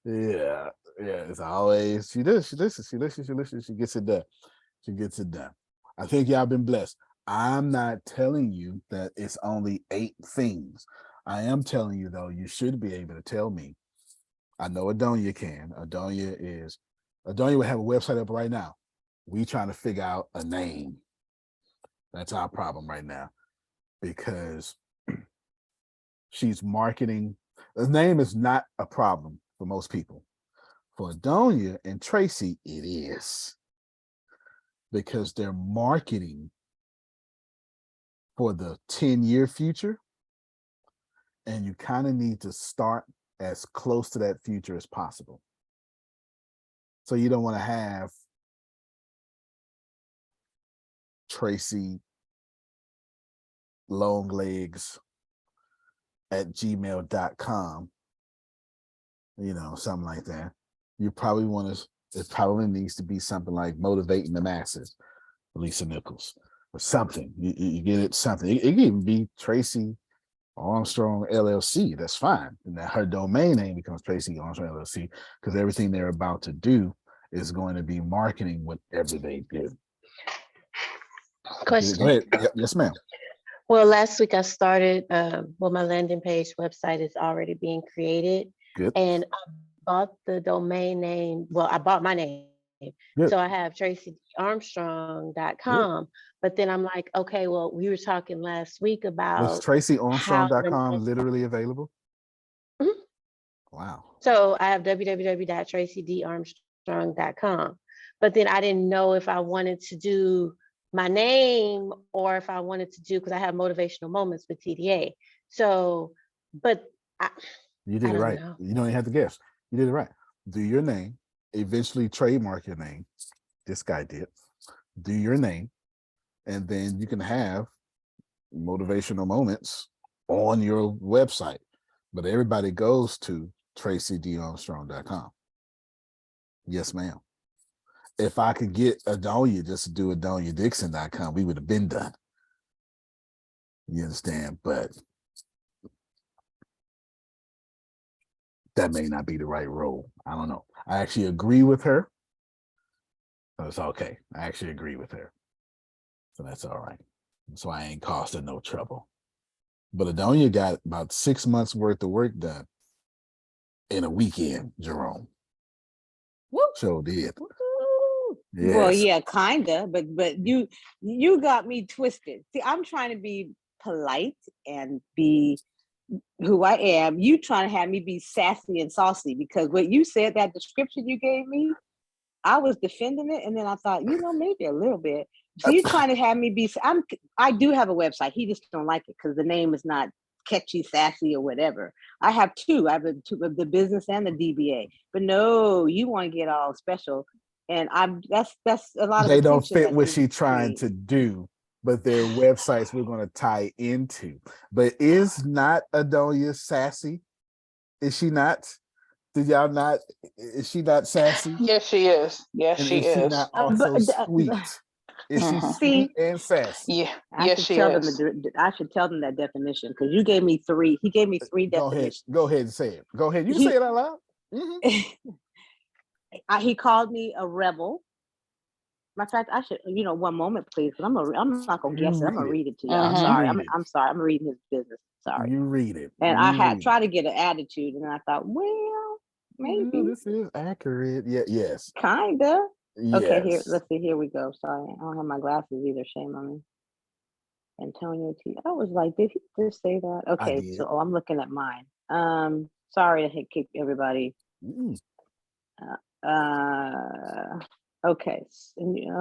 Yeah. It's always she listens. She gets it done. I think y'all been blessed. I'm not telling you that it's only 8 things. I am telling you, though, you should be able to tell me. I know Adonia can. Adonia will have a website up right now. We trying to figure out a name. That's our problem right now. Because she's marketing. The name is not a problem for most people. For Adonia and Tracy, it is. Because they're marketing for the 10-year future, and you kind of need to start as close to that future as possible. So you don't want to have Tracy Longlegs at gmail.com, something like that. You probably want to, it probably needs to be something like Motivating the Masses, Lisa Nichols. Or something, you get it. Something. It can even be Tracy Armstrong LLC. That's fine. And that her domain name becomes Tracy Armstrong LLC because everything they're about to do is going to be marketing whatever they do. Question. Go ahead. Yes, ma'am. Well, last week I started. My landing page website is already being created. Good. And I bought the domain name. Well, I bought my name. Good. So I have tracyarmstrong.com. But then I'm like, okay, well, we were talking last week about Was tracyarmstrong.com literally available? Mm-hmm. Wow. So I have www.tracydarmstrong.com. But then I didn't know if I wanted to do my name or if I wanted to do, because I have motivational moments with TDA. So, but you did it right. You don't even have to guess. You did it right. Do your name, eventually trademark your name. This guy did. Do your name, and then you can have motivational moments on your website. But everybody goes to tracydarmstrong.com. Yes, ma'am. If I could get Adonia just to do adoniadixon.com, we would have been done. You understand? But that may not be the right role. I don't know. I actually agree with her. So it's okay. I actually agree with her. So that's all right. So I ain't costing no trouble. But Adonia got about 6 months worth of work done in a weekend, Jerome. Woo. Sure did. Yes. Well, yeah, kinda, but you got me twisted. See, I'm trying to be polite and be who I am. You trying to have me be sassy and saucy because what you said, that description you gave me, I was defending it, and then I thought, maybe a little bit. So you trying to have me be? I do have a website. He just don't like it because the name is not catchy, sassy, or whatever. I have two. I have the business and the DBA. But no, you want to get all special, and that's a lot of they don't attention. fit what she's trying to do, but their websites we're going to tie into. But is not Adonia sassy? Is she not? Did y'all not? Is she not sassy? Yes, she is. Yes, And she is she is. not also sweet? Is she sweet and sassy? Yeah. I should tell them I should tell them that definition because you gave me three. He gave me three definitions. Go ahead and say it. Go ahead. You say it out loud. Mm-hmm. He called me a rebel. Matter of fact, I should, one moment, please, because I'm not gonna guess it. I'm gonna read it to you. I'm sorry. I'm sorry. I'm reading his business. Sorry. You read it. And I had tried to get an attitude, and I thought, well, maybe this is accurate. Yeah. Yes. Kinda. Yes. Okay. Here. Let's see. Here we go. Sorry, I don't have my glasses either. Shame on me. Antonio T. I was like, did he just say that? Okay. So I'm looking at mine. Sorry to kick everybody. Okay.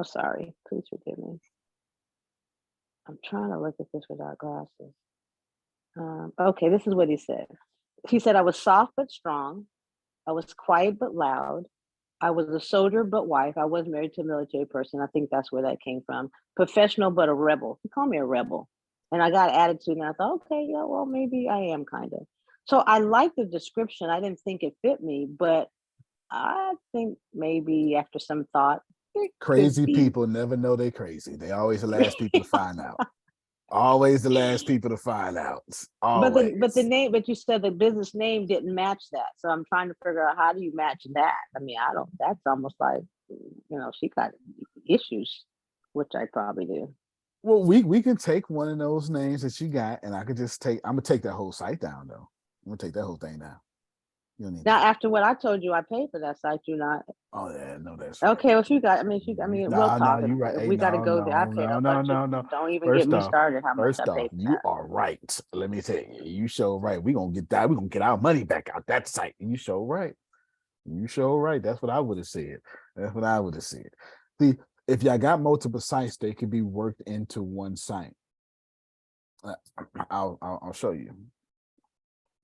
Sorry. Please forgive me. I'm trying to look at this without glasses. Okay, this is what he said. He said, I was soft but strong. I was quiet but loud. I was a soldier but wife. I was married to a military person. I think that's where that came from. Professional but a rebel. He called me a rebel. And I got attitude, and I thought, okay, yeah, well, maybe I am kind of. So I like the description. I didn't think it fit me, but I think maybe after some thought, crazy people never know they're crazy. They always the last people to find out. Always the last people to find out. Always. But the name, but you said the business name didn't match that. So I'm trying to figure out how do you match that? I mean, I don't. That's almost like, she got issues, which I probably do. Well, we can take one of those names that you got, and I could just take. I'm gonna take that whole site down, though. I'm gonna take that whole thing down. You don't need now, after what I told you, I paid for that site. You not? Oh yeah, no, that's okay. Well, if you got, we'll talk. No, you right. If we got to go there. I paid a bunch. No. Don't even get me started. How much I paid? You are right. Let me tell you, you show right. We gonna get that. We gonna get our money back out that site. You show right. You show right. That's what I would have said. That's what I would have said. See, if y'all got multiple sites, they can be worked into one site. I'll show you.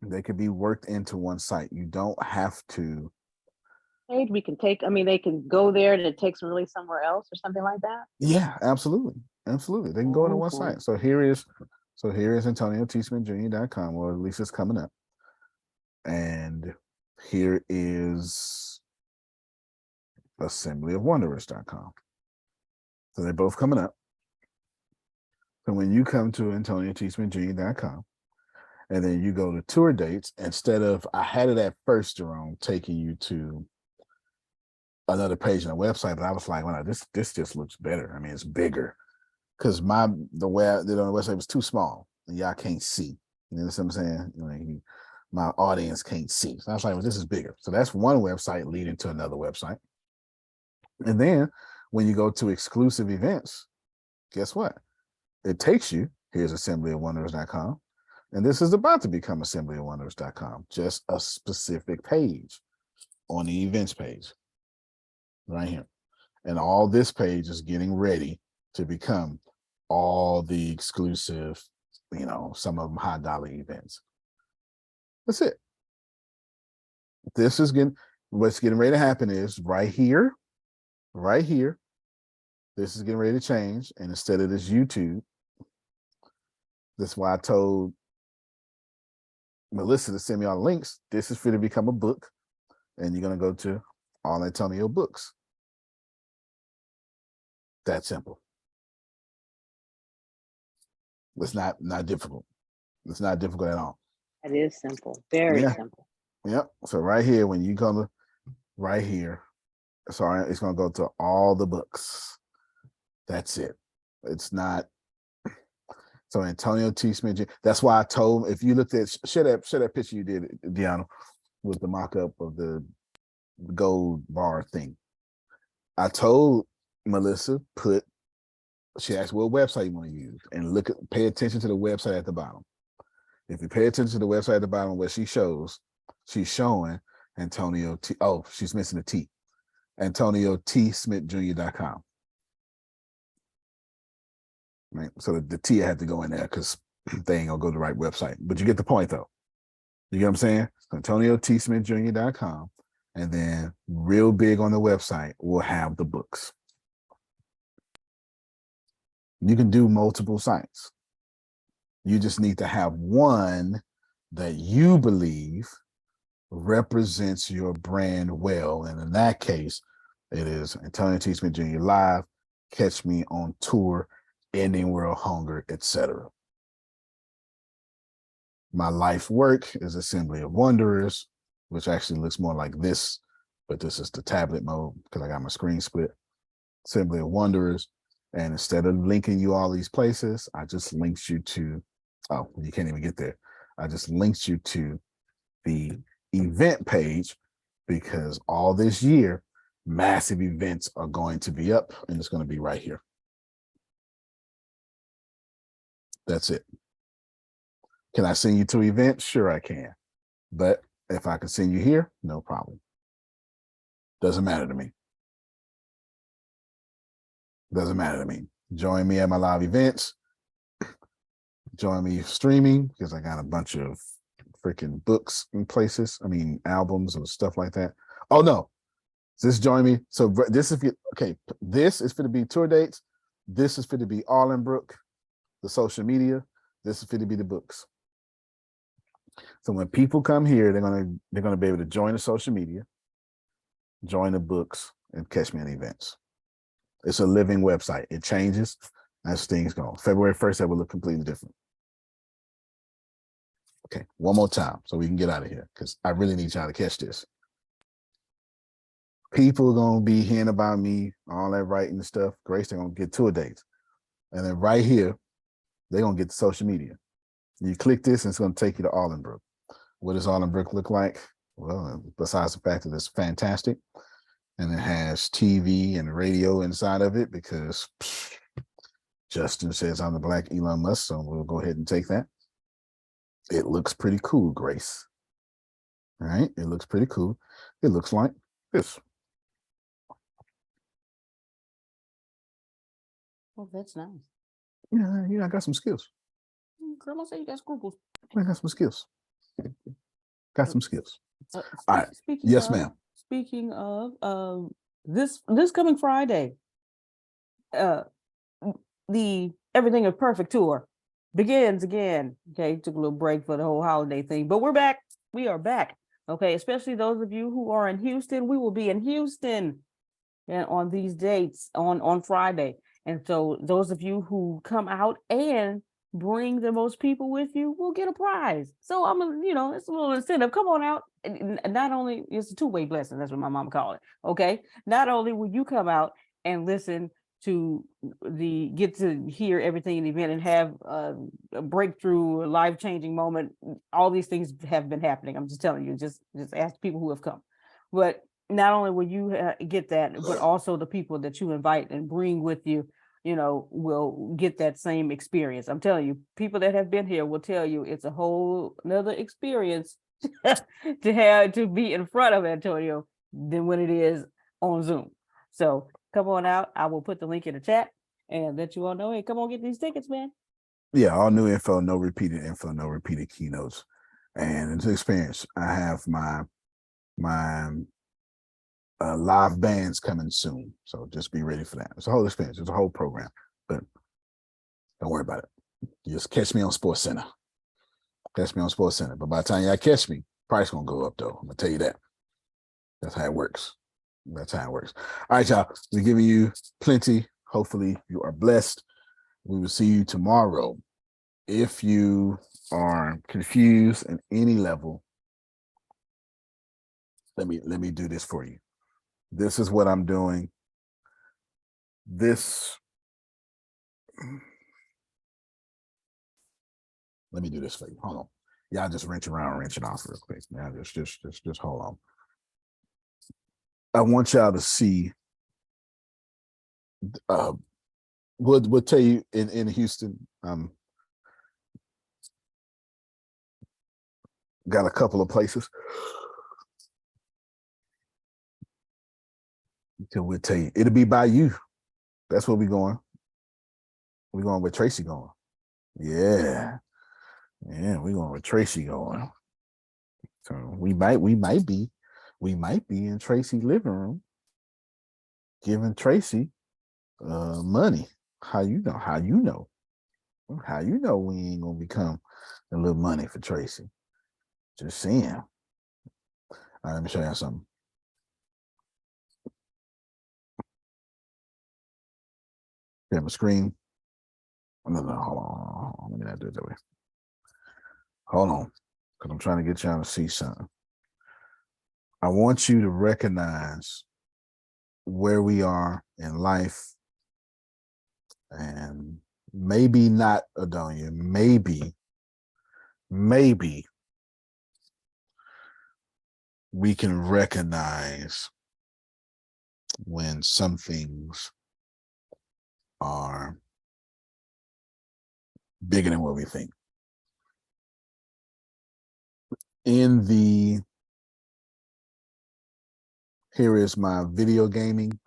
They could be worked into one site. You don't have to. We can take. They can go there and it takes them really somewhere else or something like that. Yeah, absolutely. They can go into one site. So here is AntonioTSmithJr.com, or at least it's coming up. And here is assemblyofwanderers.com. So they're both coming up. So when you come to AntonioTSmithJr.com, and then you go to tour dates, instead of, I had it at first, Jerome, taking you to another page on the website, but I was like, well, this just looks better. It's bigger. Because the way I did on the website was too small, and y'all can't see. You know what I'm saying? My audience can't see. So I was like, well, this is bigger. So that's one website leading to another website. And then when you go to exclusive events, guess what? It takes you, here's assemblyofwanderers.com. And this is about to become assemblyofwanderers.com, just a specific page on the events page right here. And all this page is getting ready to become all the exclusive, some of them high dollar events. That's it. What's getting ready to happen is right here, this is getting ready to change. And instead of this YouTube, that's why I told Melissa to send me all the links. This is for to become a book, and you're going to go to All Antonio Books. That simple. It's not difficult. It's not difficult at all. It is simple. Very simple. Yep. So right here, when you come to right here, sorry, it's going to go to all the books. That's it. It's not. So Antonio T. Smith. That's why I told him, if you looked at share that picture you did, Deanna, with the mock-up of the gold bar thing. I told Melissa, she asked what website you want to use, and pay attention to the website at the bottom. If you pay attention to the website at the bottom where she's showing Antonio T. Oh, she's missing a T. AntonioTSmithJr.com. Right. So the T had to go in there because they ain't gonna go to the right website. But you get the point though. You get what I'm saying? AntonioTSmithJr.com. And then real big on the website will have the books. You can do multiple sites. You just need to have one that you believe represents your brand well. And in that case, it is Antonio T. Smith Jr. Live, Catch Me on Tour, Ending World Hunger, etc. My life work is Assembly of Wanderers, which actually looks more like this, but this is the tablet mode because I got my screen split. Assembly of Wanderers. And instead of linking you all these places, I just linked you to, oh, you can't even get there. I just linked you to the event page because all this year, massive events are going to be up and it's going to be right here. That's it. Can I send you to events? Sure, I can. But if I can send you here, no problem. Doesn't matter to me. Doesn't matter to me. Join me at my live events. Join me streaming because I got a bunch of freaking books in places. I mean, albums and stuff like that. Oh, no. Just join me. So this is, okay, this is for to be tour dates. This is for to be Allenbrook, the social media. This is for to be the books. So when people come here, they're gonna be able to join the social media, join the books, and catch me in events. It's a living website. It changes as things go. February 1st, that will look completely different. Okay, one more time so we can get out of here because I really need y'all to catch this. People are gonna be hearing about me, all that writing and stuff. Grace, they're gonna get tour dates. And then right here, they're gonna get the social media. You click this and it's gonna take you to Allenbrook. What does Allenbrook look like? Well, besides the fact that it's fantastic and it has TV and radio inside of it because Justin says I'm the Black Elon Musk, so we'll go ahead and take that. It looks pretty cool, Grace. All right, it looks pretty cool. It looks like this. Oh, that's nice. Yeah, I got some skills. Grandma said you got scruples. I got some skills. Got some skills. All right. Yes, ma'am. Speaking of this coming Friday, the Everything is Perfect tour begins again. Okay, took a little break for the whole holiday thing, but we're back. We are back. Okay, especially those of you who are in Houston. We will be in Houston and on these dates on Friday. And so those of you who come out and bring the most people with you will get a prize. So it's a little incentive. Come on out. And not only it's a two-way blessing, that's what my mom called it. Okay. Not only will you come out and listen to get to hear everything in the event and have a breakthrough, a life-changing moment. All these things have been happening. I'm just telling you, just ask people who have come. But not only will you get that, but also the people that you invite and bring with you, will get that same experience. I'm telling you, people that have been here will tell you it's a whole another experience to be in front of Antonio than when it is on Zoom. So come on out. I will put the link in the chat and let you all know, hey, come on, get these tickets, man. Yeah, all new info, no repeated info, no repeated keynotes. And it's an experience. I have my live bands coming soon. So just be ready for that. It's a whole experience. It's a whole program. But don't worry about it. Just catch me on Sports Center. Catch me on Sports Center. But by the time y'all catch me, price gonna go up though. I'm gonna tell you that. That's how it works. That's how it works. All right, y'all. We're giving you plenty. Hopefully you are blessed. We will see you tomorrow. If you are confused at any level, let me do this for you. This is what I'm doing. Let me do this for you. Hold on. Y'all just wrench around, wrench it off real quick. Now just hold on. I want y'all to see. We'll tell you in Houston. Got a couple of places. Until we'll tell you. It'll be by you. That's where we're going. We're going where Tracy going. Yeah. Yeah, we're going where Tracy going. So we might be in Tracy's living room giving Tracy money. How you know we ain't gonna become a little money for Tracy. Just saying. All right, let me show you something. Have a screen. No, hold on. Let me not do it that way. Hold on, because I'm trying to get y'all to see something. I want you to recognize where we are in life, and maybe not, Adonia, maybe we can recognize when some things are bigger than what we think. Here is my video gaming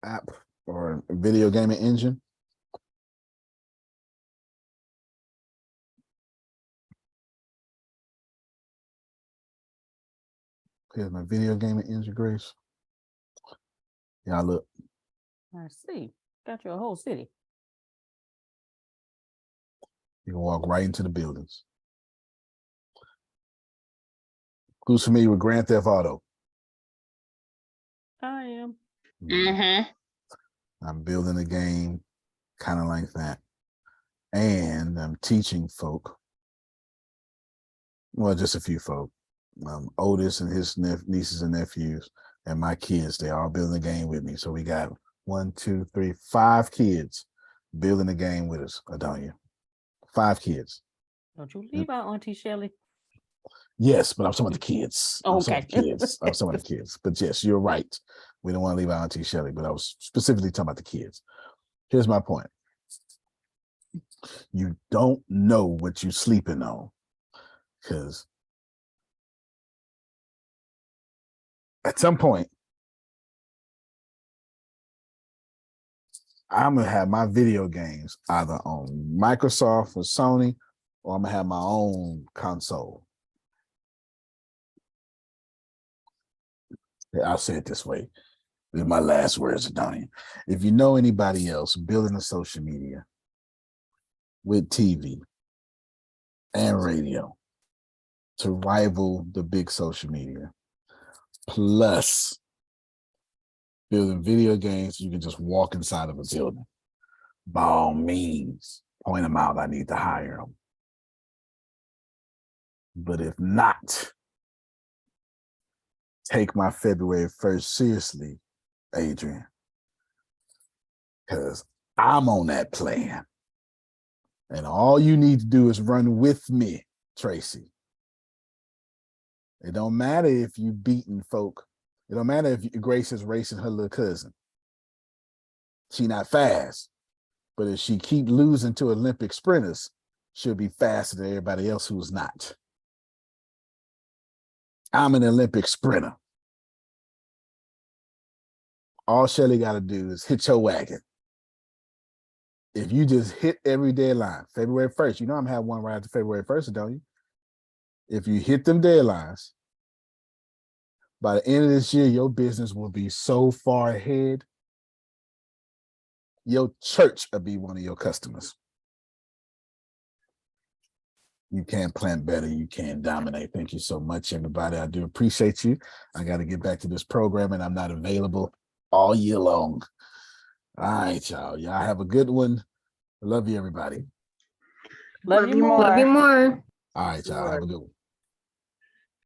app or video gaming engine. Here's my video gaming engine, Grace. Y'all look. I see. Got you a whole city. You can walk right into the buildings. Who's familiar with Grand Theft Auto? I am. I'm building a game kind of like that. And I'm teaching folk, well, just a few folk, Otis and his nieces and nephews and my kids, they all building a game with me. So we got 5 kids building a game with us, Adonia. 5 kids. Don't you leave out Auntie Shelley. Yes, but I'm talking about the kids. Oh, okay. I'm talking about the kids. But yes, you're right. We don't want to leave out Auntie Shelley, but I was specifically talking about the kids. Here's my point. You don't know what you're sleeping on, because at some point, I'm going to have my video games either on Microsoft or Sony, or I'm going to have my own console. I'll say it this way. These are my last words, Donnie. If you know anybody else building a social media with TV and radio to rival the big social media, plus building video games, you can just walk inside of a building. By all means, point them out. I need to hire them. But if not, take my February 1st seriously, Adrian, because I'm on that plan. And all you need to do is run with me, Tracy. It don't matter if you beating folk. It don't matter if Grace is racing her little cousin. She not fast. But if she keep losing to Olympic sprinters, she'll be faster than everybody else who's not. I'm an Olympic sprinter. All Shelly got to do is hit your wagon. If you just hit every deadline, February 1st, you know I'm going to have one right after February 1st, don't you? If you hit them deadlines, by the end of this year, your business will be so far ahead, your church will be one of your customers. You can plan better. You can dominate. Thank you so much, everybody. I do appreciate you. I got to get back to this program, and I'm not available all year long. All right, y'all. Y'all have a good one. I love you, everybody. Love you more. Love you more. All right, y'all. Have a good one.